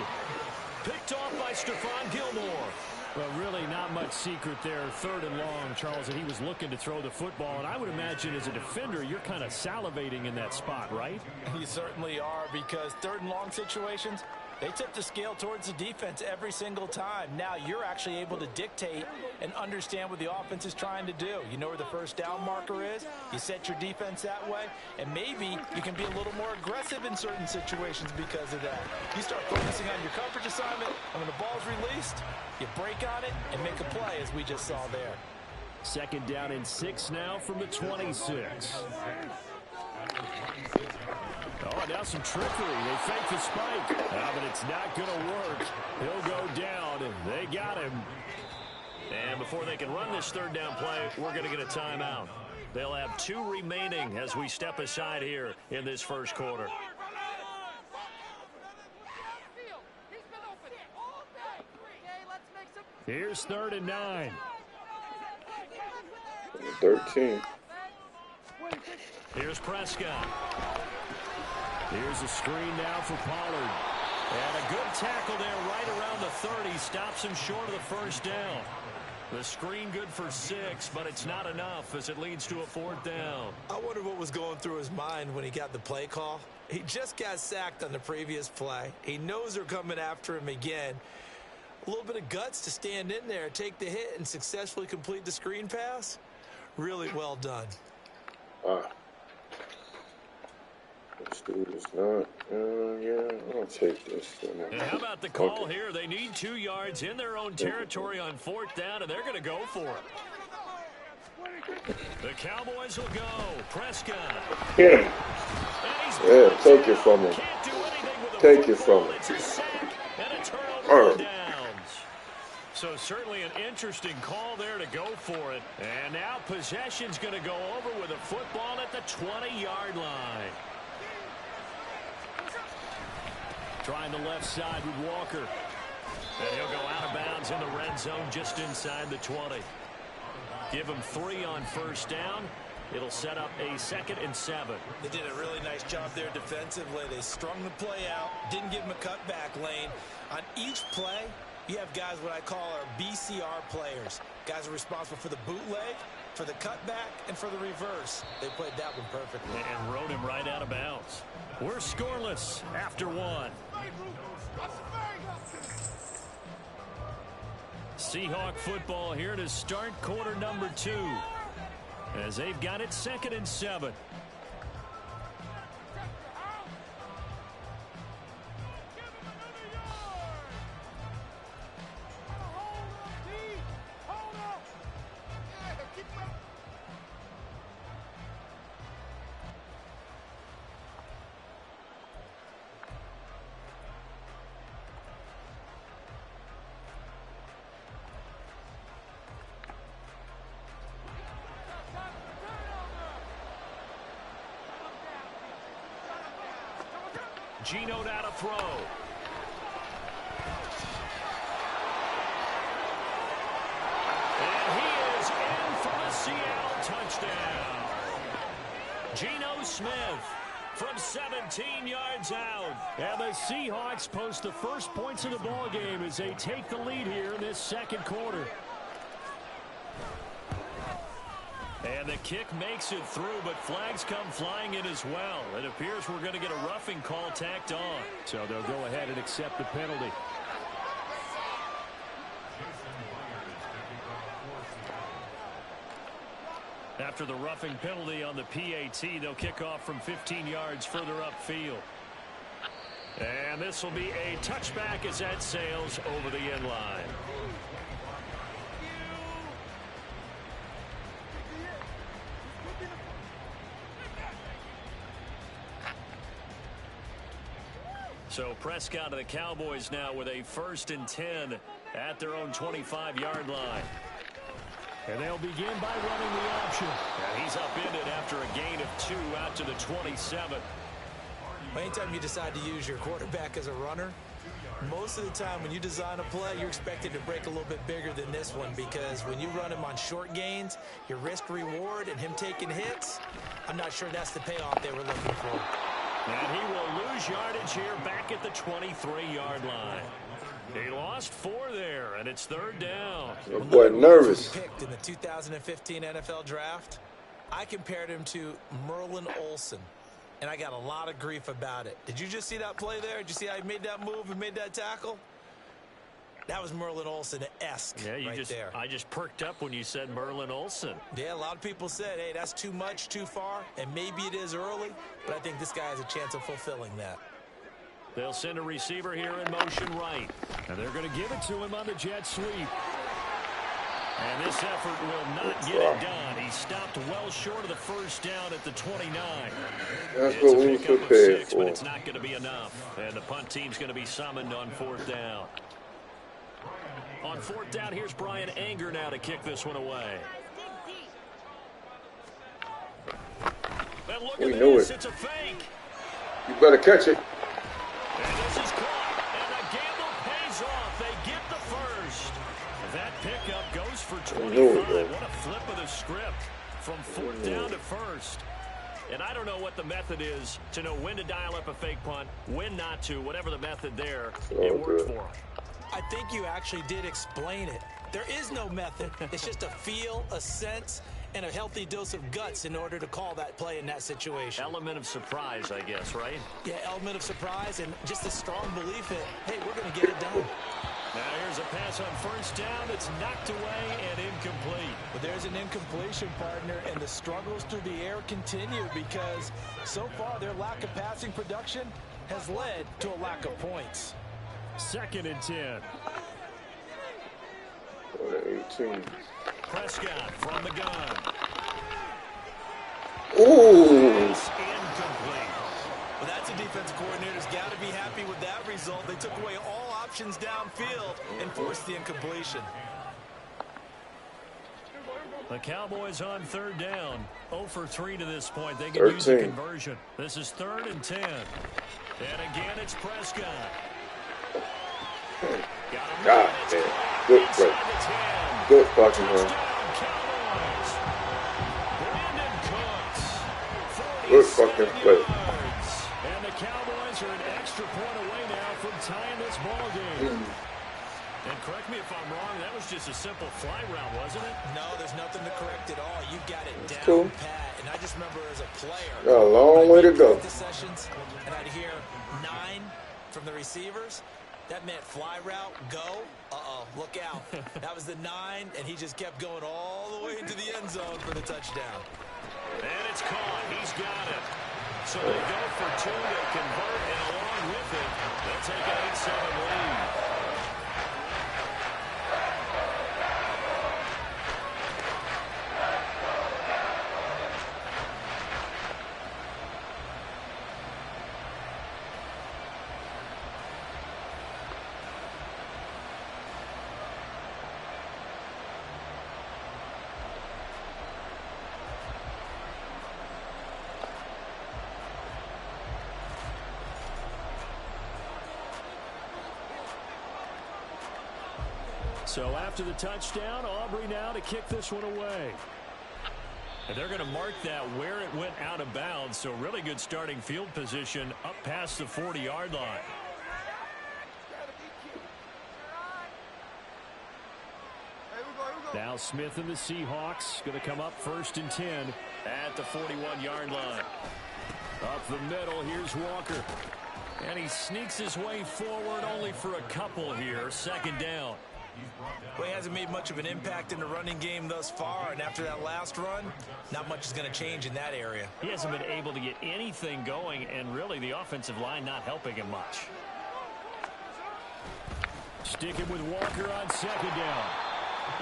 Picked off by Stephon Gilmore. Well, really not much secret there. 3rd and long, Charles, that he was looking to throw the football. And I would imagine as a defender, you're kind of salivating in that spot, right? You certainly are, because 3rd and long situations, they tip the scale towards the defense every single time. Now you're actually able to dictate and understand what the offense is trying to do. You know where the first down marker is. You set your defense that way, and maybe you can be a little more aggressive in certain situations because of that. You start focusing on your coverage assignment, and when the ball's released, you break on it and make a play, as we just saw there. 2nd down and 6 now from the 26. Oh, now some trickery. They fake the spike. But it's not going to work. He'll go down. They got him. And before they can run this 3rd down play, we're going to get a timeout. They'll have 2 remaining as we step aside here in this first quarter. Here's 3rd and 9. 13. Here's Prescott. Here's a screen now for Pollard. And a good tackle there right around the 30. Stops him short of the first down. The screen good for 6, but it's not enough as it leads to a 4th down. I wonder what was going through his mind when he got the play call. He just got sacked on the previous play. He knows they're coming after him again. A little bit of guts to stand in there, take the hit, and successfully complete the screen pass. Really well done. Let's do this now. Yeah, I'll take this. And how about the call here? They need 2 yards in their own territory on 4th down, and they're going to go for it. The Cowboys will go. Prescott. Yeah, take it from him. Take it from him. It's a sack and a turnover on downs. So certainly an interesting call there to go for it. And now possession's going to go over with a football at the 20-yard line. Trying the left side with Walker. And he'll go out of bounds in the red zone just inside the 20. Give him 3 on 1st down. It'll set up a 2nd and 7. They did a really nice job there defensively. They strung the play out, didn't give him a cutback lane. On each play, you have guys what I call our BCR players. Guys are responsible for the bootleg, for the cutback, and for the reverse. They played that one perfectly. And rode him right out of bounds. We're scoreless after 1. Seahawk football here to start quarter number 2. As they've got it 2nd and 7. Geno down to throw. And he is in for the Seattle touchdown. Geno Smith from 17 yards out. And the Seahawks post the first points of the ball game as they take the lead here in this 2nd quarter. And the kick makes it through, but flags come flying in as well. It appears we're going to get a roughing call tacked on. So they'll go ahead and accept the penalty. After the roughing penalty on the PAT, they'll kick off from 15 yards further upfield. And this will be a touchback as that sails over the end line. So Prescott of the Cowboys now with a 1st and 10 at their own 25-yard line. And they'll begin by running the option. And he's upended after a gain of 2 out to the 27. Anytime you decide to use your quarterback as a runner, Most of the time when you design a play, you're expected to break a little bit bigger than this one because when you run him on short gains, your risk reward and him taking hits, I'm not sure that's the payoff they were looking for. And he will lose yardage here back at the 23-yard line. He lost 4 there, and it's third down. Your boy nervous. Picked in the 2015 NFL Draft, I compared him to Merlin Olsen, and I got a lot of grief about it. Did you just see that play there? Did you see how he made that move and made that tackle? That was Merlin Olsen-esque there. I just perked up when you said Merlin Olsen. Yeah, a lot of people said, hey, that's too much, too far, and maybe it is early, but I think this guy has a chance of fulfilling that. They'll send a receiver here in motion right. And they're going to give it to him on the jet sweep. And this effort will not get it done. He stopped well short of the first down at the 29. That's it's what a we were pickup of prepared 6, for. but it's not going to be enough. And the punt team's going to be summoned on 4th down. On 4th down, here's Brian Anger now to kick this one away. And look at this. It's a fake. You better catch it. And this is caught, and the gamble pays off. They get the first. That pickup goes for 25. What a flip of the script from 4th down to 1st. And I don't know what the method is to know when to dial up a fake punt, when not to, whatever the method there, it worked for him. I think you actually did explain it. There is no method. It's just a feel, a sense, and a healthy dose of guts in order to call that play in that situation. Element of surprise, I guess, right? Yeah, element of surprise and just a strong belief that, hey, we're going to get it done. Now here's a pass on 1st down that's knocked away and incomplete. But there's an incompletion, partner, and the struggles through the air continue because so far their lack of passing production has led to a lack of points. 2nd and 10. 18. Prescott from the gun. Ooh. It's incomplete. Well, that's a defense coordinator's got to be happy with that result. They took away all options downfield and forced the incompletion. The Cowboys on 3rd down. 0 for 3 to this point. They can 13. use the conversion. This is 3rd and 10. And again, it's Prescott. God damn. Good play. Good fucking run. Good fucking play. And the Cowboys are an extra point away now from tying this ball game. And correct me if I'm wrong, that was just a simple fly route, wasn't it? No, there's nothing to correct at all. You got it down cool. pat. And I just remember as a player, Got a long way to go. Sessions, and I'd hear 9 from the receivers. That meant fly route, go. Uh-oh, look out. That was the 9, and he just kept going all the way into the end zone for the touchdown. And it's caught. He's got it. So they go for 2. They convert, and along with it, they'll take an 8-7 lead. So after the touchdown, Aubrey now to kick this one away. And they're going to mark that where it went out of bounds. So really good starting field position up past the 40-yard line. Now Smith and the Seahawks going to come up 1st and 10 at the 41-yard line. Up the middle, here's Walker. And he sneaks his way forward only for a couple here. 2nd down. Well, he hasn't made much of an impact in the running game thus far, and after that last run, not much is going to change in that area. He hasn't been able to get anything going, and really the offensive line not helping him much. Sticking with Walker on 2nd down.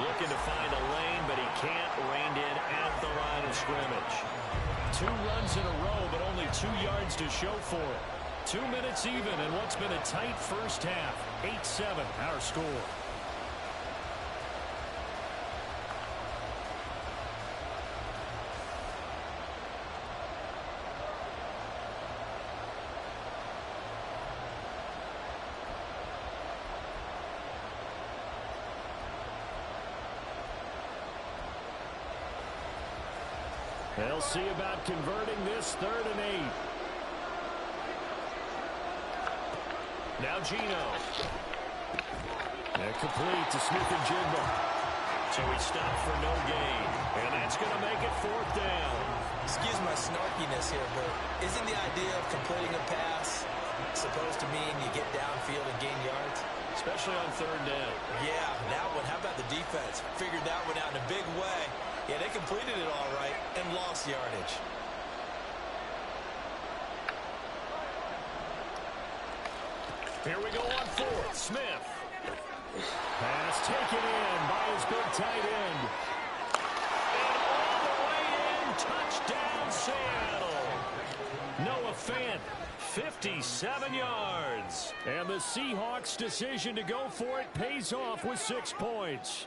Looking to find a lane, but he can't. Reined in at the line of scrimmage. 2 runs in a row, but only 2 yards to show for it. 2 minutes even in what's been a tight first half. 8-7 our score. They'll see about converting this 3rd and 8. Now Gino. And complete to Smith and Jigba. So he stopped for no gain. And that's going to make it 4th down. Excuse my snarkiness here, but isn't the idea of completing a pass supposed to mean you get downfield and gain yards? Especially on 3rd down. Yeah, that one. How about the defense? Figured that one out in a big way. Yeah, they completed it all right and lost yardage. Here we go on 4th. Smith. Pass taken in by his big tight end. And all the way in. Touchdown, Seattle. Noah Fant, 57 yards. And the Seahawks' decision to go for it pays off with 6 points.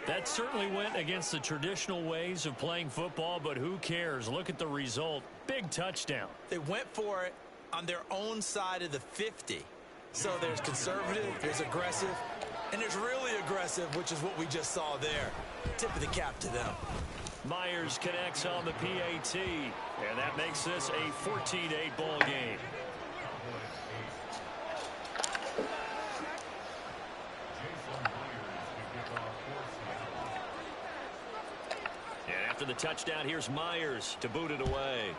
That certainly went against the traditional ways of playing football, but who cares? Look at the result. Big touchdown. They went for it on their own side of the 50. So there's conservative, there's aggressive, and there's really aggressive, which is what we just saw there. Tip of the cap to them. Myers connects on the PAT, and that makes this a 14-8 ball game. And after the touchdown, here's Myers to boot it away.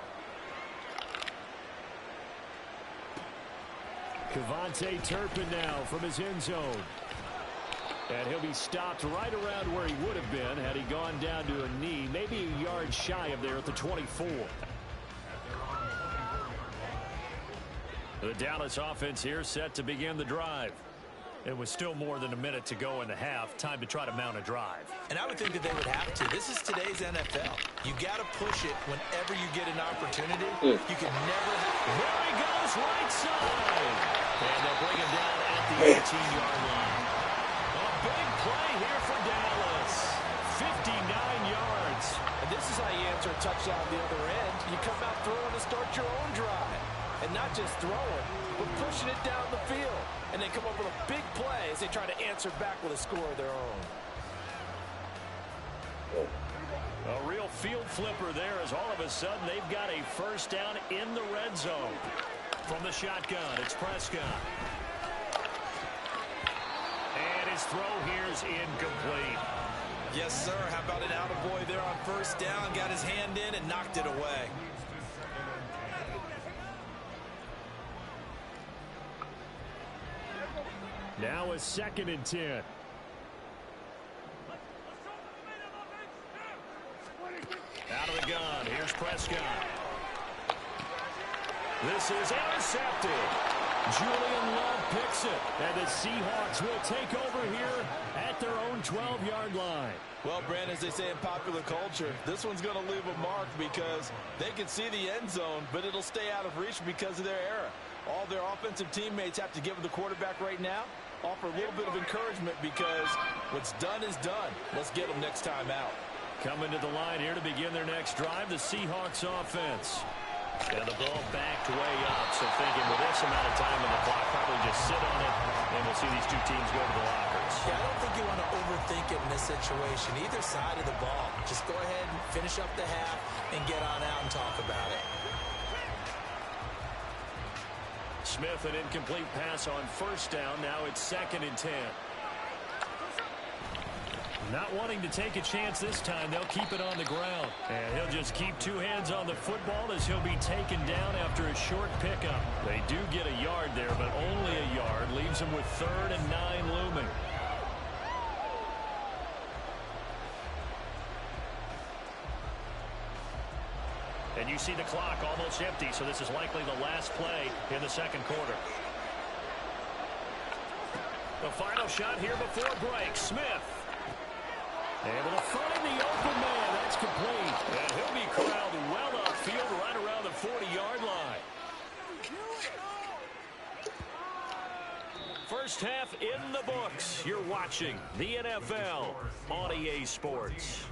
Kevontae Turpin now from his end zone. And he'll be stopped right around where he would have been had he gone down to a knee, maybe a yard shy of there at the 24. The Dallas offense here set to begin the drive. It was still more than a minute to go in the half. Time to try to mount a drive. And I would think that they would have to. This is today's NFL. You got to push it whenever you get an opportunity. You can never. There he goes, right side. And they'll bring him down at the 18-yard line. A big play here for Dallas. 59 yards. And this is how you answer a touchdown on the other end. You come out throwing to start your own drive. And not just throwing, but pushing it down the field. And they come up with a big play as they try to answer back with a score of their own. A real field flipper there as all of a sudden they've got a first down in the red zone. From the shotgun, it's Prescott. And his throw here is incomplete. Yes, sir. How about an attaboy there on first down? Got his hand in and knocked it away. Now a 2nd and 10. Out of the gun, here's Prescott. This is intercepted. Julian Love picks it. And the Seahawks will take over here at their own 12-yard line. Well, Brandon, as they say in popular culture, this one's going to leave a mark because they can see the end zone, but it'll stay out of reach because of their error. All their offensive teammates have to give the quarterback right now, offer a little bit of encouragement because what's done is done. Let's get them next time out. Coming to the line here to begin their next drive, the Seahawks offense. And the ball backed way up, so thinking with this amount of time on the clock, probably just sit on it, and we'll see these two teams go to the lockers. Yeah, I don't think you want to overthink it in this situation. Either side of the ball. Just go ahead and finish up the half and get on out and talk about it. Smith, an incomplete pass on first down. Now it's 2nd and 10. Not wanting to take a chance this time, they'll keep it on the ground. And he'll just keep two hands on the football as he'll be taken down after a short pickup. They do get a yard there, but only a yard. Leaves them with 3rd and 9 looming. And you see the clock almost empty, so this is likely the last play in the second quarter. The final shot here before break. Smith. Able to find the open man. That's complete. And he'll be corralled well upfield right around the 40-yard line. First half in the books. You're watching the NFL on EA Sports.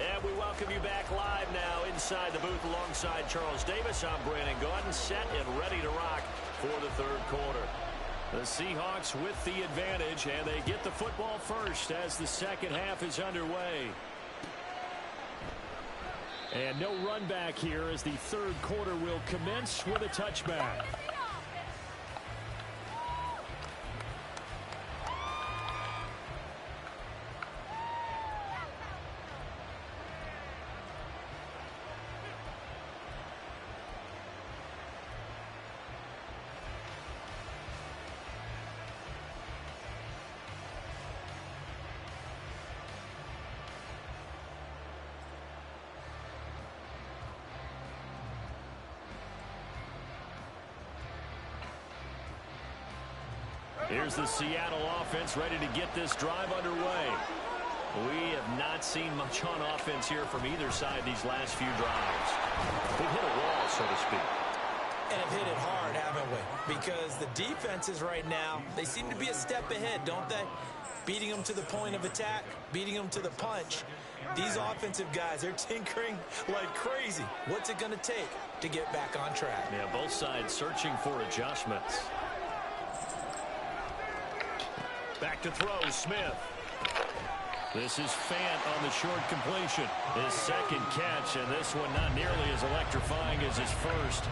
And And we welcome you back live now inside the booth alongside Charles Davis. I'm Brandon Gaudin, set and ready to rock for the third quarter. The Seahawks with the advantage, and they get the football first as the second half is underway. And no run back here as the third quarter will commence with a touchback. Here's the Seattle offense ready to get this drive underway. We have not seen much on offense here from either side these last few drives. They've hit a wall, so to speak. And have hit it hard, haven't we? Because the defenses right now, they seem to be a step ahead, don't they? Beating them to the point of attack, beating them to the punch. These offensive guys, they're tinkering like crazy. What's it going to take to get back on track? Yeah, both sides searching for adjustments. Back to throw, Smith. This is Fant on the short completion. His second catch, and this one not nearly as electrifying as his first.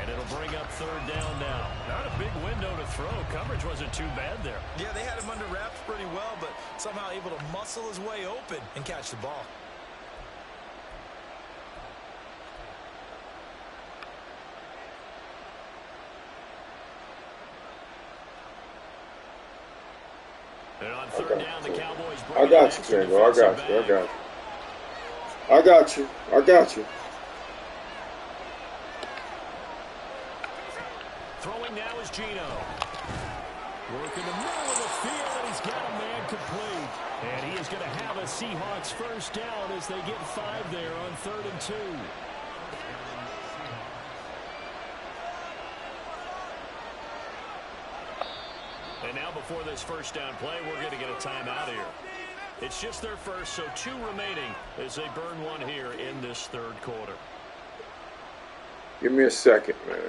And it'll bring up third down now. Not a big window to throw. Coverage wasn't too bad there. Yeah, they had him under wraps pretty well, but somehow able to muscle his way open and catch the ball. And on third down, the Cowboys I got you, Tango. I got you. I got you. I got you. I got you. Throwing now is Gino. Working the middle of the field, and he's got a man complete. And he is going to have a Seahawks first down as they get 5 there on 3rd and 2. And now before this first down play, we're going to get a timeout here. It's just their first, so 2 remaining as they burn one here in this third quarter. Give me a second, man.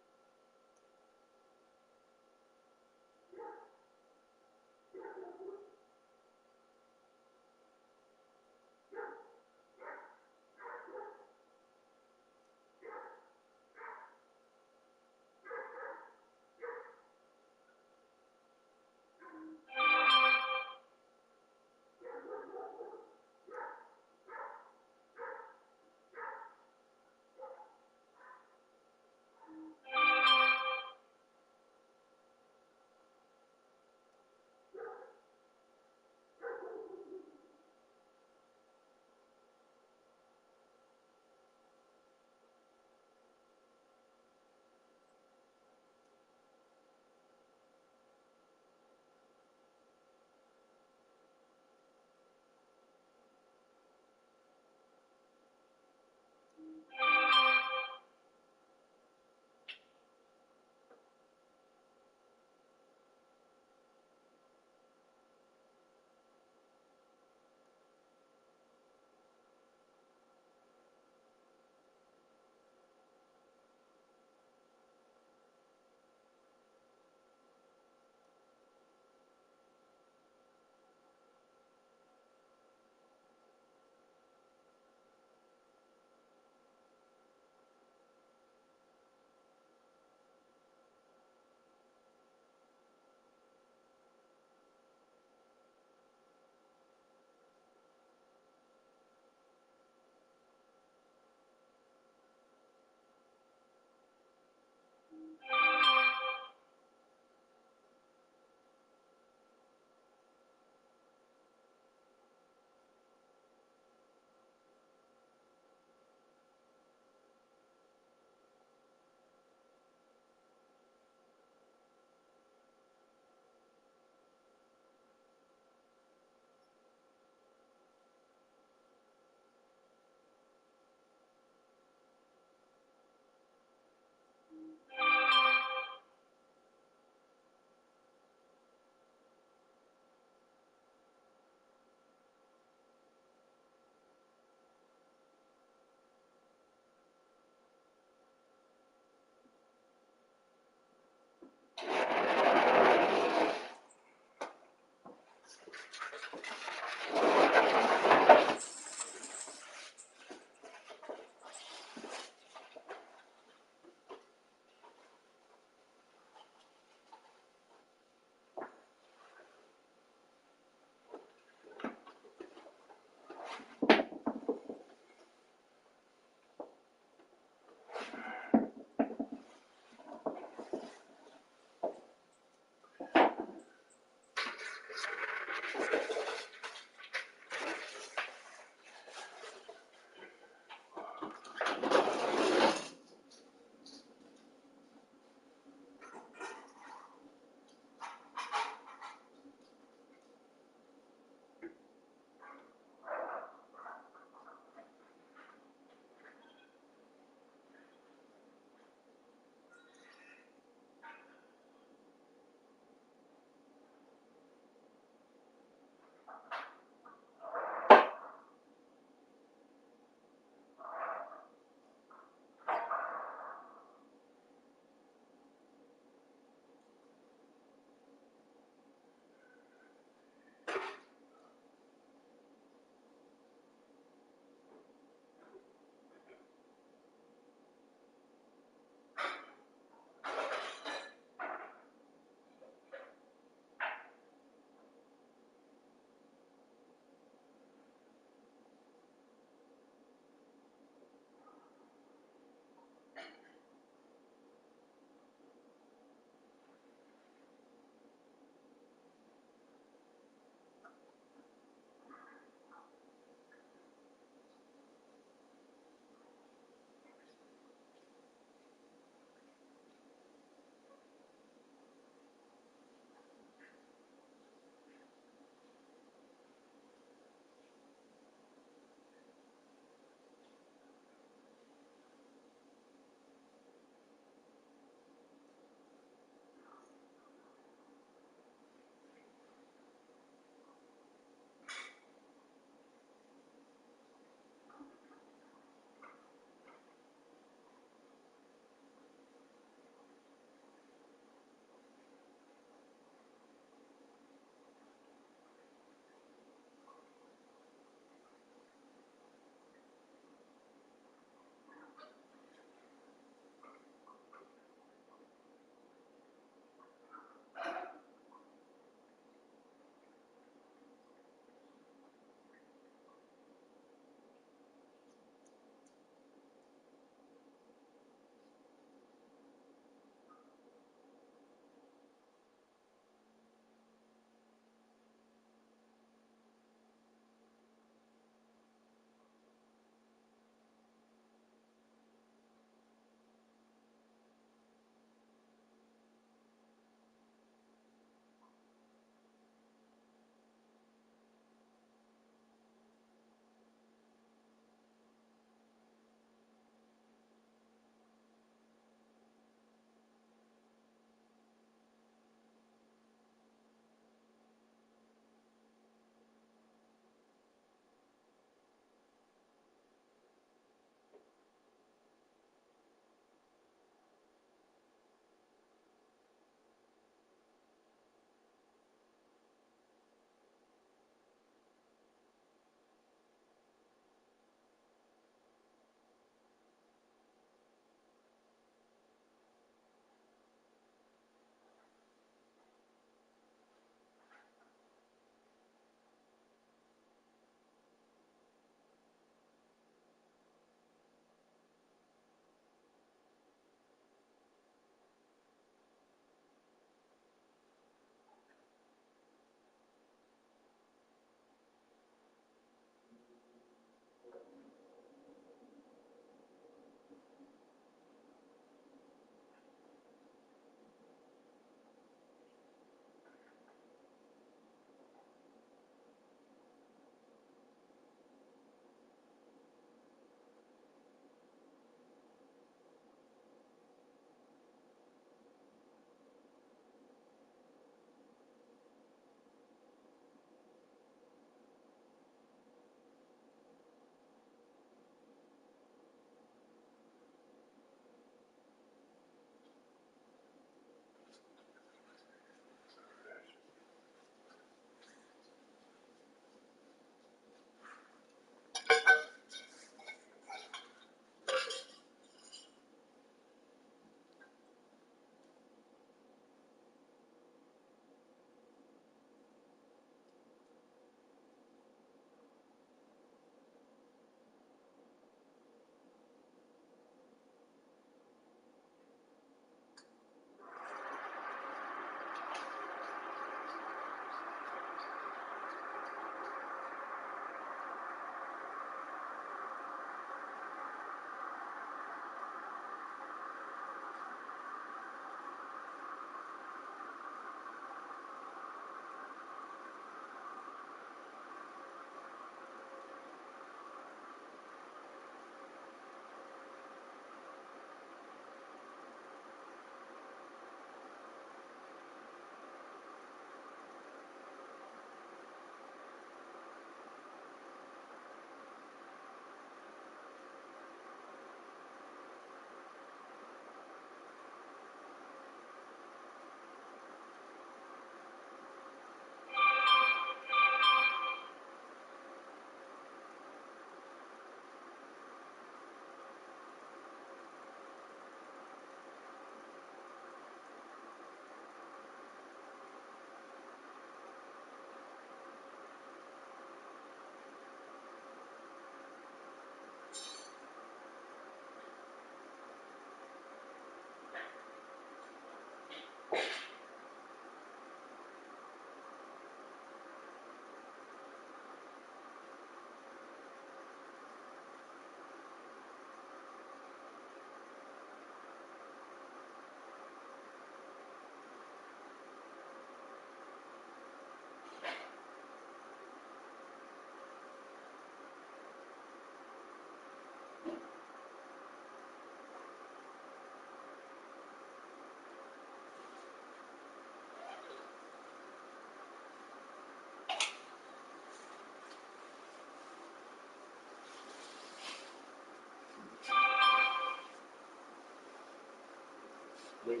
Wait.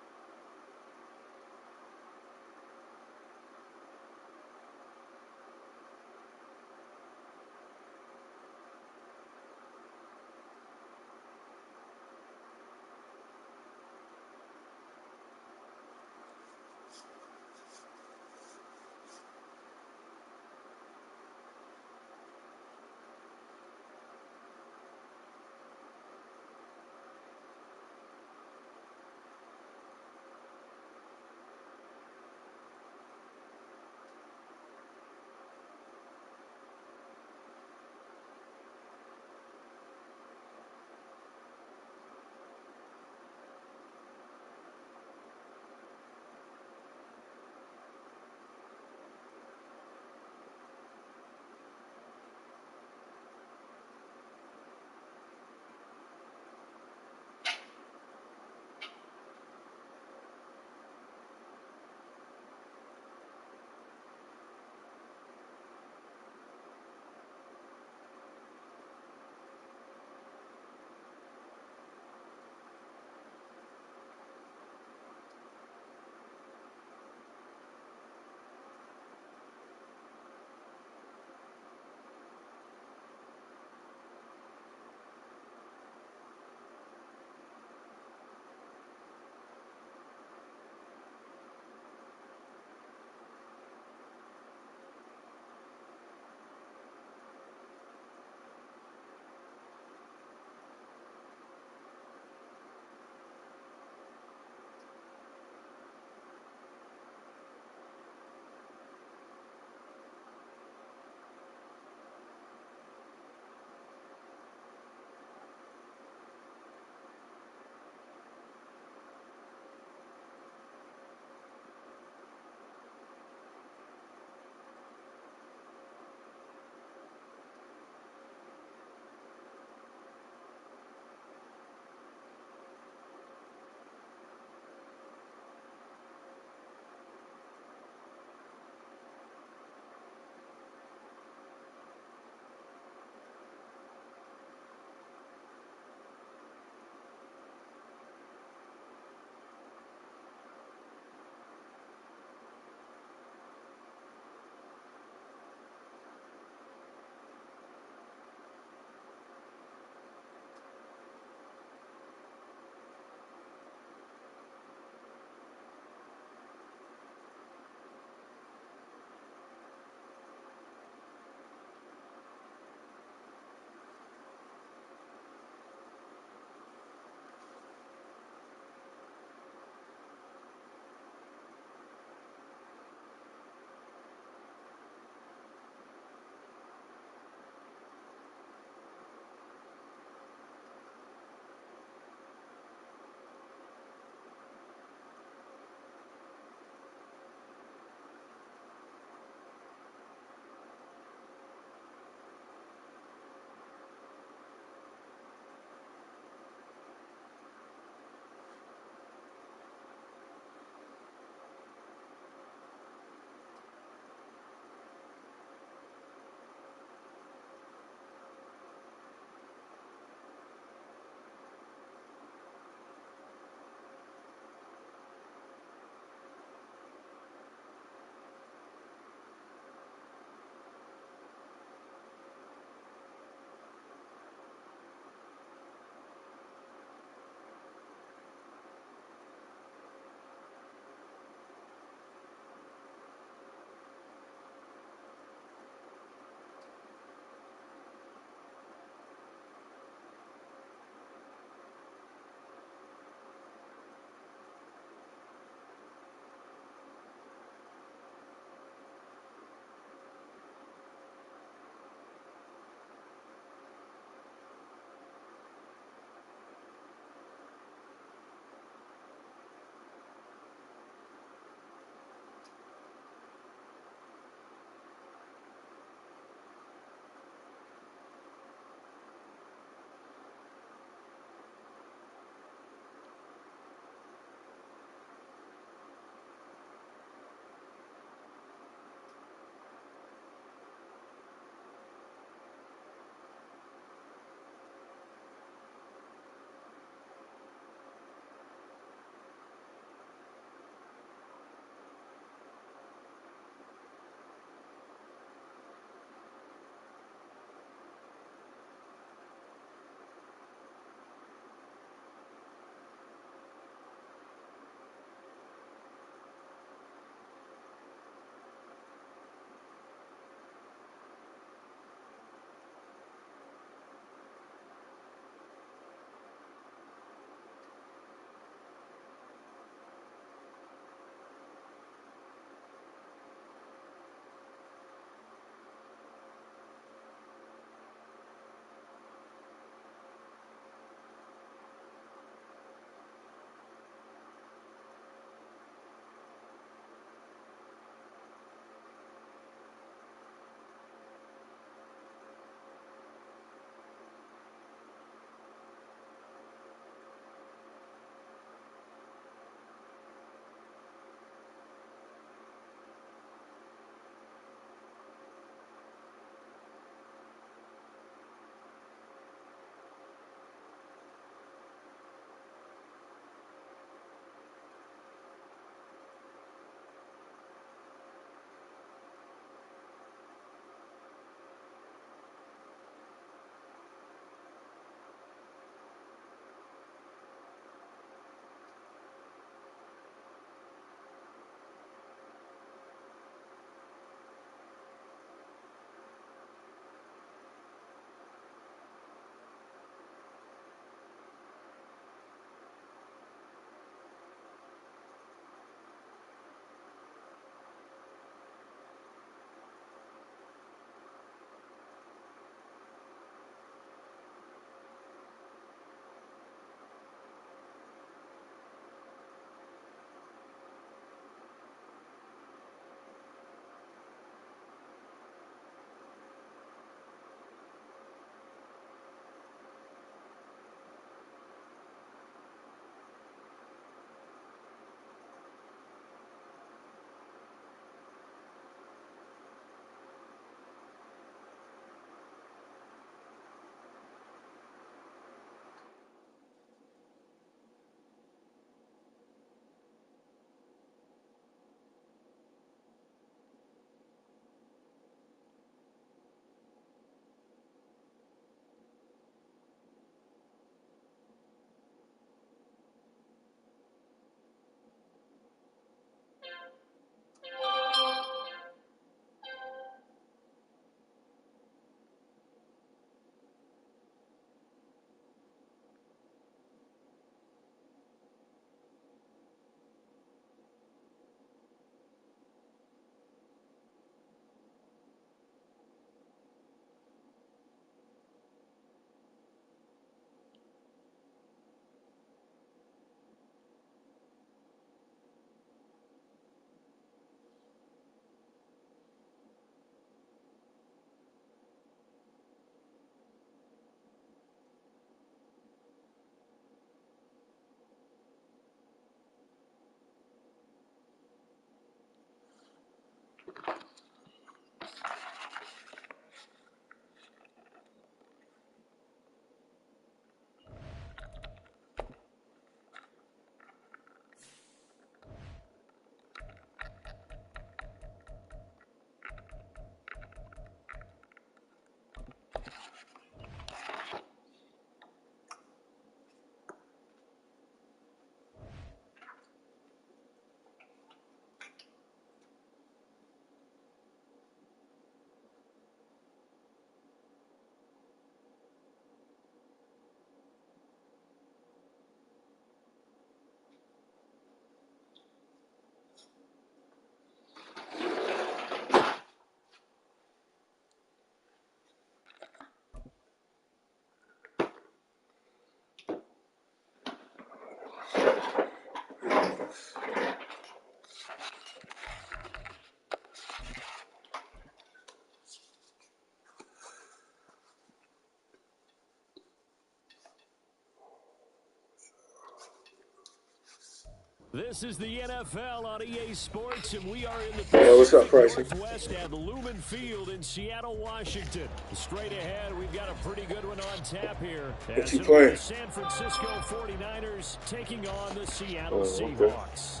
This is the NFL on EA Sports, and we are in the Hey, what's up, Pricey? Northwest at Lumen Field in Seattle, Washington. Straight ahead, we've got a pretty good one on tap here. What you playing? The San Francisco 49ers taking on the Seattle okay. Seahawks.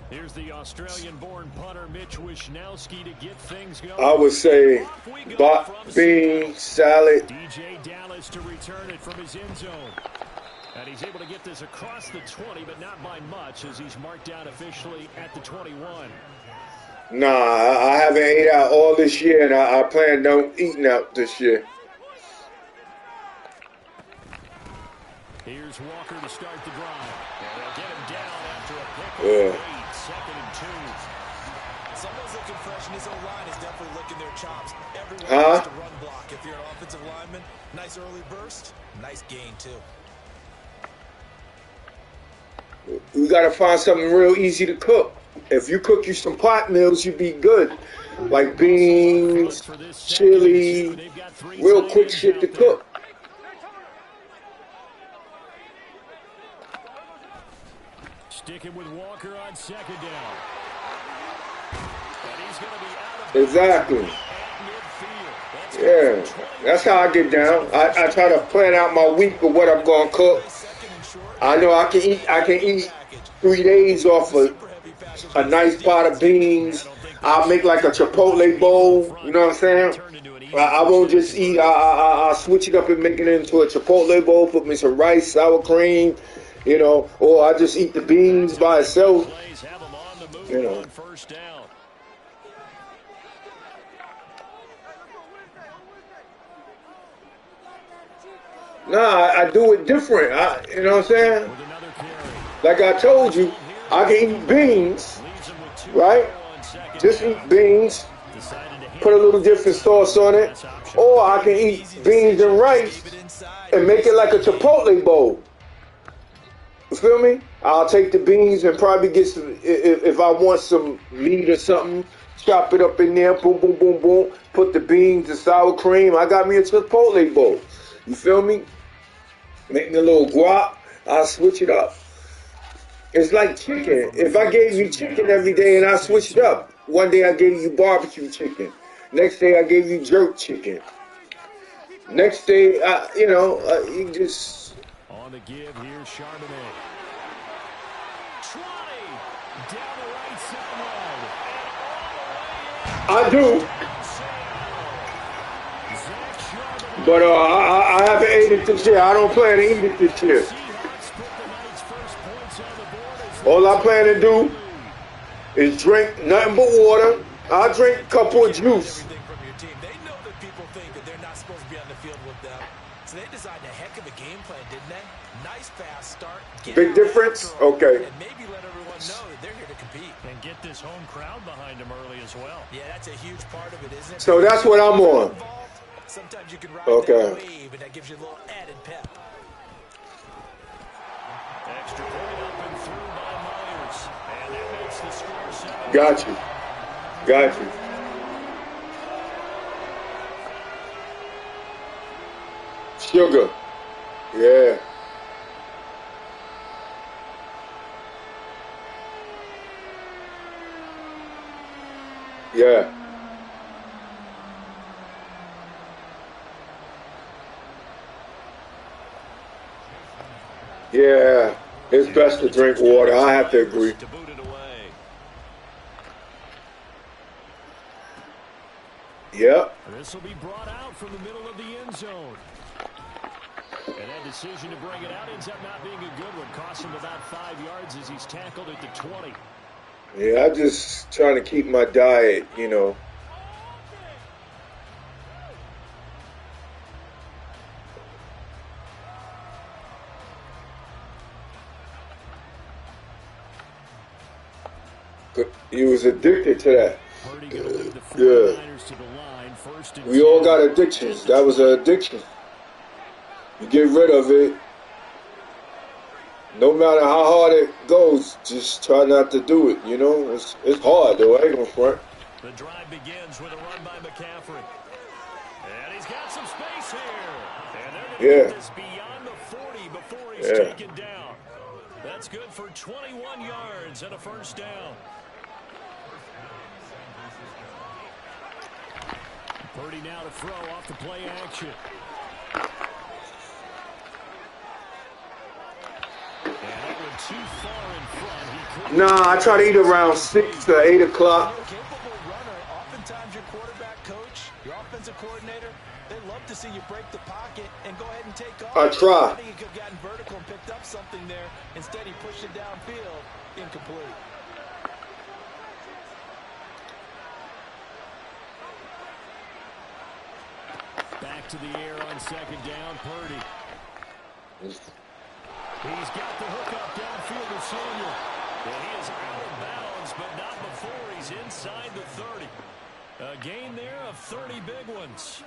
Here's the Australian-born punter Mitch Wishnowsky to get things going. I would say bean salad. DJ Dallas to return it from his end zone. And he's able to get this across the 20, but not by much, as he's marked down officially at the 21. Nah, I haven't ate out all this year, and I plan on eating out this year. Here's Walker to start the drive. And they'll get him down after a pick. Yeah. Second and 2. Someone's looking fresh, and his own line is definitely licking their chops. Everyone Huh? wants to run block. If you're an offensive lineman, nice early burst, nice gain, too. We got to find something real easy to cook. If you cook you some pot meals, you'd be good. Like beans, chili, real quick shit to cook. Sticking with Walker on second down. And he's going to be out of Exactly. Yeah, that's how I get down. I try to plan out my week of what I'm gonna cook. I know I can eat 3 days off of a nice pot of beans. I'll make like a Chipotle bowl. You know what I'm saying? I won't just eat. I'll switch it up and make it into a Chipotle bowl. Put me some rice, sour cream. You know, or I just eat the beans by itself. You know. Nah, I do it different. You know what I'm saying? Like I told you, I can eat beans, right? Just eat beans, put a little different sauce on it. Or I can eat beans and rice and make it like a Chipotle bowl. You feel me? I'll take the beans and probably get some, if I want some meat or something, chop it up in there, boom, boom, boom, boom. Put the beans, the sour cream. I got me a Chipotle bowl. You feel me? Make me a little guac. I'll switch it up. It's like chicken. If I gave you chicken every day and I switched up, one day I gave you barbecue chicken. Next day I gave you jerk chicken. Next day, you just... On the give, here's Charbonnet. 20 down the right sideline. I do. But I haven't ate it this year. I don't plan to eat it this year. All I plan to do is drink nothing but water. I'll drink a couple of juice. They know that people think that they're not supposed to be on the field with them. So they designed a heck of a game plan, didn't they? Nice fast start. Big difference? Okay. And maybe let everyone know that they're here to compete. And get this home crowd behind them early as well. Yeah, that's a huge part of it, isn't it? So that's what I'm on. Sometimes you can ride Okay. that wave, and that gives you a little added pep. Extra point up and through by Myers. And that makes the score 7. Got you. Got you. Sugar. Yeah. Yeah. Yeah. It's best to drink water. I have to agree. To boot it away. Yep. This will be brought out from the middle of the end zone. And that decision to bring it out ends up not being a good one. Cost him about 5 yards as he's tackled at the 20. Yeah, I'm just trying to keep my diet, you know. He was addicted to that. Yeah. We all got addictions. That was an addiction. You get rid of it. No matter how hard it goes, just try not to do it, you know? It's hard, though. I ain't gonna front. The drive begins with a run by McCaffrey. And he's got some space here. And they're Yeah. This beyond the 40 before he's taken down. That's good for 21 yards and a first down. Purdy now to throw off the play action. And that went too far in front. Nah, I try to eat around 6 to 8 o'clock. You're a capable runner. Oftentimes your quarterback coach, your offensive coordinator, they love to see you break the pocket and go ahead and take off. I try. I think he could have gotten vertical and picked up something there. Instead, he pushed it downfield. Incomplete. Back to the air on second down, Purdy. He's got the hook up downfield to Samuel. And he is out of bounds, but not before he's inside the 30. A gain there of 30 big ones.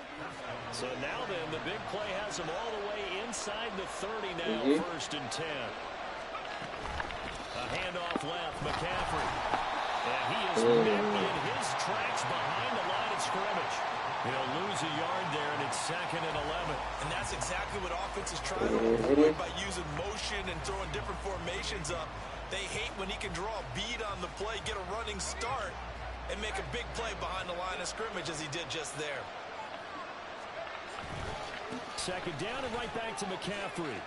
So now then, the big play has him all the way inside the 30 now, first and 10. A handoff left, McCaffrey. And he is nipped in his tracks behind the line of scrimmage. He'll lose a yard there, and it's second and 11. And that's exactly what offenses try to avoid by using motion and throwing different formations up. They hate when he can draw a bead on the play, get a running start, and make a big play behind the line of scrimmage as he did just there. Second down and right back to McCaffrey.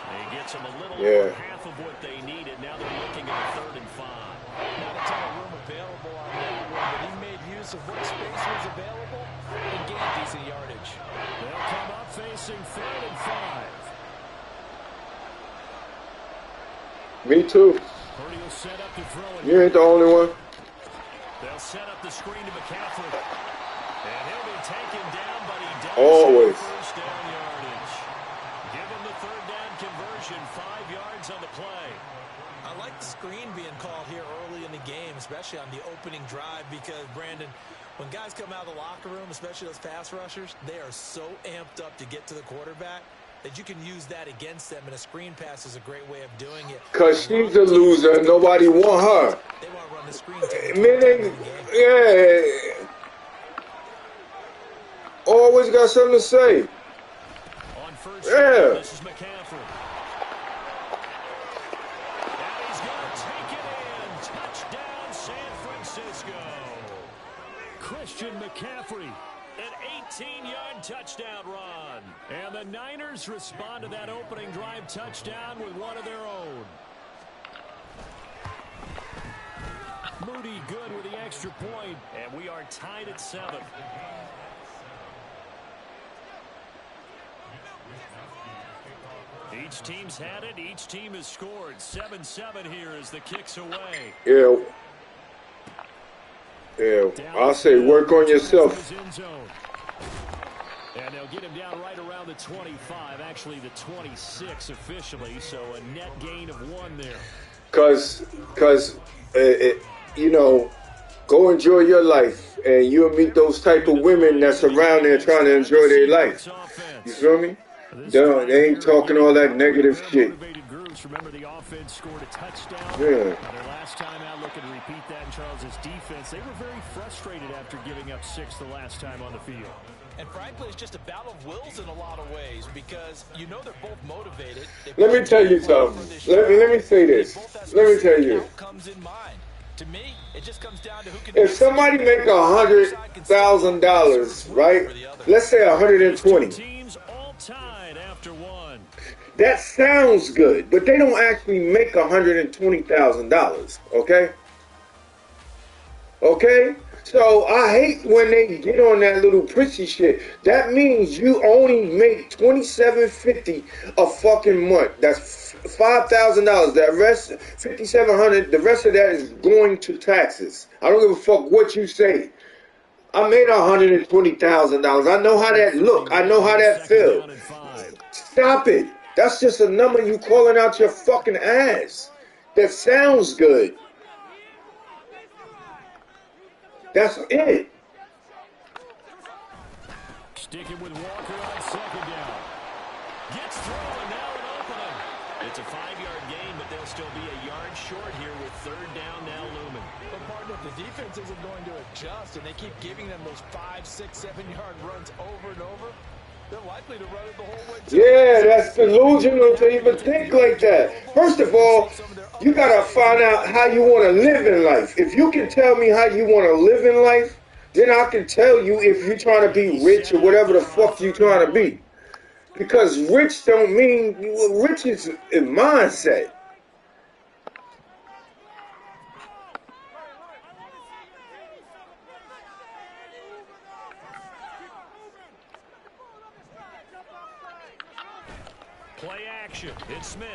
He gets them a little over half of what they needed. Now they're looking at 3rd and 5. Not a ton of room available on that one, but he made use of what space was available and gained decent yardage. They'll come up facing 3rd and 5. Me too. Purdy will set up to throw it. You ain't the only one. They'll set up the screen to McCaffrey. And he'll be taken down, but he does Always. first down yardage. Give him the 3rd down conversion, 5 yards on the play. I like the screen being called here early in the game, especially on the opening drive, because, Brandon, when guys come out of the locker room, especially those pass rushers, they are so amped up to get to the quarterback that you can use that against them, and a screen pass is a great way of doing it. Because she's a loser and nobody want her. They want to run the screen. Yeah. Always got something to say. On first down, this is McCaffrey. And he's going to take it in. Touchdown, San Francisco. Christian McCaffrey, an 18-yard touchdown run. And the Niners respond to that opening drive touchdown with one of their own. Moody good with the extra point, and we are tied at 7. Each team's had it. Each team has scored. 7-7 here as the kick's away. Yeah. I'll say work on yourself. And they'll get him down right around the 25. Actually, the 26 officially. So a net gain of 1 there. Because you know, go enjoy your life. And you'll meet those type of women that's around there trying to enjoy their life. You feel me? They ain't talking all that negative shit. Remember, the offense scored a touchdown. Yeah. Their last time out, looking to repeat that in Charles's defense. They were very frustrated after giving up 6 the last time on the field. And frankly, it's just a battle of wills in a lot of ways, because you know they're both motivated. Let me tell you something. Let me say this. Let me tell you. Comes in mind. To me, it just comes down to who can. If somebody make $100,000, right? Let's say 120. Teams all tied after 1. That sounds good, but they don't actually make $120,000. Okay? Okay? So I hate when they get on that little prissy shit. That means you only make $2,750 a fucking month. That's $5,000. That rest, $5,700. The rest of that is going to taxes. I don't give a fuck what you say. I made $120,000. I know how that look. I know how that feel. Stop it. That's just a number you calling out your fucking ass. That sounds good. That's it. Sticking with Walker on second down. Gets through and now an opening. It's a 5-yard gain, but they'll still be a yard short here with 3rd down now looming. But partner, if the defense isn't going to adjust and they keep giving them those 5, 6, 7-yard runs over and over, They're likely to run it the whole way. Yeah, that's delusional to even think like that. First of all, you gotta find out how you want to live in life. If you can tell me how you want to live in life, then I can tell you if you're trying to be rich or whatever the fuck you're trying to be. Because rich don't mean, rich is a mindset. Play action. It's Smith.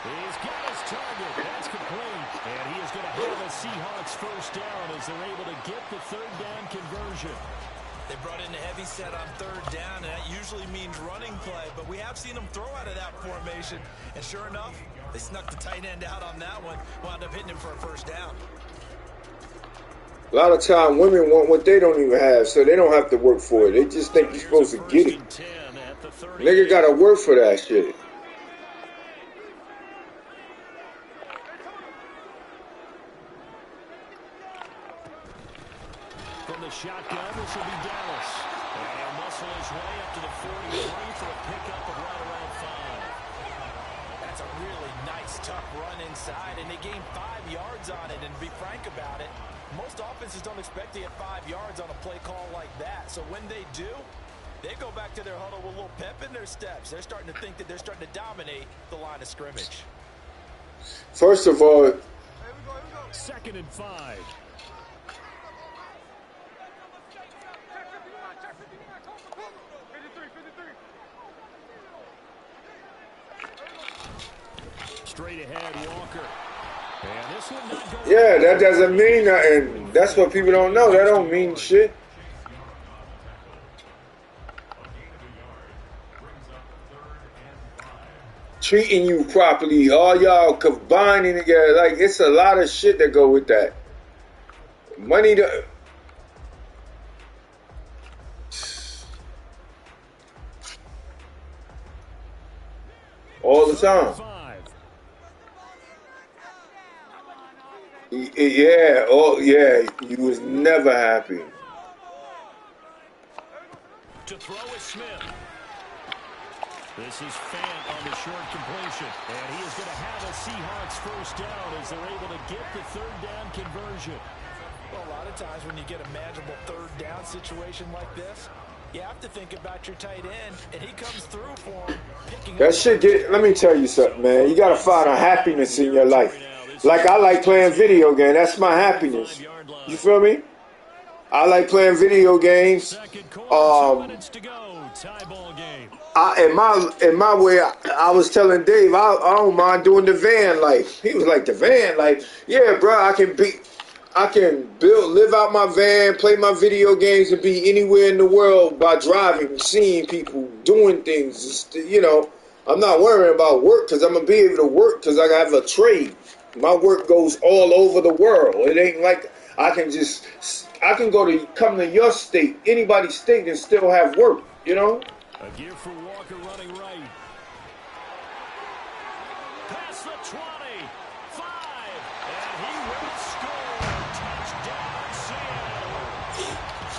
He's got his target. That's complete. And he is going to have a Seahawks first down as they're able to get the third down conversion. They brought in a heavy set on third down, and that usually means running play. But we have seen them throw out of that formation. And sure enough, they snuck the tight end out on that one. Wound up hitting him for a first down. A lot of time women want what they don't even have, so they don't have to work for it. They just think you're supposed to get it. Nigga gotta work for that shit. From the shotgun, this will be Dallas. And he'll muscle his way up to the 43 for a pickup of right around 5. That's a really nice, tough run inside, and they gained 5 yards on it. And to be frank about it, most offenses don't expect to get 5 yards on a play call like that. So when they do, they go back to their huddle with a little pep in their steps. They're starting to think that they're starting to dominate the line of scrimmage. First of all, 2nd and 5. Straight ahead, Walker. And this one not going. yeah, that doesn't mean nothing. That's what people don't know. That don't mean shit. Treating you properly, all y'all combining together, like it's a lot of shit that go with that. Money to all the time. Yeah, oh yeah, you was never happy. To throw is Smith. This is Fant on the short completion. And he is going to have a Seahawks first down as they're able to get the third down conversion. Well, a lot of times when you get a manageable third down situation like this, you have to think about your tight end, and he comes through for him. That shit get, let me tell you something, man. You got to find a happiness in your life. Like I like playing video games. That's my happiness. You feel me? I like playing video games. In my way, I was telling Dave, I don't mind doing the van life. He was like, the van life? Yeah, bro, I can live out my van, play my video games, and be anywhere in the world by driving, seeing people, doing things. You know, I'm not worrying about work because I'm going to be able to work because I have a trade. My work goes all over the world. It ain't like I can come to your state, anybody's state, and still have work, you know? A gear for Walker running right. Past the 20, 5, and he will score. Touchdown, Seattle.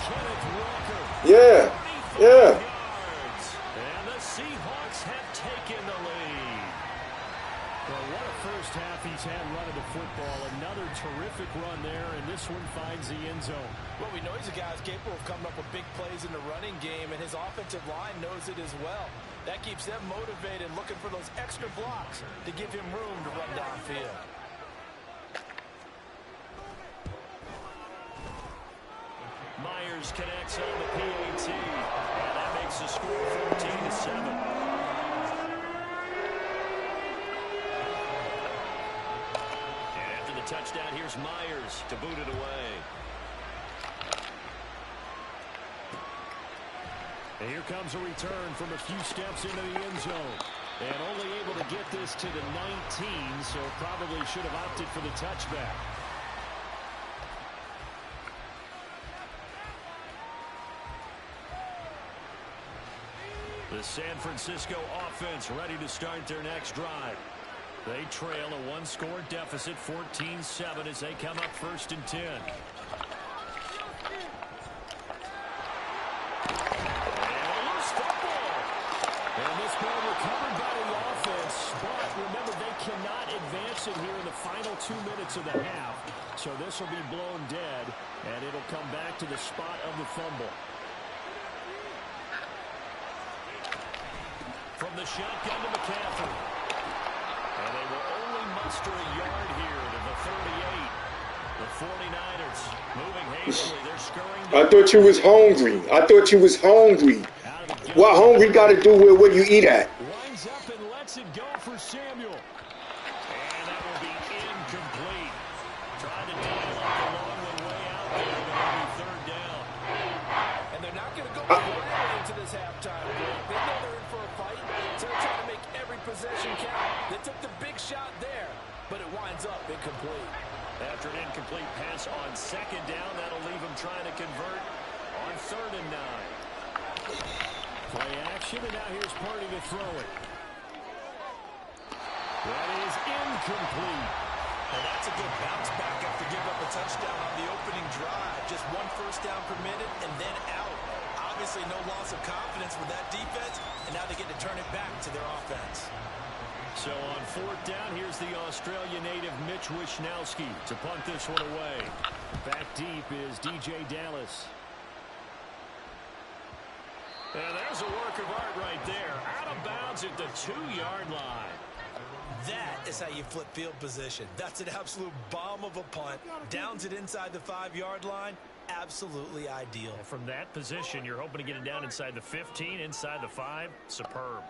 Kenneth Walker. Yeah. And the Seahawks have taken the lead. Well, what a first half he's had running the football. Another terrific run there, and this one finds the end zone. Well, we know he's a guy who's capable of coming up with big plays in the running game, and his offensive line knows it as well. That keeps them motivated, looking for those extra blocks to give him room to run downfield. Myers connects on the PAT, and that makes the score 14-7. Touchdown, here's Myers to boot it away. And here comes a return from a few steps into the end zone. And only able to get this to the 19, so probably should have opted for the touchback. The San Francisco offense ready to start their next drive. They trail a one-score deficit, 14-7, as they come up 1st and 10. And a cannot advance it here in the final 2 minutes of the half. So this will be blown dead, and it'll come back to the spot of the fumble. From the shotgun to McCaffrey. And they will only muster a yard here to the 38. The 49ers moving hastily. They're scurrying. I thought you was hungry. I thought you was hungry. What hungry got to do with where you eat at? Winds up and lets it go for Samuel. And that will be incomplete. Trying to dial up the long one way out there. It'll be third down. And they're not going to go early into this halftime break. They know they're in for a fight, so they're trying to make every possession count. They took the big shot there, but it winds up incomplete. After an incomplete pass on second down, that'll leave him trying to convert on 3rd and 9. Play action, and now here's Purdy to throw it. That is incomplete. And that's a good bounce back after giving up a touchdown on the opening drive. Just 1 first down permitted and then out. Obviously no loss of confidence with that defense, and now they get to turn it back to their offense. So on 4th down, here's the Australia native Mitch Wishnowski to punt this one away. Back deep is DJ Dallas. And there's a work of art right there. Out of bounds at the 2-yard line. That is how you flip field position. That's an absolute bomb of a punt. Downs it inside the 5-yard line. Absolutely ideal. And from that position, you're hoping to get it down inside the 15, inside the 5. Superb.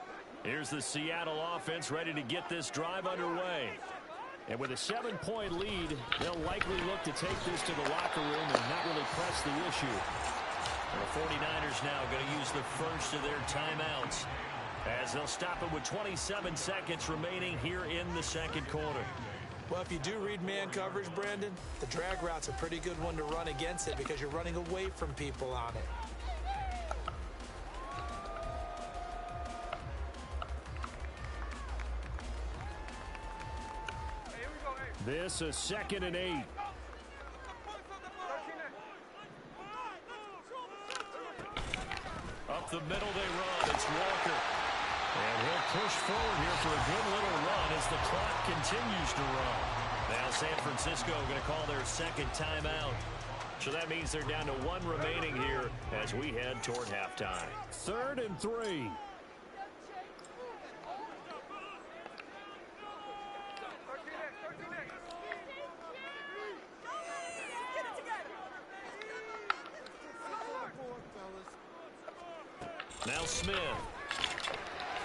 Here's the Seattle offense ready to get this drive underway. And with a 7-point lead, they'll likely look to take this to the locker room and not really press the issue. And the 49ers now going to use the first of their timeouts as they'll stop it with 27 seconds remaining here in the second quarter. Well, if you do read man coverage, Brandon, the drag route's a pretty good one to run against it because you're running away from people on it. This is 2nd and 8. Up the middle they run. It's Walker. And he'll push forward here for a good little run as the clock continues to run. Now San Francisco going to call their second timeout. So that means they're down to 1 remaining here as we head toward halftime. 3rd and 3. Now Smith.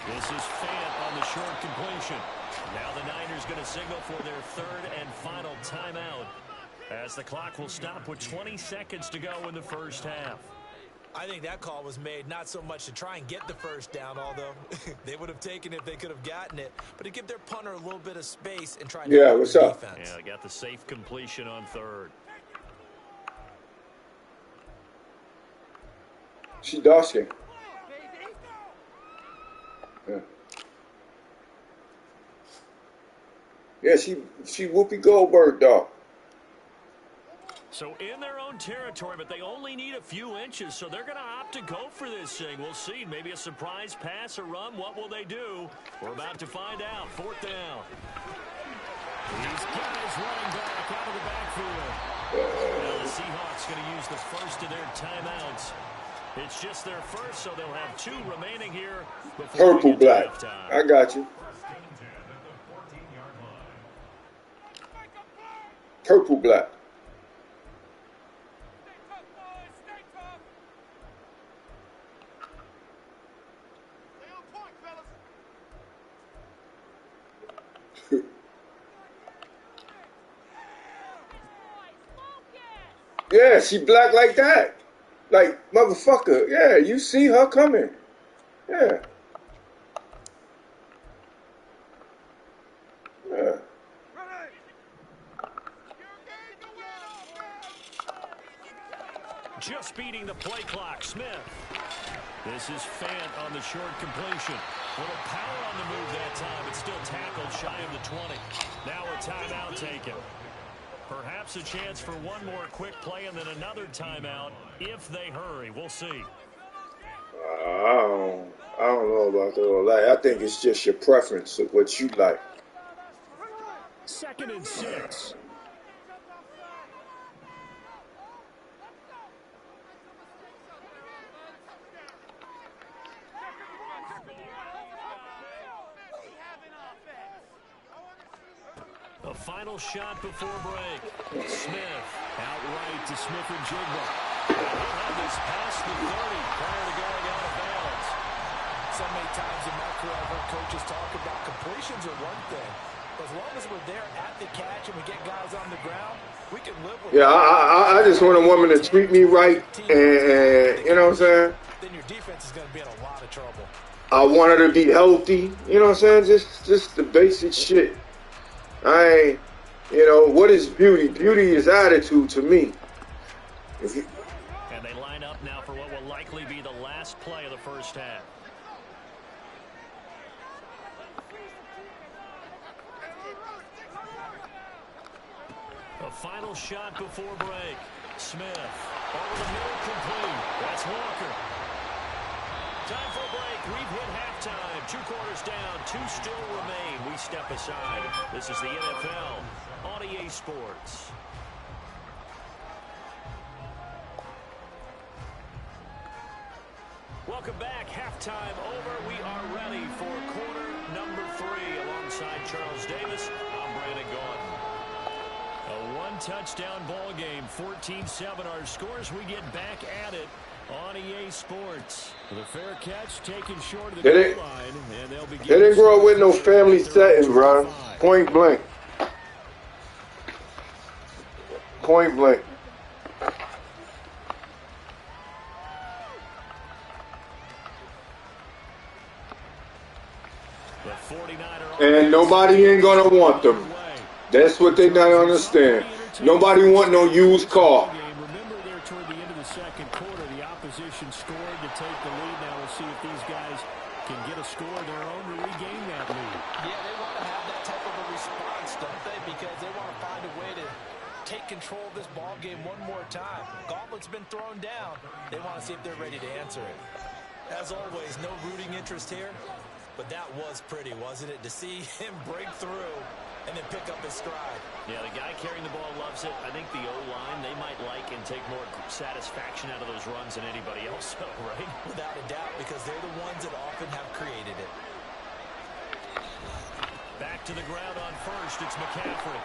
This is Fant on the short completion. Now the Niners going to signal for their 3rd and final timeout as the clock will stop with 20 seconds to go in the first half. I think that call was made not so much to try and get the first down, although they would have taken it if they could have gotten it, but to give their punter a little bit of space and try to what's up? defense. Yeah, they got the safe completion on 3rd. She dashing. Yeah, she Whoopi Goldberg, dog. So in their own territory, but they only need a few inches, so they're going to opt to go for this thing. We'll see. Maybe a surprise pass or run. What will they do? We're about to find out. 4th down. These guys running back out of the backfield. Now the Seahawks going to use the first of their timeouts. It's just their first, so they'll have 2 remaining here. Purple black. I got you. Purple black. Yeah, she black like that. Like, motherfucker. Yeah, you see her coming. Yeah. Yeah. Just beating the play clock, Smith. This is Fant on the short completion. A little power on the move that time, but still tackled shy of the 20. Now a timeout taken. Perhaps a chance for one more quick play and then another timeout if they hurry. We'll see. I don't know about all that. I think it's just your preference of what you like. 2nd and 6. A final shot before break. Smith outright to Smith and Jigba. He'll have this past the 30 prior to going out of bounds. So many times in my career, I've heard coaches talk about completions are one thing. But as long as we're there at the catch and we get guys on the ground, we can live with it. Yeah, I just want a woman to treat me right, and you know what I'm saying? Then your defense is going to be in a lot of trouble. I want her to be healthy, you know what I'm saying? Just the basic shit. I ain't, you know, what is beauty? Beauty is attitude to me. And they line up now for what will likely be the last play of the first half. A final shot before break. Smith over the middle, complete. That's Walker. Time for a break. We've hit halftime. 2 quarters down. 2 still remain. We step aside. This is the NFL on EA Sports. Welcome back. Halftime over. We are ready for quarter number 3 alongside Charles Davis. I'm Brandon Gordon. A 1-touchdown ball game. 14-7 our scores. We get back at it on EA Sports. The fair catch taken short of the goal line, and they'll begin. They didn't grow up with no family setting, bro. Point blank. Point blank. And nobody ain't gonna want them. That's what they not understand. Nobody want no used car. Remember there toward the end of the second quarter, the opposition scored to take the lead. Now we'll see if these guys can get a score of their own to regain that lead. Yeah, they want to have that type of a response, don't they? Because they want to find a way to take control of this ball game one more time. Gauntlet's been thrown down. They want to see if they're ready to answer it. As always, no rooting interest here. But that was pretty, wasn't it? To see him break through and then pick up his stride. Yeah, the guy carrying the ball loves it. I think the O-line, they might like and take more satisfaction out of those runs than anybody else, right? Without a doubt, because they're the ones that often have created it. Back to the ground on first. It's McCaffrey.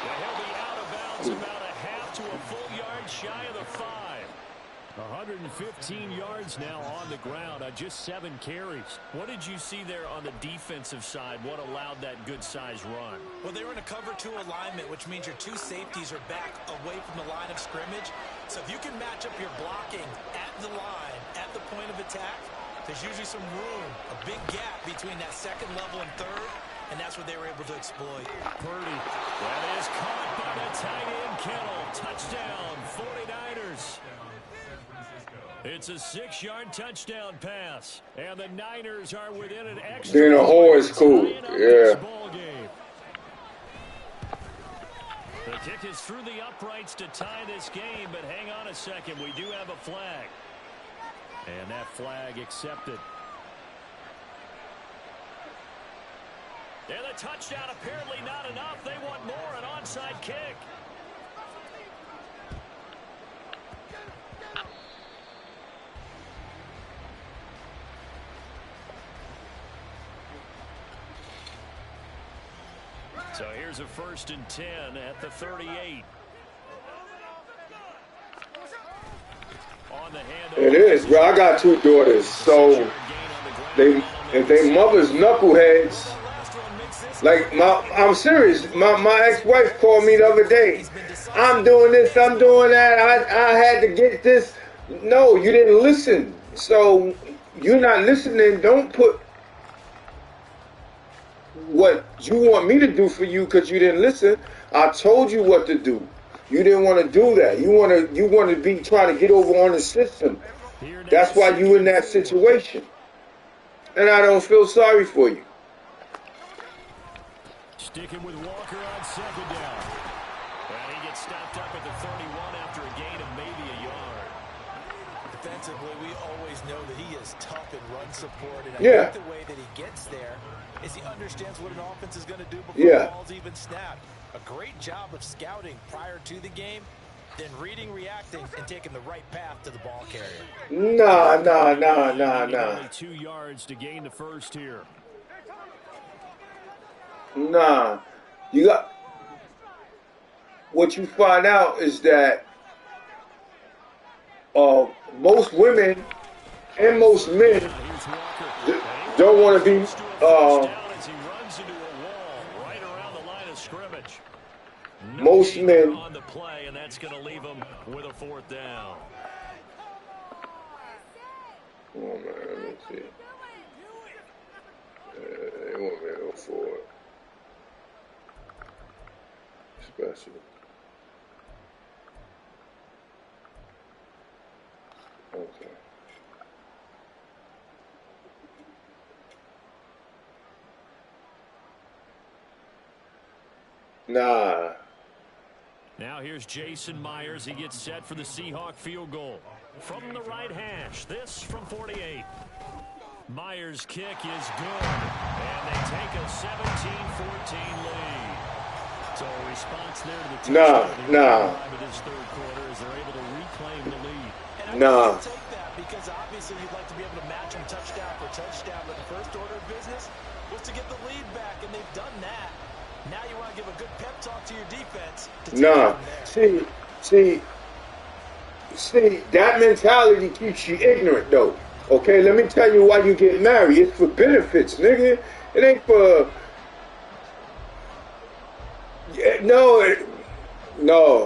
Well, he'll be out of bounds about a half to a full yard shy of the 5. 115 yards now on the ground on just 7 carries. What did you see there on the defensive side? What allowed that good-sized run? Well, they were in a cover 2 alignment, which means your 2 safeties are back away from the line of scrimmage. So if you can match up your blocking at the line, at the point of attack, there's usually some room, a big gap between that second level and third, and that's what they were able to exploit. Purdy. That is caught by the tight end, Kittle. Touchdown, 49ers. It's a 6-yard touchdown pass, and the Niners are within an extra. Being a whore is cool, yeah. The kick is through the uprights to tie this game, but hang on a second, we do have a flag. And that flag accepted. And the touchdown apparently not enough. They want more, an onside kick. So here's a 1st and 10 at the 38. On the hand. It is, bro. I got 2 daughters, so if they mothers knuckleheads, like I'm serious. My ex-wife called me the other day. I'm doing this, I'm doing that. I had to get this. No, you didn't listen. So you're not listening. Don't put what you want me to do for you because you didn't listen. I told you what to do. You didn't want to do that. You want to be trying to get over on the system. That's why you in that situation. And I don't feel sorry for you. Sticking with Walker on 2nd down. And he gets stopped up at the 31 after a gain of maybe a yard. defensively, we always know that he is tough in run support. And I Yeah. think the way that he gets there is he understands what an offense is going to do before Yeah. the ball's even snapped. A great job of scouting prior to the game, then reading, reacting, and taking the right path to the ball carrier. Nah. Only 2 yards to gain the first here. Nah. You got... What you find out is that most women and most men don't want to be as he runs into a wall right around the line of scrimmage. most men on the play, and that's going to leave him with a 4th down. oh man, let me see. They want me to go for it. Special. Okay. Nah. Now here's Jason Myers. He gets set for the Seahawk field goal. From the right hash, this from 48. Myers' kick is good, and they take a 17-14 lead. So a response there to the Nah. of this third quarter as they're able to reclaim the lead. And Nah. I take that because obviously you'd like to be able to match them touchdown for touchdown, but the first order of business was to get the lead back, and they've done that. Now you want to give a good pep talk to your defense. Nah. See, that mentality keeps you ignorant, though. Okay, let me tell you why you get married. It's for benefits, nigga. It ain't for... No.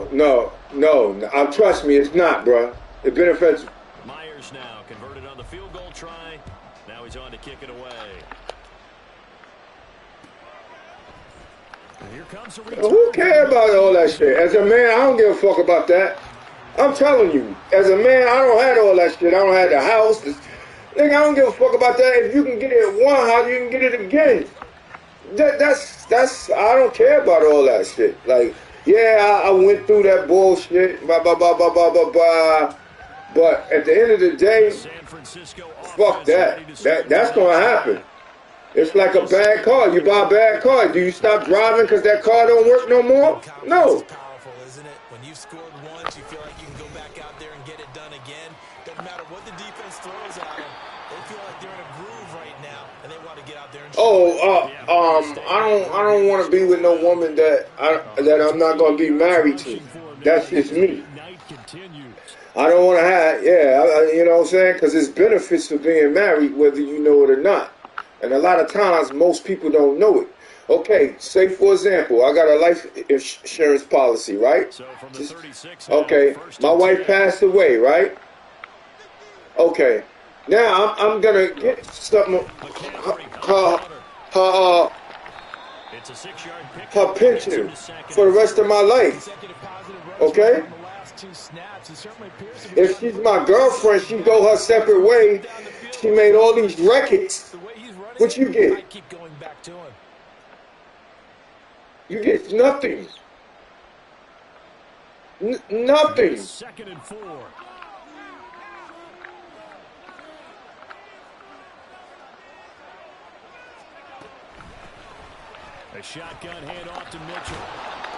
Trust me, it's not, bro. It benefits... Myers now converted on the field goal try. Now he's on to kick it away. And here comes a return. Who cares about all that shit? As a man, I don't give a fuck about that. I'm telling you, as a man, I don't have all that shit. I don't have the house. Nigga, I don't give a fuck about that. If you can get it at one house, you can get it again. That's I don't care about all that shit. Like, yeah, I went through that bullshit, blah. But at the end of the day, fuck that. That's gonna happen. It's like a bad car. You buy a bad car. Do you stop driving because that car don't work no more? No. It's powerful, isn't it? When you've scored once, you feel like you can go back out there and get it done again. Doesn't matter what the defense throws at them. They feel like they're in a groove right now, and they want to get out there and I don't want to be with no woman that I'm not going to be married to. That's just me. I don't want to have, you know what I'm saying? Because there's benefits of being married, whether you know it or not. And a lot of times, most people don't know it. Okay, say for example, I got a life insurance policy, right? Okay, my wife passed away, right? Okay, now I'm gonna get something. Her pension for the rest of my life. Okay. If she's my girlfriend, she go her separate way. She made all these records. What you get? You get nothing. Nothing. 2nd and 4. A shotgun handoff to Mitchell.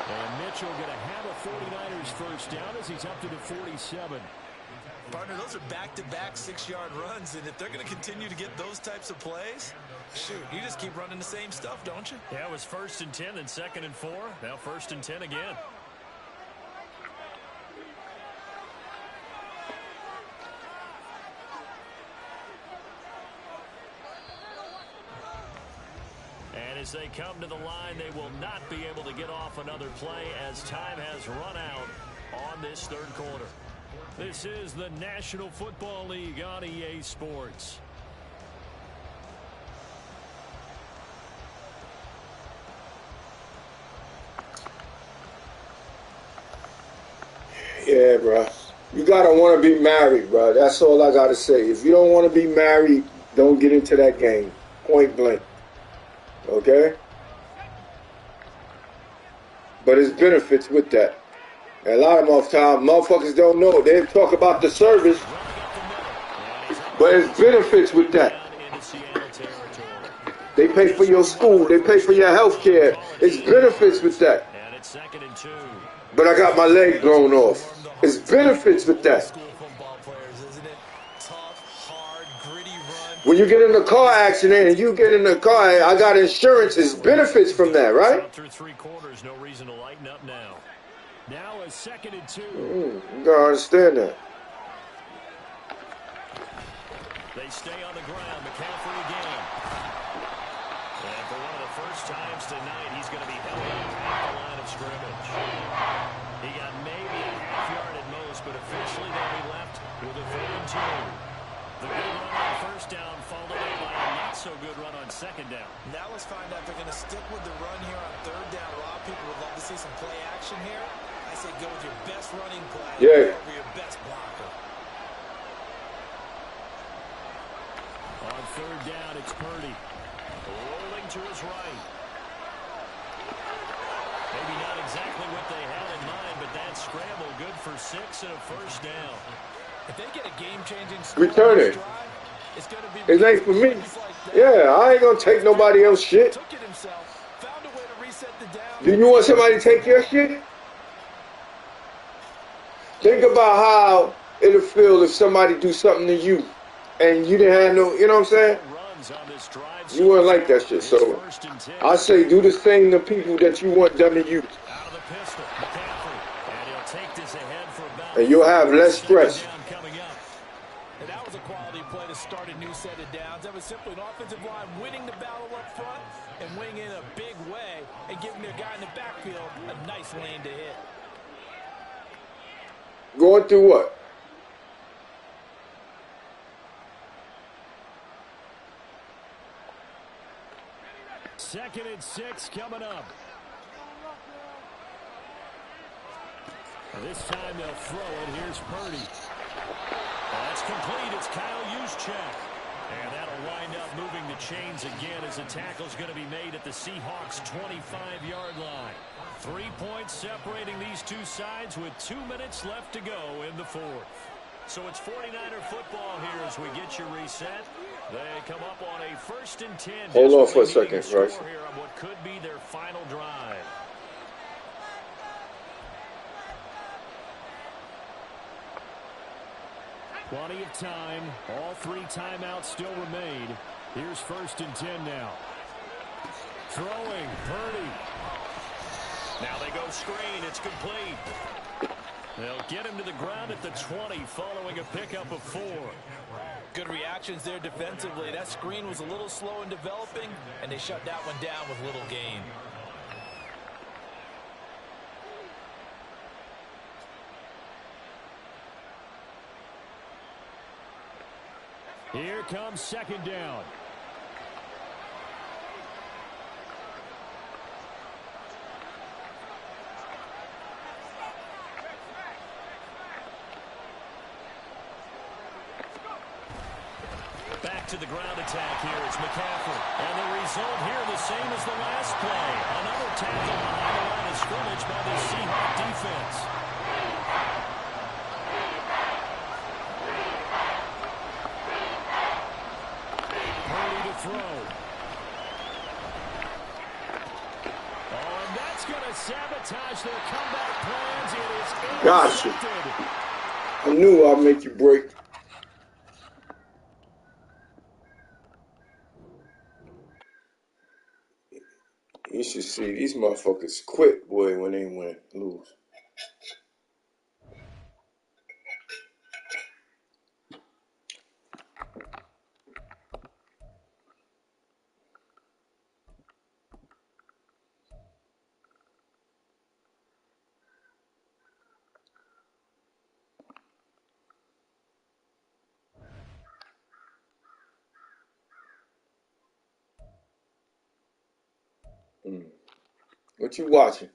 And Mitchell going to have a 49ers first down as he's up to the 47. Partner, those are back-to-back 6-yard runs, and if they're going to continue to get those types of plays, shoot, you just keep running the same stuff, don't you? Yeah, it was 1st and 10, then 2nd and 4. Now 1st and 10 again. And as they come to the line, they will not be able to get off another play as time has run out on this third quarter. This is the National Football League on EA Sports. Yeah, bro. You gotta want to be married, bro. That's all I gotta say. If you don't want to be married, don't get into that game. Point blank. Okay? But there's benefits with that. And a lot of motherfuckers don't know. They talk about the service. But there's benefits with that. They pay for your school. They pay for your health care. It's benefits with that. And it's 2nd and 2. But I got my leg blown off. It's benefits with that. School football players, isn't it? Tough, hard, gritty run. When you get in a car accident and you get in a car, I got insurance. It's benefits from that, right? Through 3 quarters, no reason to lighten up now. Now is 2nd and 2. You gotta understand that. They stay on the ground. McCaffrey again. And for one of the first times tonight, he's going to be held up at the line of scrimmage. He got maybe a half yard at most, but officially they'll be left with a 3rd and 2. The good run on first down followed up by a not-so-good run on 2nd down. Now let's find out if they're going to stick with the run here on 3rd down. A lot of people would love to see some play action here. I say go with your best running play over your best blocker. On 3rd down, it's Purdy. Rolling to his right. Maybe not exactly what they had in mind, but that scramble good for 6 and a first down. If they get a game-changing Return it. it's going to be It ain't for me. Yeah, I ain't gonna take nobody else's shit. Took it himself, found a way to reset the down. Do you want somebody to take your shit? Think about how it'll feel if somebody do something to you and you didn't have no, you know what I'm saying? You wouldn't like that shit. So I say do the same to people that you want done to you. And you'll have less stress. And that was a quality play to start a new set of downs. That was simply an offensive line winning the battle up front and winning in a big way and giving their guy in the backfield a nice lane to hit. Going through what? Second and 6 coming up. This time they'll throw it. Here's Purdy. That's complete. It's Kyle Juszczyk. And that'll wind up moving the chains again as the tackle's going to be made at the Seahawks' 25-yard line. 3 points separating these two sides with 2 minutes left to go in the 4th. So it's 49er football here as we get you reset. They come up on a 1st and 10. Hold on for a second, Bryce. Here on what could be their final drive. Plenty of time. All 3 timeouts still remain. Here's 1st and 10 now. Throwing, Purdy. Now they go screen. It's complete. They'll get him to the ground at the 20 following a pickup of 4. Good reactions there defensively. That screen was a little slow in developing, and they shut that one down with little gain. Here comes 2nd down. Back to the ground attack here. It's McCaffrey. And the result here the same as the last play. Another tackle behind the line of scrimmage by the Seahawks defense. Purdy to throw. Oh, and that's going to sabotage their comeback plans. It is intercepted. Gotcha. I knew I'd make you break. You should see these motherfuckers quit, boy, when they lose. What you watching?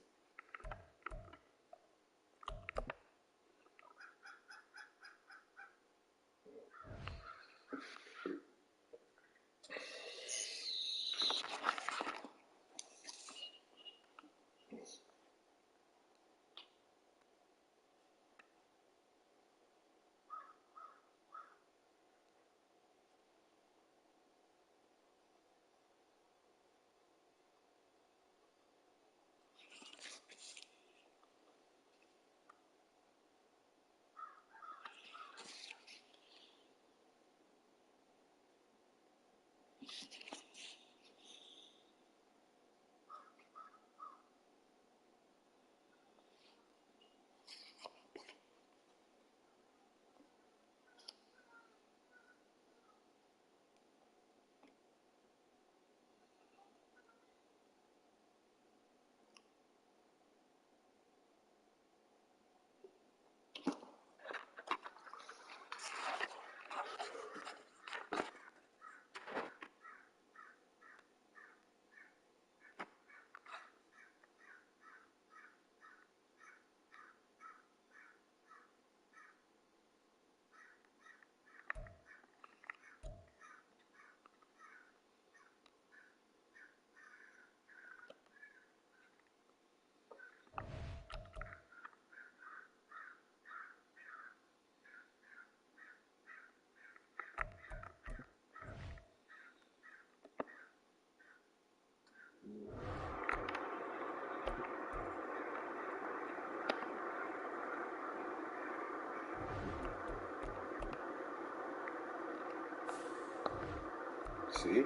See?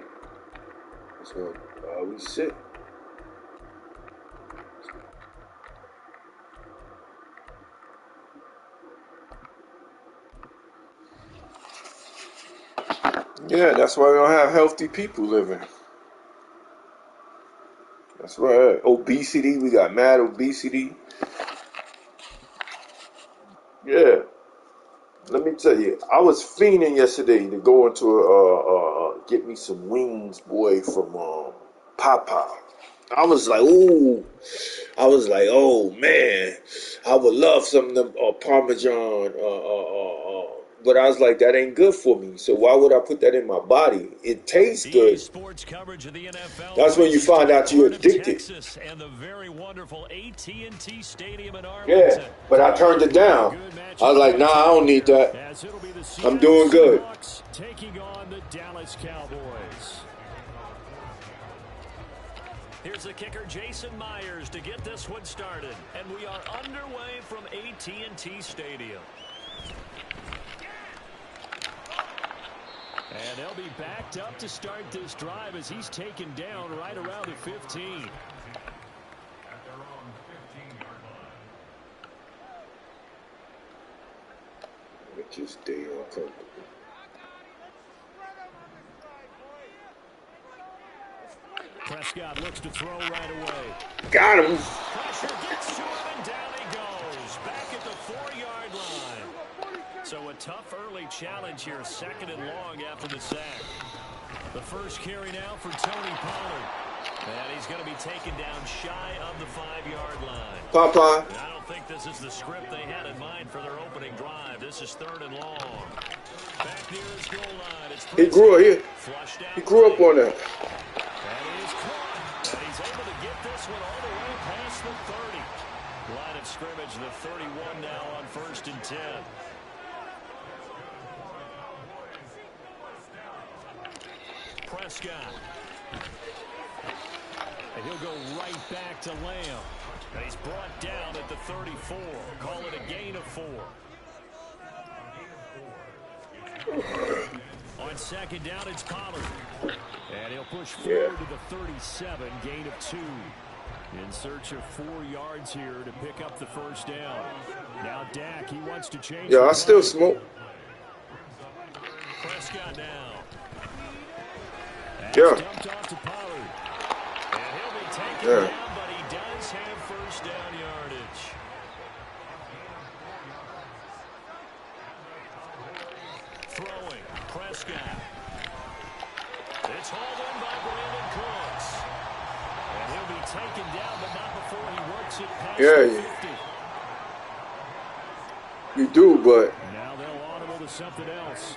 That's what we sit. Yeah, that's why we don't have healthy people living. That's right. Obesity, we got mad obesity. Yeah. Let me tell you, I was fiending yesterday to go into get me some wings, boy, from Papa. I was like, ooh. I was like, oh man, I would love some of them Parmesan. But I was like, that ain't good for me. So why would I put that in my body? It tastes good. Sports coverage of the NFL. That's when you find out you're addicted. Texas and the very wonderful AT&T Stadium in Yeah, but I turned it down. I was like, nah, I don't need that. I'm doing good. Taking on the Dallas Cowboys. Here's the kicker, Jason Myers, to get this one started. And we are underway from AT&T Stadium. And they'll be backed up to start this drive as he's taken down right around the 15. At their own 15-yard line. Let you stay uncomfortable. Prescott looks to throw right away. Got him. Pressure gets to him, and down he goes. Back at the 4-yard line. So a tough early challenge here, 2nd and long after the sack. The first carry now for Tony Pollard. And he's going to be taken down shy of the 5-yard line. Papa. And I don't think this is the script they had in mind for their opening drive. This is 3rd and long. Back near his goal line. It's He grew up on that. And he is caught. And he's able to get this one all the way past the 30. Line of scrimmage, the 31 now on 1st and 10. Prescott. And he'll go right back to Lamb. And he's brought down at the 34. Call it a gain of 4. On 2nd down, it's Pollard. And he'll push forward to the 37, gain of 2. In search of 4 yards here to pick up the 1st down. Now Dak, he wants to change. Yeah, I still smoke. Prescott now. Yeah. Dumped off to Pollard. And he'll be taken down, but he does have 1st down yardage. Throwing, Prescott. It's hauled in by Brandon Cooks. And he'll be taken down, but not before he works it past the 50. You do, but Now they'll audible to something else.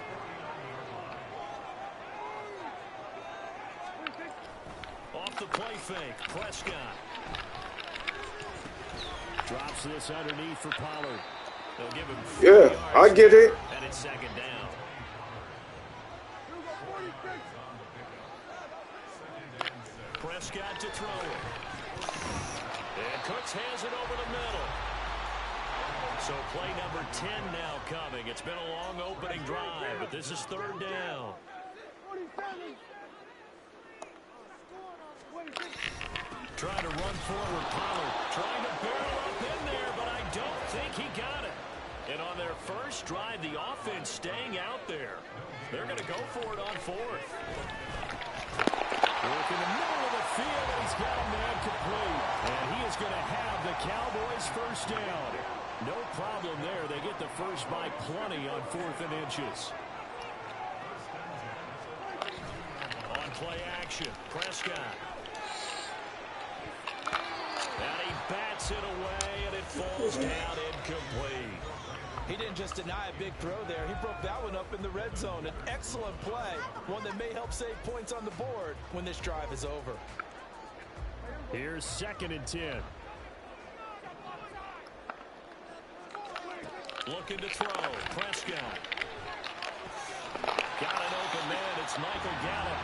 Off the play fake, Prescott. Drops this underneath for Pollard. They'll give him 4 yards. I get it. And it's 2nd down. Prescott to throw it. And Cooks has it over the middle. So play number 10 now coming. It's been a long opening drive, but this is 3rd down. Trying to run forward, Pollard. Trying to barrel up in there, but I don't think he got it. And on their first drive, the offense staying out there. They're going to go for it on fourth. Work in the middle of the field, and he's got a man complete. And he is going to have the Cowboys first down. No problem there. They get the first by plenty on 4th and inches. On play action, Prescott. And he bats it away, and it falls down incomplete. He didn't just deny a big throw there. He broke that one up in the red zone. An excellent play, one that may help save points on the board when this drive is over. Here's 2nd and 10. Looking to throw. Prescott. Got an open man. It's Michael Gallup.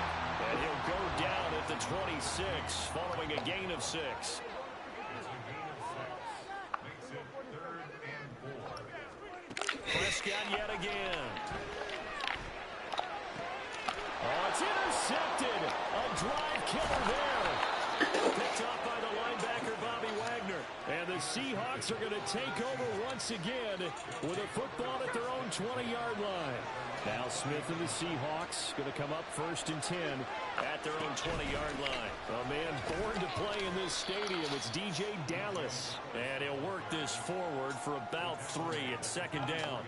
And he'll go down at the 26 following a gain of 6. Prescott yet again. Oh, it's intercepted. A drive killer there. Picked off by the linebacker, Bobby Wagner. And the Seahawks are going to take over once again with a football at their own 20-yard line. Now Smith and the Seahawks going to come up 1st and 10 at their own 20-yard line. A man born to play in this stadium. It's DJ Dallas. And he'll work this forward for about 3 at 2nd down.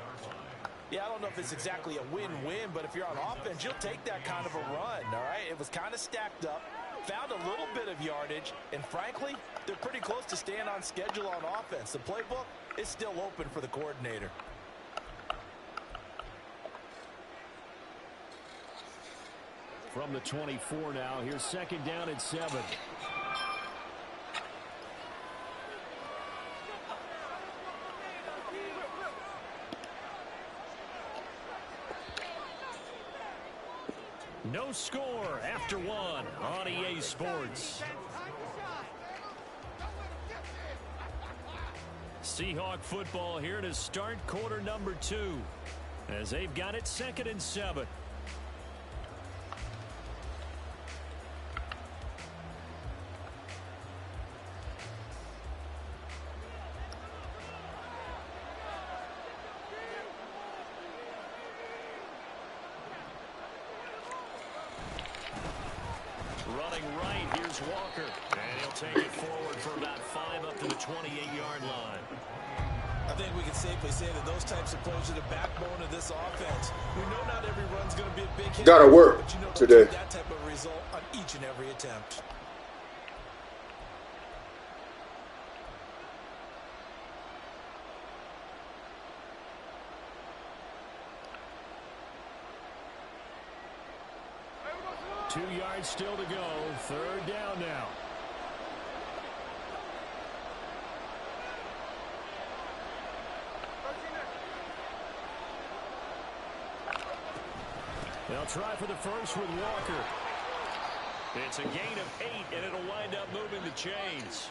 Yeah, I don't know if it's exactly a win-win, but if you're on offense, you'll take that kind of a run, all right? It was kind of stacked up, found a little bit of yardage, and frankly, they're pretty close to staying on schedule on offense. The playbook is still open for the coordinator. From the 24 now, here's 2nd down and 7. No score after 1 on EA Sports. Seahawk football here to start quarter number 2 as they've got it 2nd and 7. Running right, here's Walker. And he'll take it forward for about 5 up to the 28-yard line. I think we can safely say that those types of plays are the backbone of this offense. We know not every run's going to be a big hit. Gotta work but you know today. That type of result on each and every attempt. Two yards still to go. 3rd down now. They'll try for the first with Walker. It's a gain of 8, and it'll wind up moving the chains.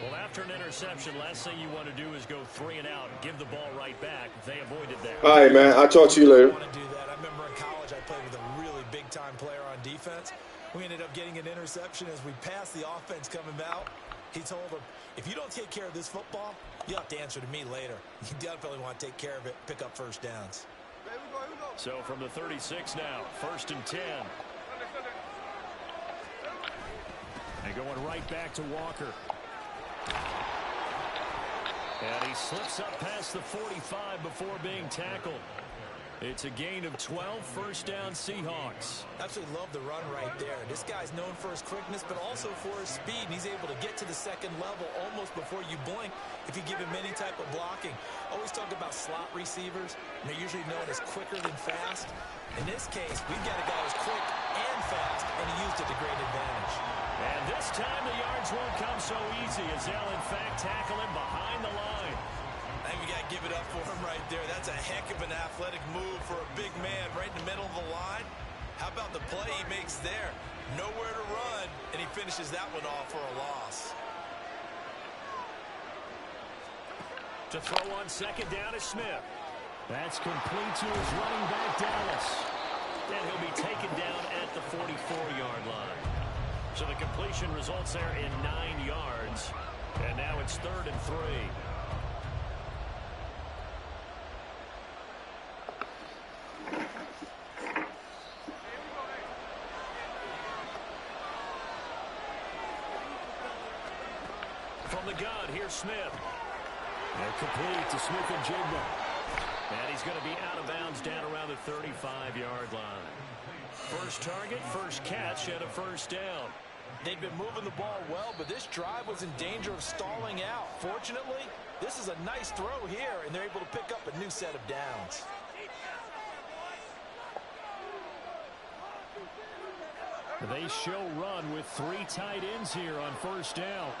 Well, after an interception, last thing you want to do is go 3 and out and give the ball right back. They avoided that. All right, man. I'll talk to you later. I want to do that. I remember in college I played with a really big-time player on defense. We ended up getting an interception as we passed the offense coming out. He told him, if you don't take care of this football, you'll have to answer to me later. You definitely want to take care of it, pick up first downs. So from the 36 now, 1st and 10. And going right back to Walker. And he slips up past the 45 before being tackled. It's a gain of 12, 1st down Seahawks. Absolutely love the run right there. This guy's known for his quickness, but also for his speed. And he's able to get to the 2nd level almost before you blink if you give him any type of blocking. Always talk about slot receivers, and they're usually known as quicker than fast. In this case, we've got a guy who's quick and fast, and he used it to great advantage. And this time the yards won't come so easy as they'll in fact tackle him behind the line. I think we got to give it up for him right there. That's a heck of an athletic move for a big man right in the middle of the line. How about the play he makes there? Nowhere to run, and he finishes that one off for a loss. To throw on 2nd down is Smith. That's complete to his running back, Dallas. And he'll be taken down at the 44-yard line. So the completion results there in 9 yards. And now it's 3rd and 3. From the gun, here's Smith. And complete to Smith and Jigba. And he's going to be out of bounds down around the 35-yard line. First target, first catch, and a first down. They've been moving the ball well, but this drive was in danger of stalling out. Fortunately, this is a nice throw here, and they're able to pick up a new set of downs. They show run with 3 tight ends here on first down.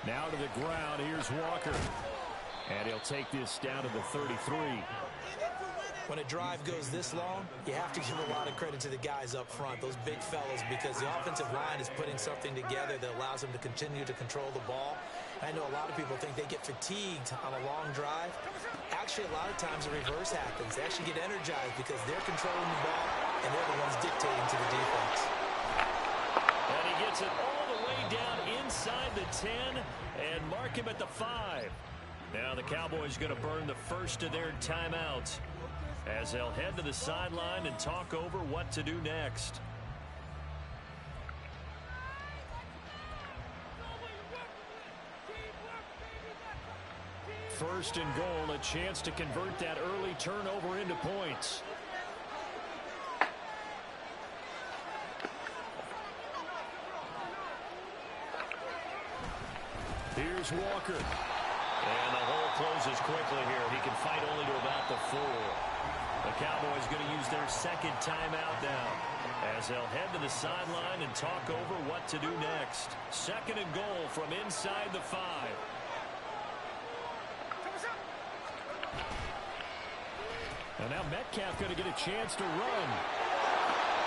Now to the ground. Here's Walker. And he'll take this down to the 33. When a drive goes this long, you have to give a lot of credit to the guys up front, those big fellas, because the offensive line is putting something together that allows them to continue to control the ball. I know a lot of people think they get fatigued on a long drive. Actually, a lot of times the reverse happens. They actually get energized because they're controlling the ball, and they're the ones dictating to the defense. And he gets it all the way down inside the 10 and mark him at the 5. Now the Cowboys going to burn the first of their timeouts as they'll head to the sideline and talk over what to do next. First and goal, a chance to convert that early turnover into points. Here's Walker. And the hole closes quickly here. He can fight only to about the 4. The Cowboys going to use their second timeout now as they'll head to the sideline and talk over what to do next. Second and goal from inside the 5. And now Metcalf going to get a chance to run.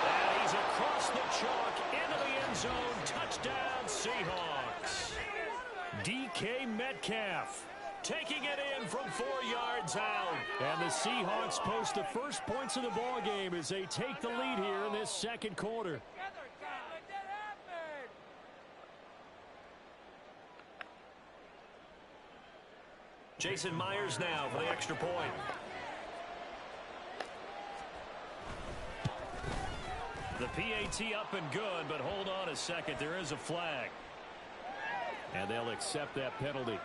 And he's across the chalk into the end zone. Touchdown, Seahawks. DK Metcalf taking it in from 4 yards out. And the Seahawks post the first points of the ball game as they take the lead here in this second quarter. Jason Myers now for the extra point. The PAT up and good, but hold on a second. There is a flag. And they'll accept that penalty.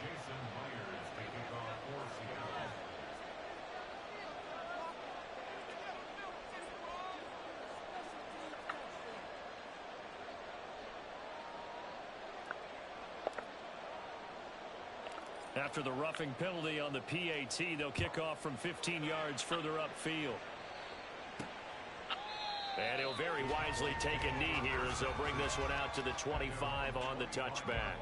Jason Myers taking off for Seattle. After the roughing penalty on the PAT, they'll kick off from 15 yards further upfield. And he'll very wisely take a knee here as they'll bring this one out to the 25 on the touchback.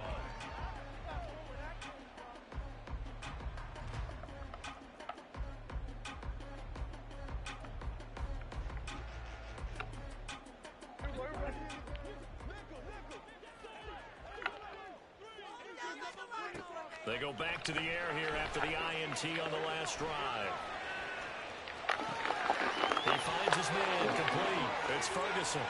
They go back to the air here after the INT on the last drive. He finds his man complete. It's Ferguson.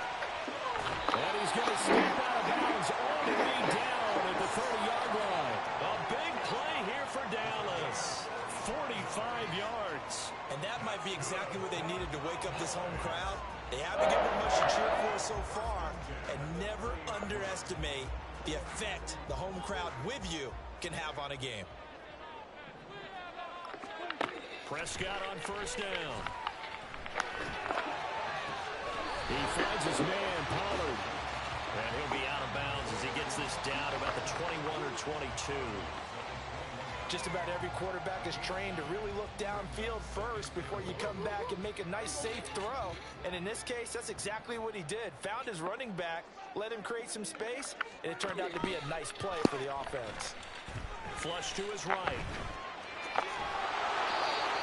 And he's going to step out of bounds all the way down at the 30-yard line. A big play here for Dallas. 45 yards. And that might be exactly what they needed to wake up this home crowd. They haven't given much to cheer for so far. And never underestimate the effect the home crowd with you can have on a game. Prescott on first down. He finds his man, Pollard. And he'll be out of bounds as he gets this down about the 21 or 22. Just about every quarterback is trained to really look downfield first before you come back and make a nice, safe throw. And in this case, that's exactly what he did. Found his running back, let him create some space, and it turned out to be a nice play for the offense. Flush to his right.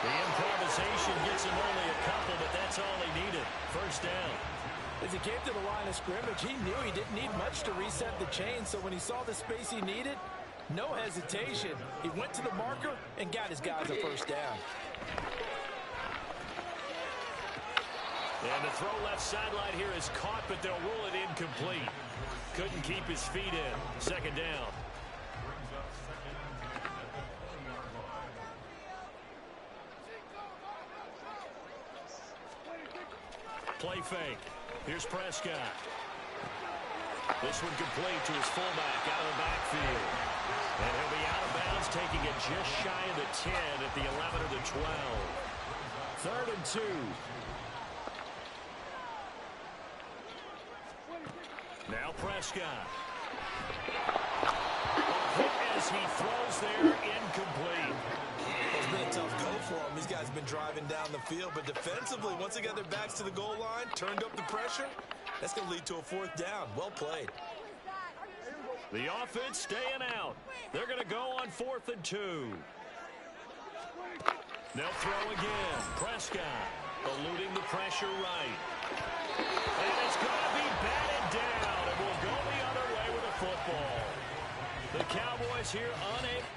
The improvisation gets him only a couple, but that's all he needed. First down. As he came to the line of scrimmage, he knew he didn't need much to reset the chain, so when he saw the space he needed, No hesitation. He went to the marker and got his guys a first down. And the throw left sideline here is caught, but they'll rule it incomplete. Couldn't keep his feet in. Second down. Play fake. Here's Prescott. This one complete to his fullback out of the backfield. And he'll be out of bounds, taking it just shy of the 10 at the 11 or the 12. 3rd and 2. Now Prescott. As he throws there, incomplete. It's been a tough go for him. These guys have been driving down the field, but defensively, once they got their backs to the goal line, turned up the pressure, that's going to lead to a 4th down. Well played. The offense staying out. They're going to go on 4th and 2. They'll throw again. Prescott eluding the pressure right. And it's going to be batted down, and we'll go the other way with a football. The Cowboys here unable.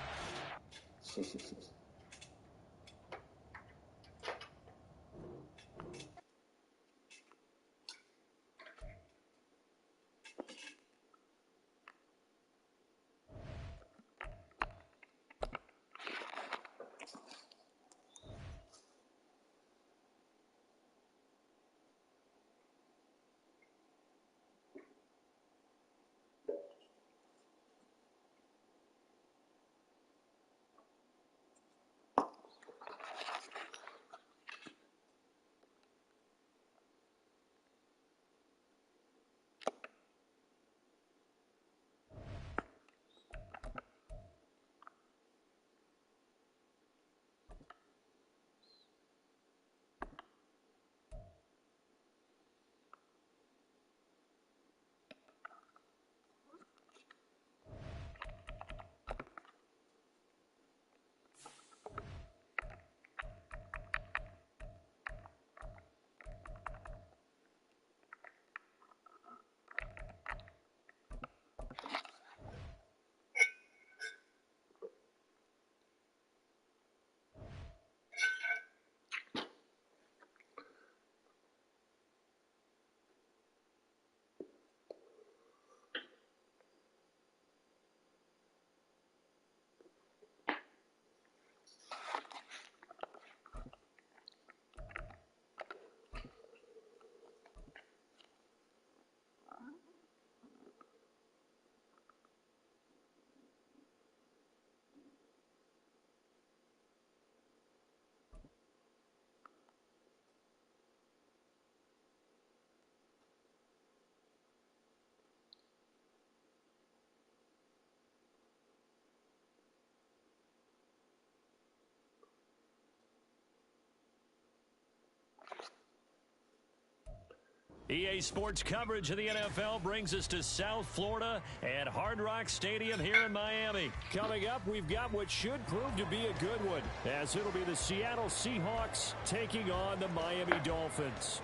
EA Sports coverage of the NFL brings us to South Florida at Hard Rock Stadium here in Miami. Coming up, we've got what should prove to be a good one, as it'll be the Seattle Seahawks taking on the Miami Dolphins.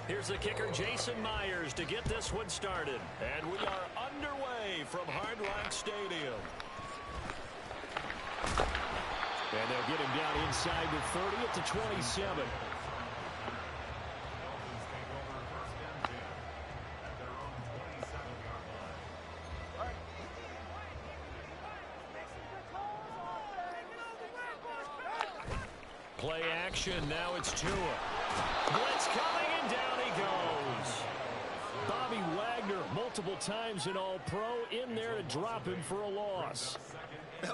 Here's the kicker, Jason Myers, to get this one started. And we are underway from Hard Rock Stadium. And they'll get him down inside the 30 at the 27. Play action, now it's Tua. Blitz coming, and down he goes. Bobby Wagner, multiple times an All-Pro, in there to drop him for a loss.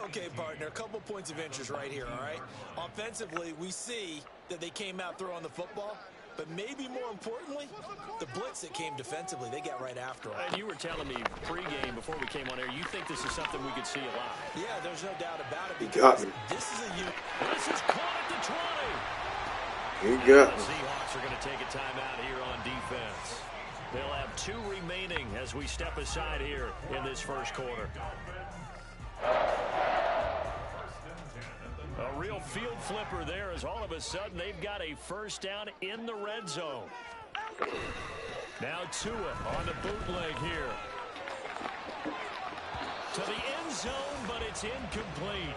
Okay, partner, a couple points of interest right here, all right? Offensively, we see that they came out throwing the football, but maybe more importantly, the blitz that came defensively, they got right after him. And you were telling me pregame before we came on air, you think this is something we could see a lot. Yeah, there's no doubt about it, because this is a unit. This is caught at the 20. He got The Seahawks are going to take a timeout here on defense. They'll have 2 remaining as we step aside here in this first quarter. A real field flipper there as all of a sudden they've got a first down in the red zone. Now Tua on the bootleg here. To the end zone, but it's incomplete.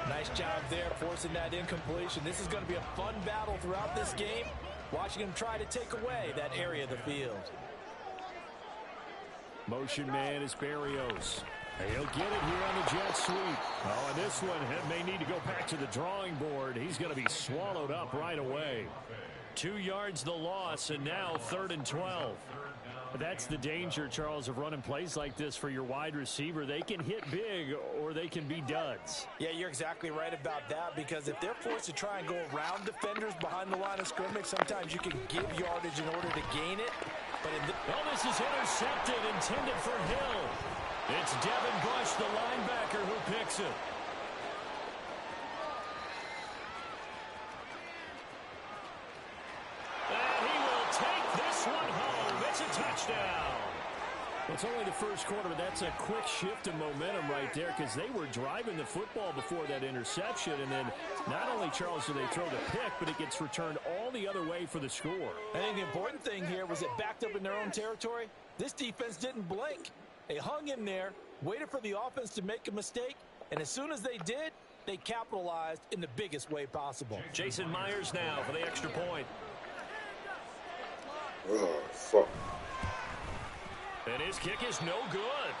Nice job there forcing that incompletion. This is going to be a fun battle throughout this game. Watching him try to take away that area of the field. Motion man is Berrios. He'll get it here on the jet sweep. Oh, and this one may need to go back to the drawing board. He's going to be swallowed up right away. 2 yards the loss, and now 3rd and 12. That's the danger, Charles, of running plays like this for your wide receiver. They can hit big or they can be duds. Yeah, you're exactly right about that, because if they're forced to try and go around defenders behind the line of scrimmage, sometimes you can give yardage in order to gain it. But this is intercepted, intended for Hill. It's Devin Bush, the linebacker, who picks it. And he will take this one home. It's a touchdown. It's only the first quarter, but that's a quick shift in momentum right there, because they were driving the football before that interception. And then not only, Charles, do they throw the pick, but it gets returned all the other way for the score. I think the important thing here was it backed up in their own territory. This defense didn't blink. They hung in there, waited for the offense to make a mistake, and as soon as they did, they capitalized in the biggest way possible. Jason Myers now for the extra point. Oh, fuck. And his kick is no good.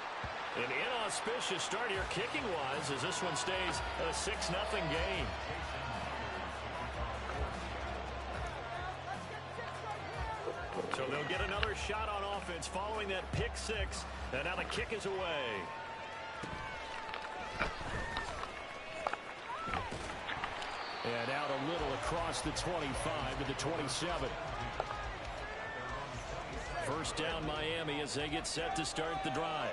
An inauspicious start here kicking-wise as this one stays a 6-0 game. So they'll get another shot on offense following that pick six. And now the kick is away. And out a little across the 25 to the 27. First down Miami as they get set to start the drive.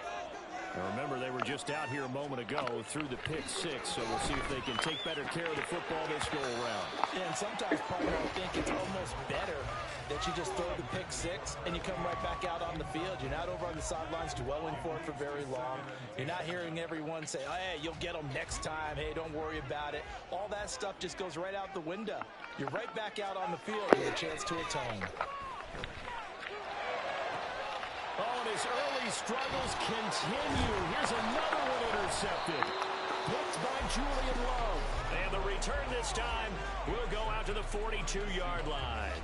Now remember, they were just out here a moment ago through the pick six, so we'll see if they can take better care of the football this go around. Yeah, and sometimes, partner, I think it's almost better that you just throw the pick six and you come right back out on the field. You're not over on the sidelines dwelling for it for very long. You're not hearing everyone say, oh, hey, you'll get them next time. Hey, don't worry about it. All that stuff just goes right out the window. You're right back out on the field with a chance to atone. Oh, and his early struggles continue. Here's another one intercepted. Picked by Julian Love. And the return this time will go out to the 42-yard line.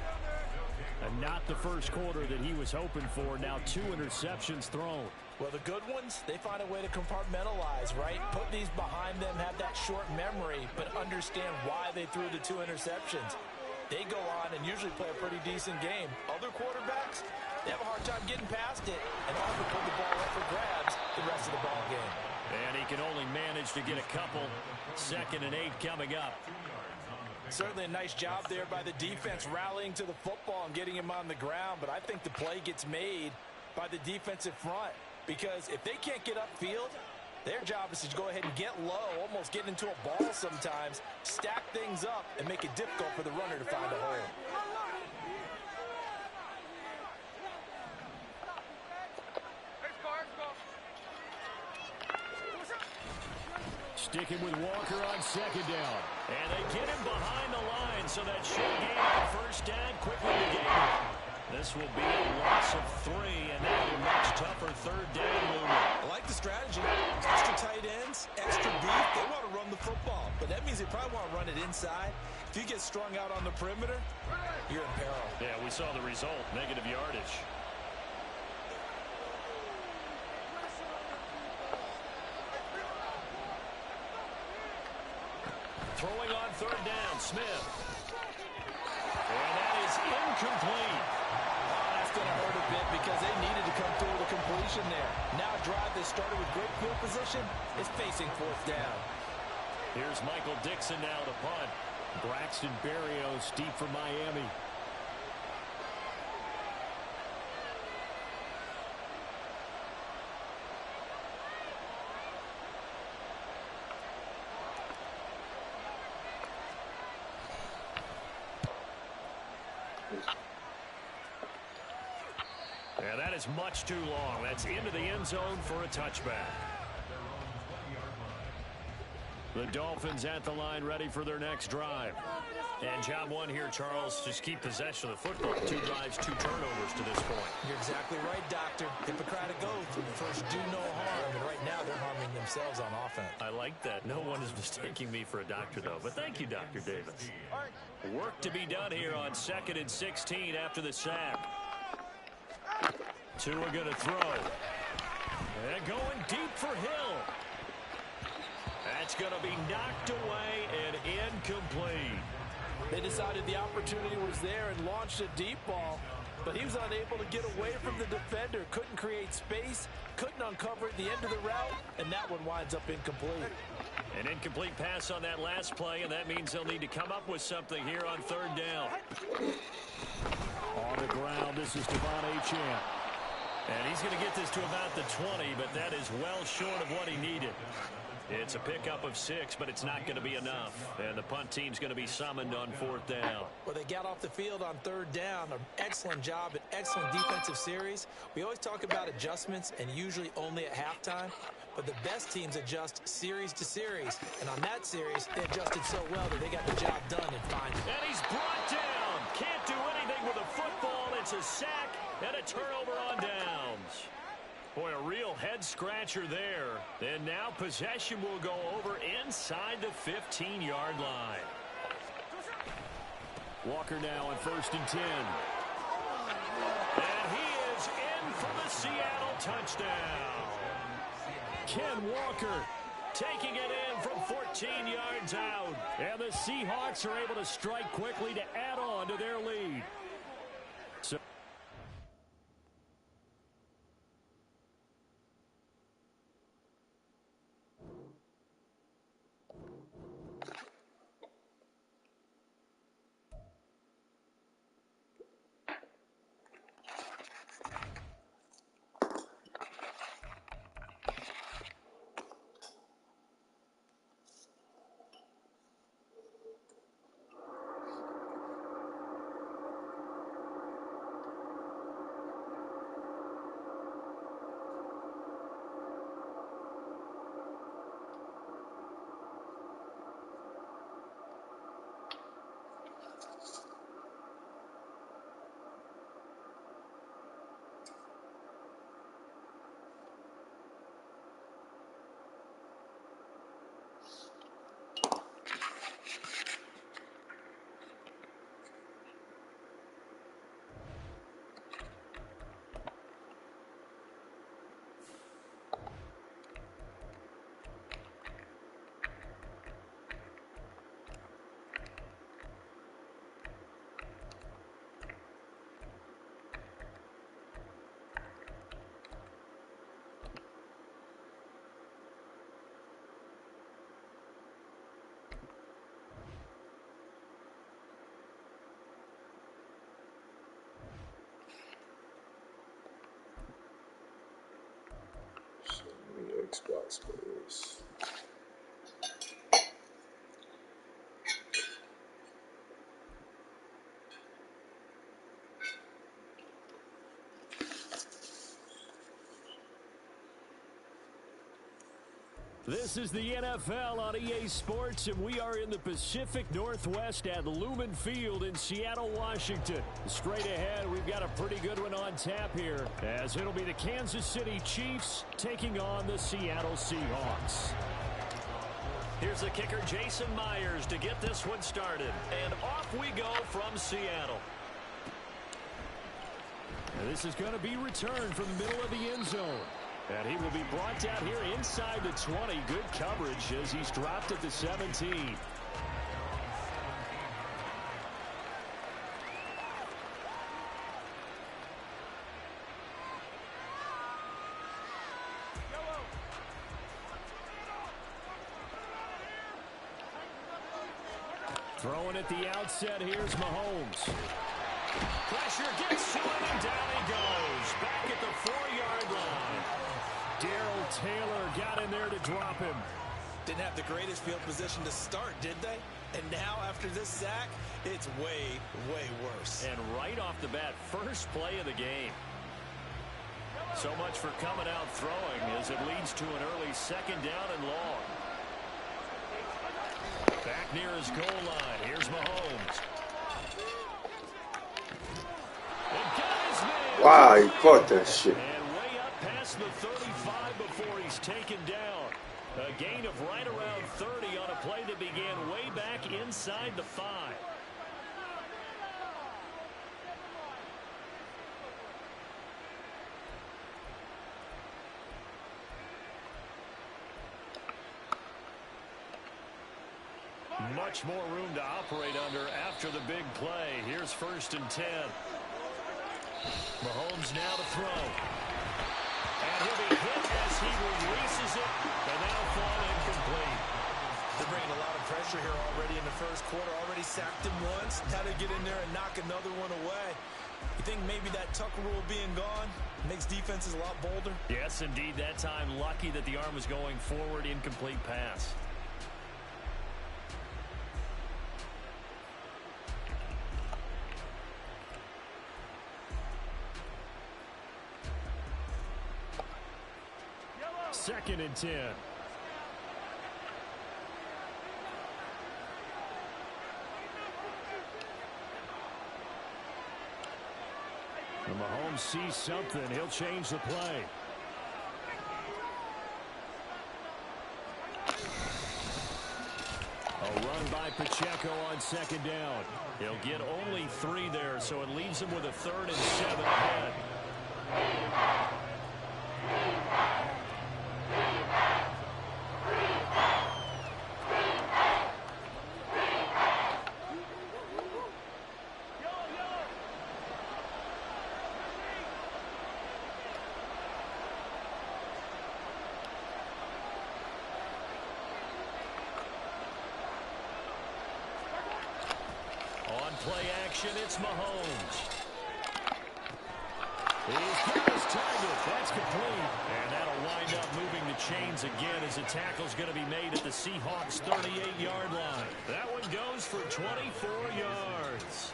And not the first quarter that he was hoping for. Now 2 interceptions thrown. Well, the good ones, they find a way to compartmentalize, right? Put these behind them, have that short memory, but understand why they threw the 2 interceptions. They go on and usually play a pretty decent game. Other quarterbacks, they have a hard time getting past it and often put the ball up for grabs the rest of the ball game. And he can only manage to get a couple. 2nd and 8 coming up. Certainly a nice job there by the defense rallying to the football and getting him on the ground, but I think the play gets made by the defensive front, because if they can't get upfield, their job is to go ahead and get low, almost get into a ball sometimes, stack things up, and make it difficult for the runner to find a hole. Sticking with Walker on 2nd down. And they get him behind the line, so that should gain the first down quickly to gain. This will be a loss of 3, and now a much tougher 3rd down movement. I like the strategy. Extra tight ends, extra beef. They want to run the football, but that means they probably want to run it inside. If you get strung out on the perimeter, you're in peril. Yeah, we saw the result, negative yardage. Throwing on 3rd down, Smith. And that is incomplete. Oh, that's going to hurt a bit because they needed to come through with a completion there. Now a drive that started with great field position is facing 4th down. Here's Michael Dixon now to punt. Braxton Berrios deep for Miami. Yeah, that is much too long. That's into the end zone for a touchback. The Dolphins at the line, ready for their next drive. And job one here, Charles, just keep possession of the football. 2 drives, 2 turnovers to this point. You're exactly right, Doctor. Hippocratic oath. First, do no harm. And right now, they're harming themselves on offense. I like that. No one is mistaking me for a doctor, though. But thank you, Dr. Davis. Work to be done here on 2nd and 16 after the sack. 2 are going to throw. And going deep for Hill. That's going to be knocked away and incomplete. They decided the opportunity was there and launched a deep ball, but he was unable to get away from the defender, couldn't create space, couldn't uncover the end of the route, and that one winds up incomplete. An incomplete pass on that last play, and that means they'll need to come up with something here on 3rd down. On the ground, this is Devon Achane. And he's going to get this to about the 20, but that is well short of what he needed. It's a pickup of 6, but it's not going to be enough. And the punt team's going to be summoned on 4th down. Well, they got off the field on 3rd down. An excellent job, an excellent defensive series. We always talk about adjustments, and usually only at halftime. But the best teams adjust series to series. And on that series, they adjusted so well that they got the job done in final. And he's brought down. Can't do anything with a football. It's a sack and a turnover on downs. Boy, a real head-scratcher there. And now possession will go over inside the 15-yard line. Walker now on 1st and 10. And he is in for the Seattle touchdown. Ken Walker taking it in from 14 yards out. And the Seahawks are able to strike quickly to add on to their lead. So Xbox players. this is the NFL on EA Sports, and we are in the Pacific Northwest at Lumen Field in Seattle, Washington. Straight ahead, we've got a pretty good one on tap here, as it'll be the Kansas City Chiefs taking on the Seattle Seahawks. Here's the kicker, Jason Myers, to get this one started. And off we go from Seattle. And this is going to be returned from the middle of the end zone. And he will be brought down here inside the 20. Good coverage as he's dropped at the 17. Throwing at the outset, here's Mahomes. Pressure gets to him, and down he goes. Back at the 4-yard line. Darrell Taylor got in there to drop him. Didn't have the greatest field position to start, did they? And now, after this sack, it's way, way worse. And right off the bat, first play of the game. So much for coming out throwing as it leads to an early 2nd down and long. Back near his goal line. Here's Mahomes. Wow, he caught that shit. And way up past the 35 before he's taken down. A gain of right around 30 on a play that began way back inside the 5. Much more room to operate under after the big play. Here's 1st and 10. Mahomes now to throw. And he'll be hit as he releases it. And now fall incomplete. They're bringing a lot of pressure here already in the first quarter. Already sacked him once. Now to get in there and knock another one away. You think maybe that Tucker rule being gone makes defenses a lot bolder? Yes, indeed. That time lucky that the arm was going forward. Incomplete pass. Second and 10. When Mahomes sees something, he'll change the play. A run by Pacheco on 2nd down. He'll get only 3 there, so it leaves him with a 3rd and 7 ahead. Play action, it's Mahomes. He's target. That's complete. And that'll wind up moving the chains again as a tackle's going to be made at the Seahawks' 38-yard line. That one goes for 24 yards.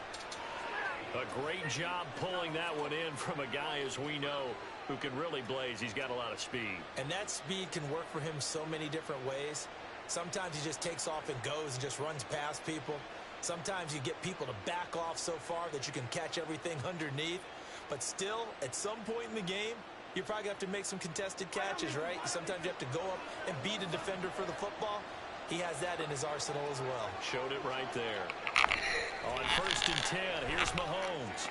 A great job pulling that one in from a guy, as we know, who can really blaze. He's got a lot of speed. And that speed can work for him so many different ways. Sometimes he just takes off and goes and just runs past people. Sometimes you get people to back off so far that you can catch everything underneath. But still, at some point in the game, you're probably going to have to make some contested catches, right? Sometimes you have to go up and beat a defender for the football. He has that in his arsenal as well. Showed it right there. On 1st and 10, here's Mahomes.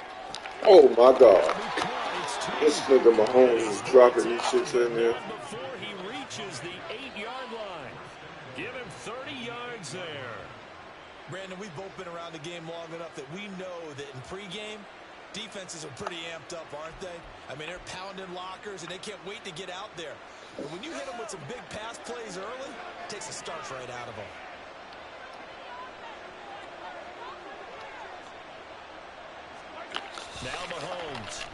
Oh, my God. This nigga Mahomes is dropping these shits in there. Before he reaches the 8-yard line. Give him 30 yards there. Brandon, we've both been around the game long enough that we know that in pregame, defenses are pretty amped up, aren't they? I mean, they're pounding lockers, and they can't wait to get out there. But when you hit them with some big pass plays early, it takes the starch right out of them. Now Mahomes.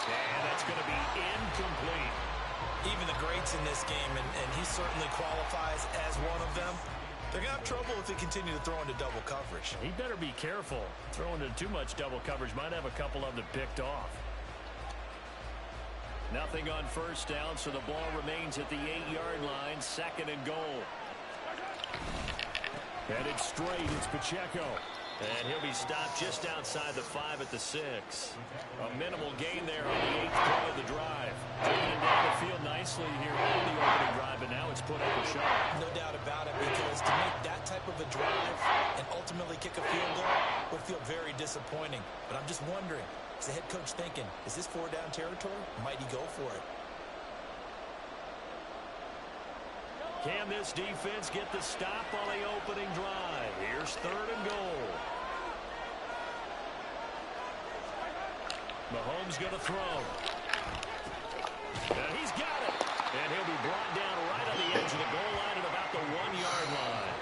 And that's going to be incomplete. Even the greats in this game, and he certainly qualifies as one of them, they're going to have trouble if they continue to throw into double coverage. He better be careful. Throwing into too much double coverage might have a couple of them picked off. Nothing on 1st down, so the ball remains at the 8-yard line. 2nd and goal. Headed straight, it's Pacheco. And he'll be stopped just outside the 5 at the 6. A minimal gain there on the 8th play of the drive. Taking it down the field nicely here on the opening drive, but now it's put up a shot. No doubt about it, because to make that type of a drive and ultimately kick a field goal would feel very disappointing. But I'm just wondering, is the head coach thinking, is this 4-down territory? Might he go for it? Can this defense get the stop on the opening drive? Here's 3rd and goal. Mahomes going to throw. And he's got it. And he'll be brought down right on the edge of the goal line at about the 1-yard line.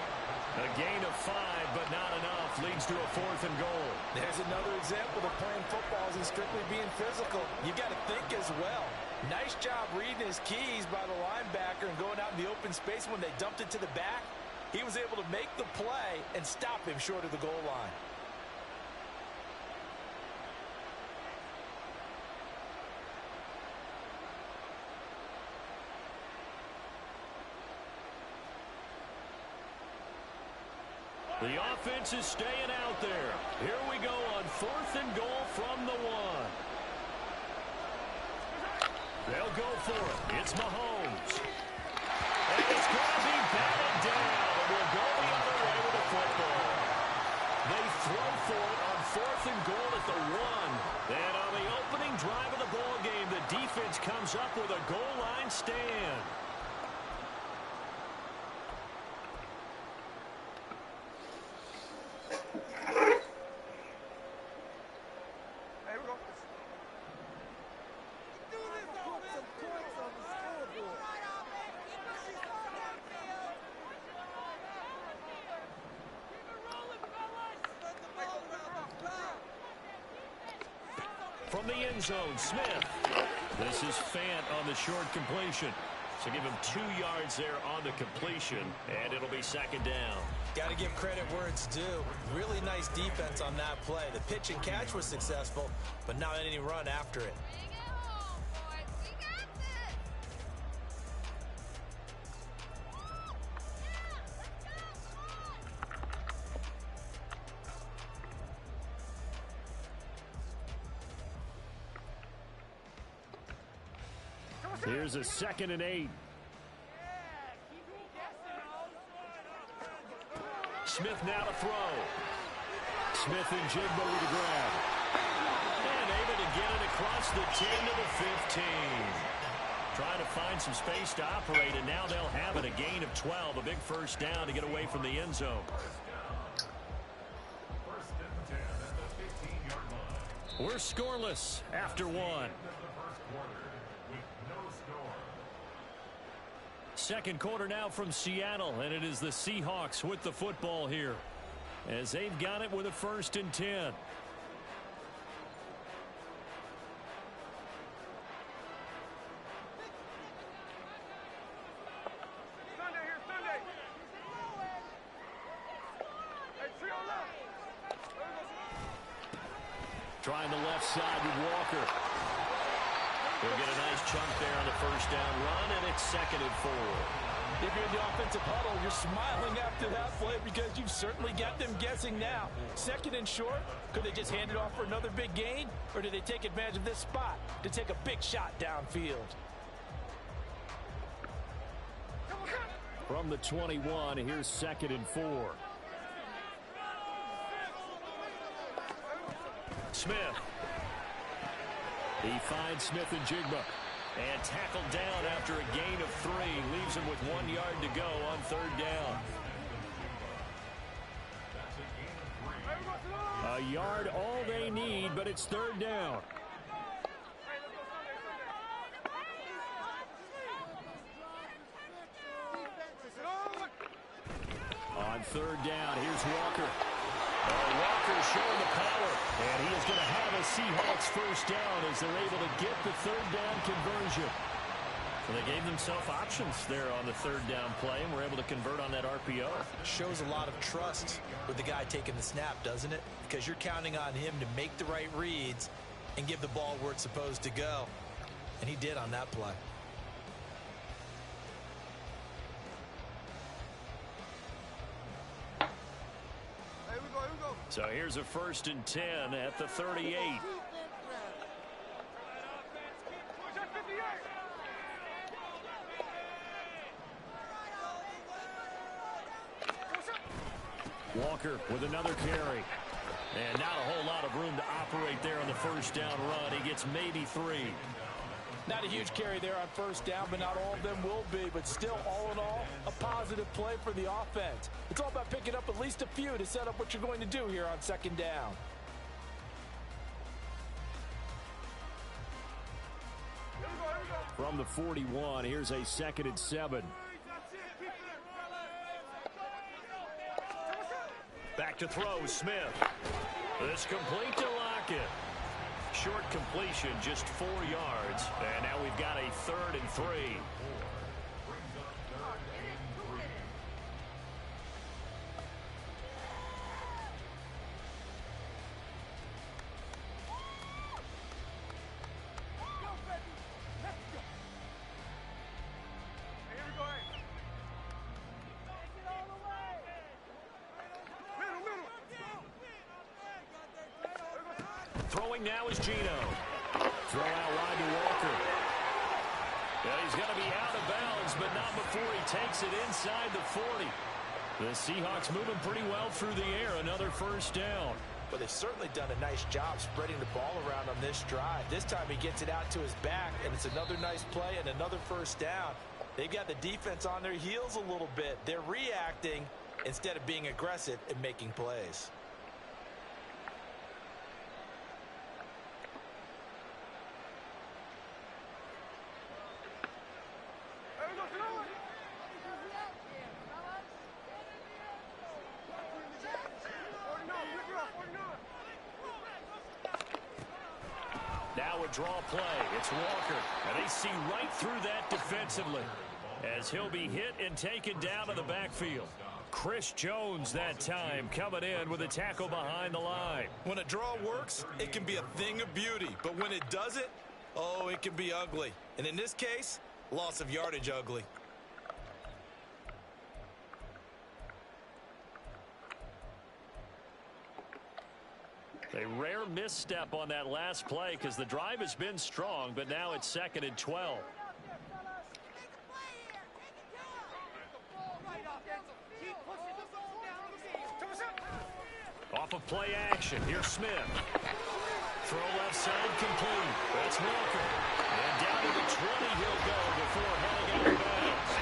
A gain of 5, but not enough. Leads to a 4th and goal. There's another example of playing football isn't strictly being physical. You got to think as well. Nice job reading his keys by the linebacker and going out in the open space when they dumped it to the back. He was able to make the play and stop him short of the goal line. The offense is staying out there. Here we go on 4th and goal from the 1. They'll go for it. It's Mahomes. And it's going to be batted down. And we'll go the other way with the football. They throw for it on 4th and goal at the 1. And on the opening drive of the ball game, the defense comes up with a goal line stand. From the end zone, Smith. This is Fant on the short completion. So give him 2 yards there on the completion, and it'll be 2nd down. Got to give credit where it's due. Really nice defense on that play. The pitch and catch was successful, but not any run after it. Here's a 2nd and 8. Smith now to throw. Smith and Jigba with the grab. And able to get it across the 10 to the 15. Trying to find some space to operate, and now they'll have it. A gain of 12, a big 1st down to get away from the end zone. 1st and 10 at the 15-yard line. We're scoreless after 1. Second quarter now from Seattle, and it is the Seahawks with the football here as they've got it with a 1st and 10. Trying the left side with Walker. They'll get a nice chunk there on the 1st down run, and it's 2nd and 4. If you're in the offensive huddle, you're smiling after that play because you've certainly got them guessing now. 2nd and short, could they just hand it off for another big gain? Or do they take advantage of this spot to take a big shot downfield? From the 21, here's 2nd and 4. Smith. He finds Smith and Jigba. And tackled down after a gain of 3. Leaves him with 1 yard to go on 3rd down. A yard all they need, but it's 3rd down. On 3rd down, here's Walker. Walker showing the power, and he is going to have a Seahawks 1st down as they're able to get the 3rd down conversion. So they gave themselves options there on the 3rd down play, and were able to convert on that RPO. Shows a lot of trust with the guy taking the snap, doesn't it? Because you're counting on him to make the right reads and give the ball where it's supposed to go. And he did on that play. So here's a 1st and 10 at the 38. Walker with another carry. And not a whole lot of room to operate there on the 1st down run. He gets maybe 3. Not a huge carry there on 1st down, but not all of them will be. But still, all in all, a positive play for the offense. It's all about picking up at least a few to set up what you're going to do here on 2nd down. From the 41, here's a 2nd and 7. Back to throw, Smith. This complete to Lockett. Short completion, just 4 yards. And now we've got a 3rd and 3. Throwing now is Gino. Throw out wide to Walker. And he's going to be out of bounds, but not before he takes it inside the 40. The Seahawks moving pretty well through the air. Another first down. But they've certainly done a nice job spreading the ball around on this drive. This time he gets it out to his back, and it's another nice play and another first down. They've got the defense on their heels a little bit. They're reacting instead of being aggressive and making plays. Now a draw play. It's Walker. And they see right through that defensively as he'll be hit and taken down to the backfield. Chris Jones that time coming in with a tackle behind the line. When a draw works, it can be a thing of beauty. But when it doesn't, oh, it can be ugly. And in this case, loss of yardage ugly. A rare misstep on that last play because the drive has been strong, but now it's 2nd and 12. Off of play action, here's Smith. Throw left side complete. That's Walker. And down to the 20 he'll go before heading out of bounds.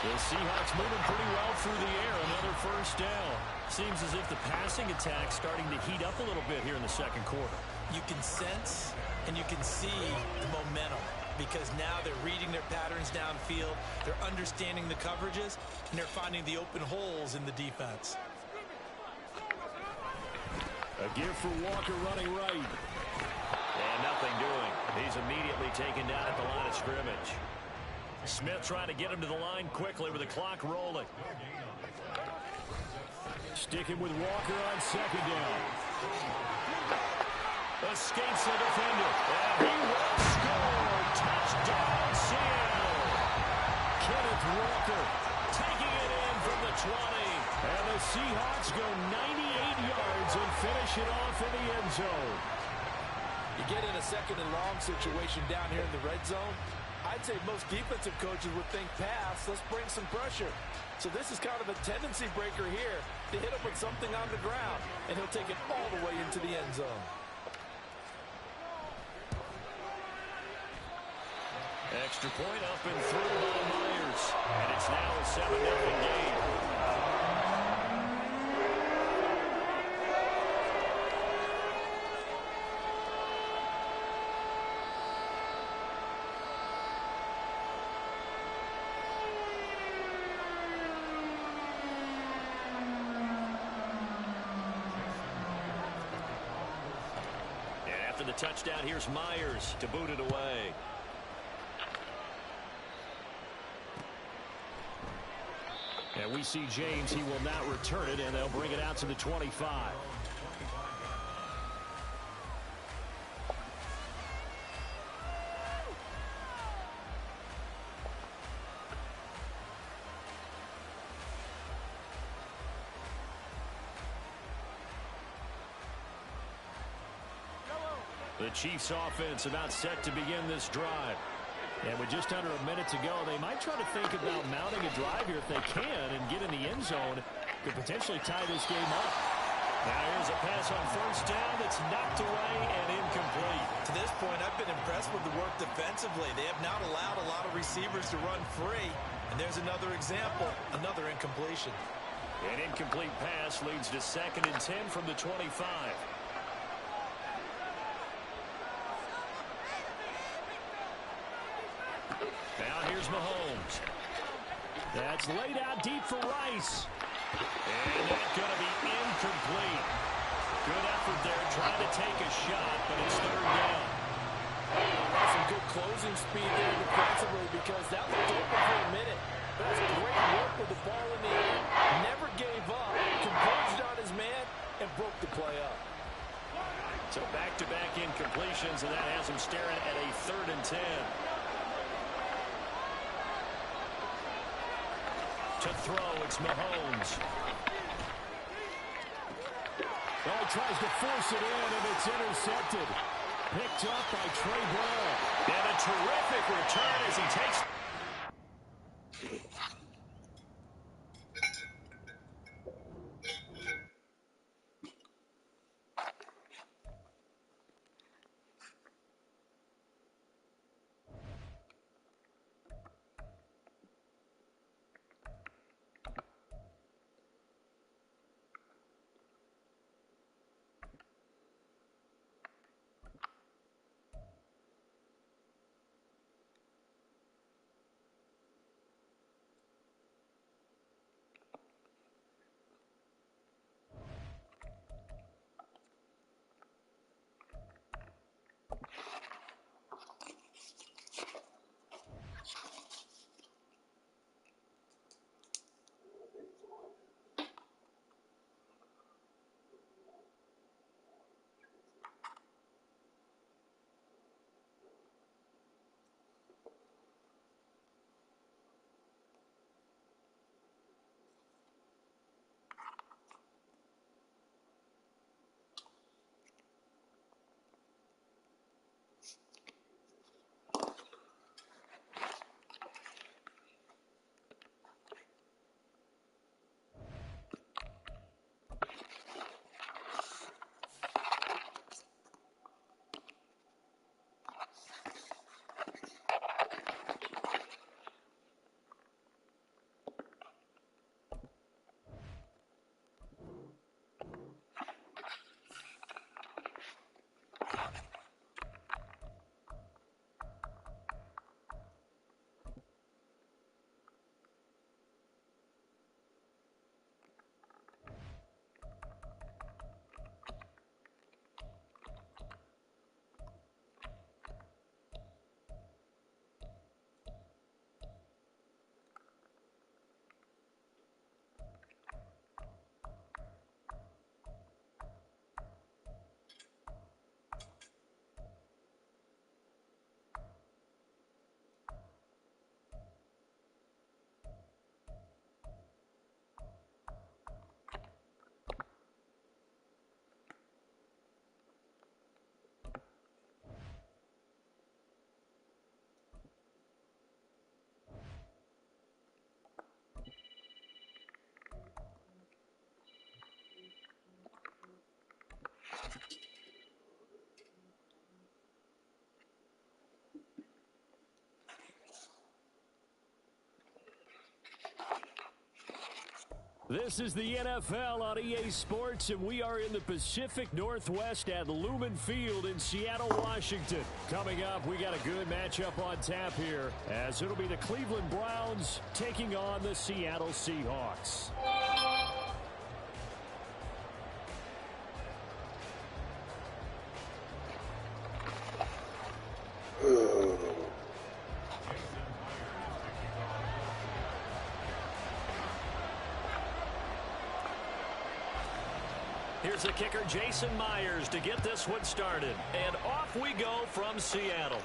The Seahawks moving pretty well through the air. Another first down. Seems as if the passing attack's starting to heat up a little bit here in the second quarter. You can sense and you can see the momentum because now they're reading their patterns downfield. They're understanding the coverages, and they're finding the open holes in the defense. A give for Walker running right. And nothing doing. He's immediately taken down at the line of scrimmage. Smith trying to get him to the line quickly with the clock rolling. Sticking with Walker on second down. Escapes the defender. And he will score. Touchdown, Seattle. Kenneth Walker taking it in from the 20. And the Seahawks go 98 yards and finish it off in the end zone. You get in a 2nd and long situation down here in the red zone. I'd say most defensive coaches would think pass. Let's bring some pressure. So this is kind of a tendency breaker here to hit him with something on the ground. And he'll take it all the way into the end zone. Extra point up and through by Myers. And it's now a 7-0 game. The touchdown, here's Myers to boot it away. And we see James, he will not return it, and they'll bring it out to the 25. The Chiefs offense about set to begin this drive. And with just under a minute to go, they might try to think about mounting a drive here if they can and get in the end zone. Could potentially tie this game up. Now here's a pass on first down that's knocked away and incomplete. To this point, I've been impressed with the work defensively. They have not allowed a lot of receivers to run free. And there's another example, another incompletion. An incomplete pass leads to 2nd and 10 from the 25. Now here's Mahomes. That's laid out deep for Rice. And that's going to be incomplete. Good effort there trying to take a shot, but it's 3rd down. Some good closing speed there defensively because that looked open for a minute. But that's great work with the ball in the air. Never gave up. Converged on his man and broke the play up. So back-to-back incompletions, and that has him staring at a 3rd and 10. To throw, it's Mahomes. Well, he tries to force it in, and it's intercepted. Picked up by Trey Brown. And a terrific return as he takes... This is the NFL on EA Sports, and we are in the Pacific Northwest at Lumen Field in Seattle, Washington. Coming up, we got a good matchup on tap here, as it'll be the Cleveland Browns taking on the Seattle Seahawks. Here's the kicker, Jason Myers, to get this one started. And off we go from Seattle.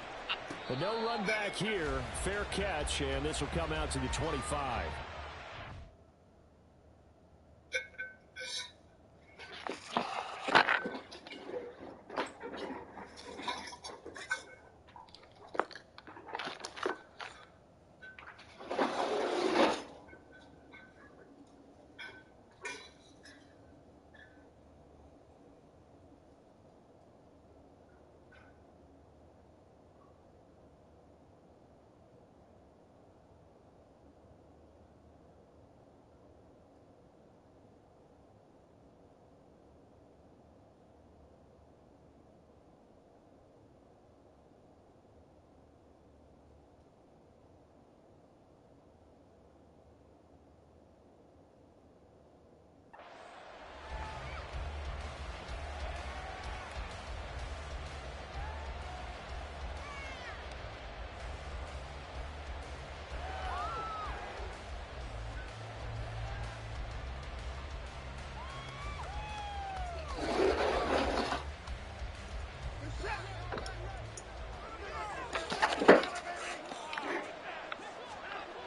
But no run back here. Fair catch, and this will come out to the 25.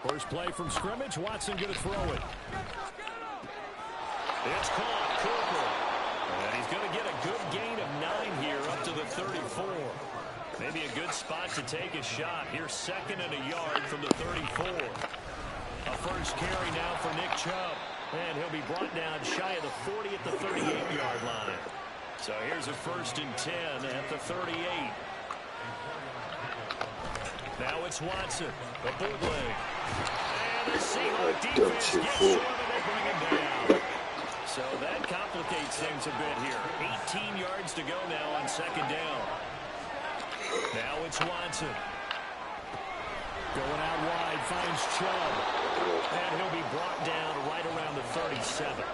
First play from scrimmage. Watson going to throw it. It's caught. Cooper. And he's going to get a good gain of 9 here up to the 34. Maybe a good spot to take a shot. Here's 2nd and a yard from the 34. A first carry now for Nick Chubb. And he'll be brought down shy of the 40 at the 38-yard line. So here's a 1st and 10 at the 38. Now it's Watson, the bootleg. And the Seahawks defense gets to him and they bring him down. So that complicates things a bit here. 18 yards to go now on 2nd down. Now it's Watson. Going out wide, finds Chubb. And he'll be brought down right around the 37.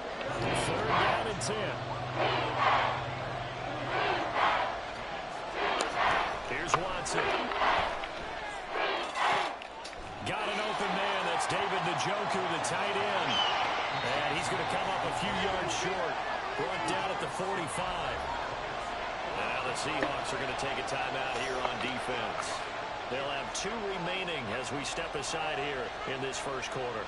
3rd down and 10. Here's Watson. Got an open man. That's David Njoku, the tight end. And he's going to come up a few yards short. Brought down at the 45. Now the Seahawks are going to take a timeout here on defense. They'll have 2 remaining as we step aside here in this first quarter.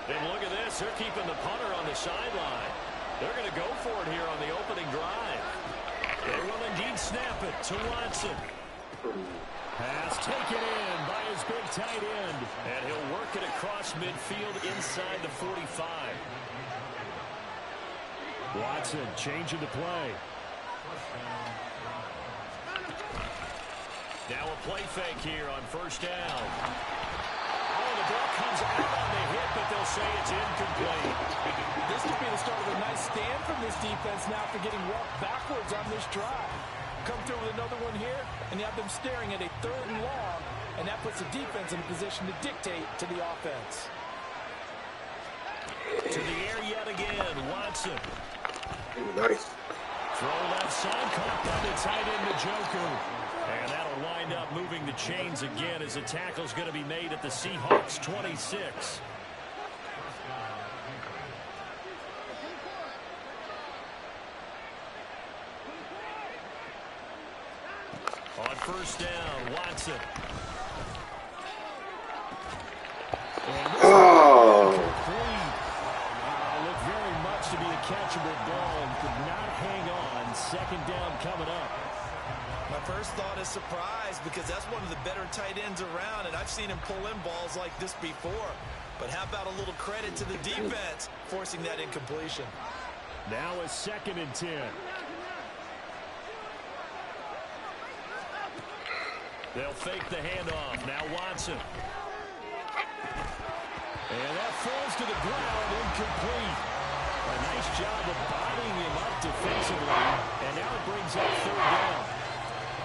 And look at this. They're keeping the punter on the sideline. They're going to go for it here on the opening drive. They will indeed snap it to Watson. Pass taken in by his big tight end. And he'll work it across midfield inside the 45. Watson changing the play. Now a play fake here on 1st down. Oh, the ball comes out on the hit, but they'll say it's incomplete. This could be the start of a nice stand from this defense now after getting walked backwards on this drive. Come through with another one here, and you have them staring at a 3rd and long, and that puts the defense in a position to dictate to the offense. To the air yet again, Watson. Nice. Throw left side, caught by the tight end Njoku. And that'll wind up moving the chains again as the tackle's going to be made at the Seahawks 26. On 1st down, Watson. Oh. Looked very much to be a catchable ball and could not hang on. 2nd down coming up. My first thought is surprise because that's one of the better tight ends around, and I've seen him pull in balls like this before. But how about a little credit to the defense forcing that incompletion? Now a 2nd and 10. They'll fake the handoff. Now Watson. And that falls to the ground, incomplete. A nice job of bodying him up defensively. And now it brings up 3rd down.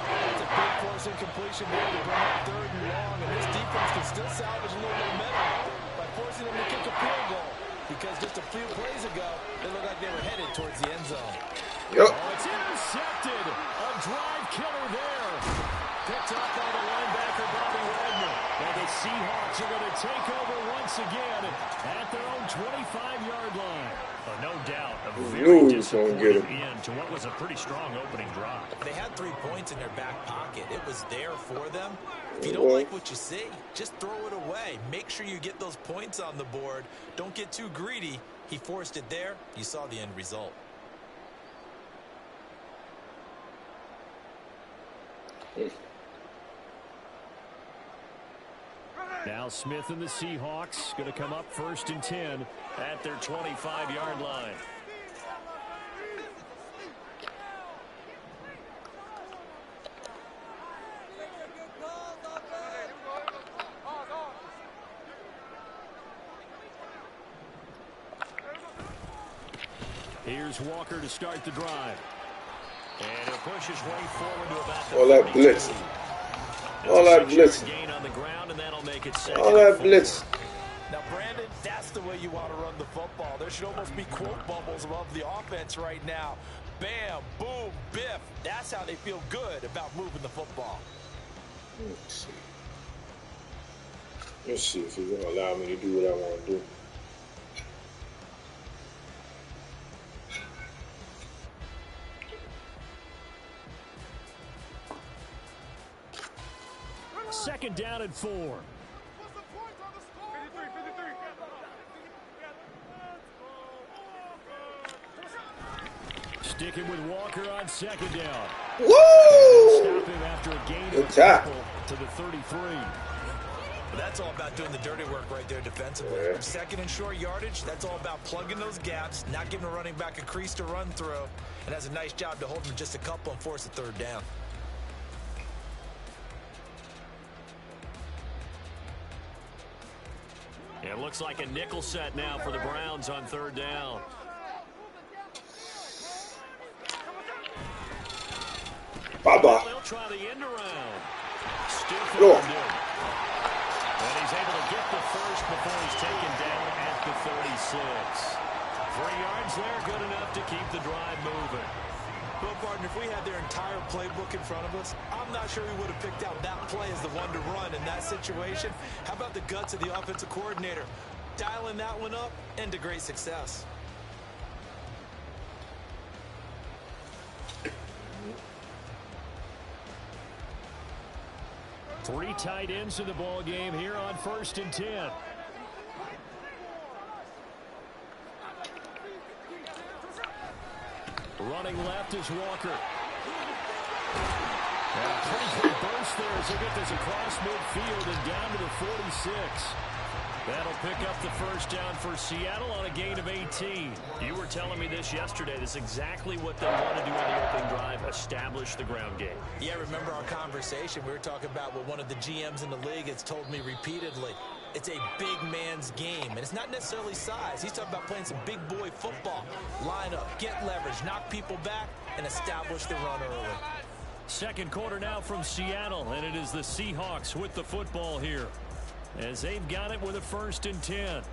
That's a big force incompletion there to bring up 3rd and long, and this defense can still salvage a little momentum by forcing them to kick a field goal. Because just a few plays ago, they looked like they were headed towards the end zone. Yep. Oh, it's intercepted. A drive killer there. Picked up by the linebacker, Bobby Wagner. And the Seahawks are going to take over once again at their own 25-yard line. No doubt, a very disappointing end to what was a pretty strong opening drive. They had 3 points in their back pocket. It was there for them. If you don't like what you see, just throw it away. Make sure you get those points on the board. Don't get too greedy. He forced it there. You saw the end result. Now Smith and the Seahawks going to come up 1st and 10 at their 25-yard line. Here's Walker to start the drive. And he'll push his way forward to about the all that blitz. All that blitz. Gain on the ground, and that'll make it all that blitz. Now, Brandon, that's the way you want to run the football. There should almost be quote bubbles above the offense right now. Bam, boom, biff. That's how they feel good about moving the football. Let's see if he's going to allow me to do what I want to do. second down and 4. Sticking with Walker on second down. Woo! Stop him after a gain Good of a tap. couple to the 33. That's all about doing the dirty work right there defensively. Yeah. Second and short yardage, that's all about plugging those gaps, not giving a running back a crease to run through, and has a nice job to hold him just a couple and force a third down. It looks like a nickel set now for the Browns on third down. Bye-bye. They'll try the end around. Stiff Go. and he's able to get the first before he's taken down at the 36. 3 yards there, good enough to keep the drive moving. Well, partner, if we had their entire playbook in front of us, I'm not sure we would have picked out that play as the one to run in that situation. How about the guts of the offensive coordinator? Dialing that one up and to great success. Three tight ends in the ball game here on 1st and 10. Running left is Walker. And a pretty quick burst there as he'll get this across midfield and down to the 46. That'll pick up the first down for Seattle on a gain of 18. You were telling me this yesterday. This is exactly what they want to do on the opening drive, establish the ground game. Yeah, remember our conversation? We were talking about what one of the GMs in the league has told me repeatedly. It's a big man's game, and it's not necessarily size. He's talking about playing some big boy football. Line up, get leverage, knock people back, and establish the run early. Second quarter now from Seattle, and it is the Seahawks with the football here, as they've got it with a 1st and 10.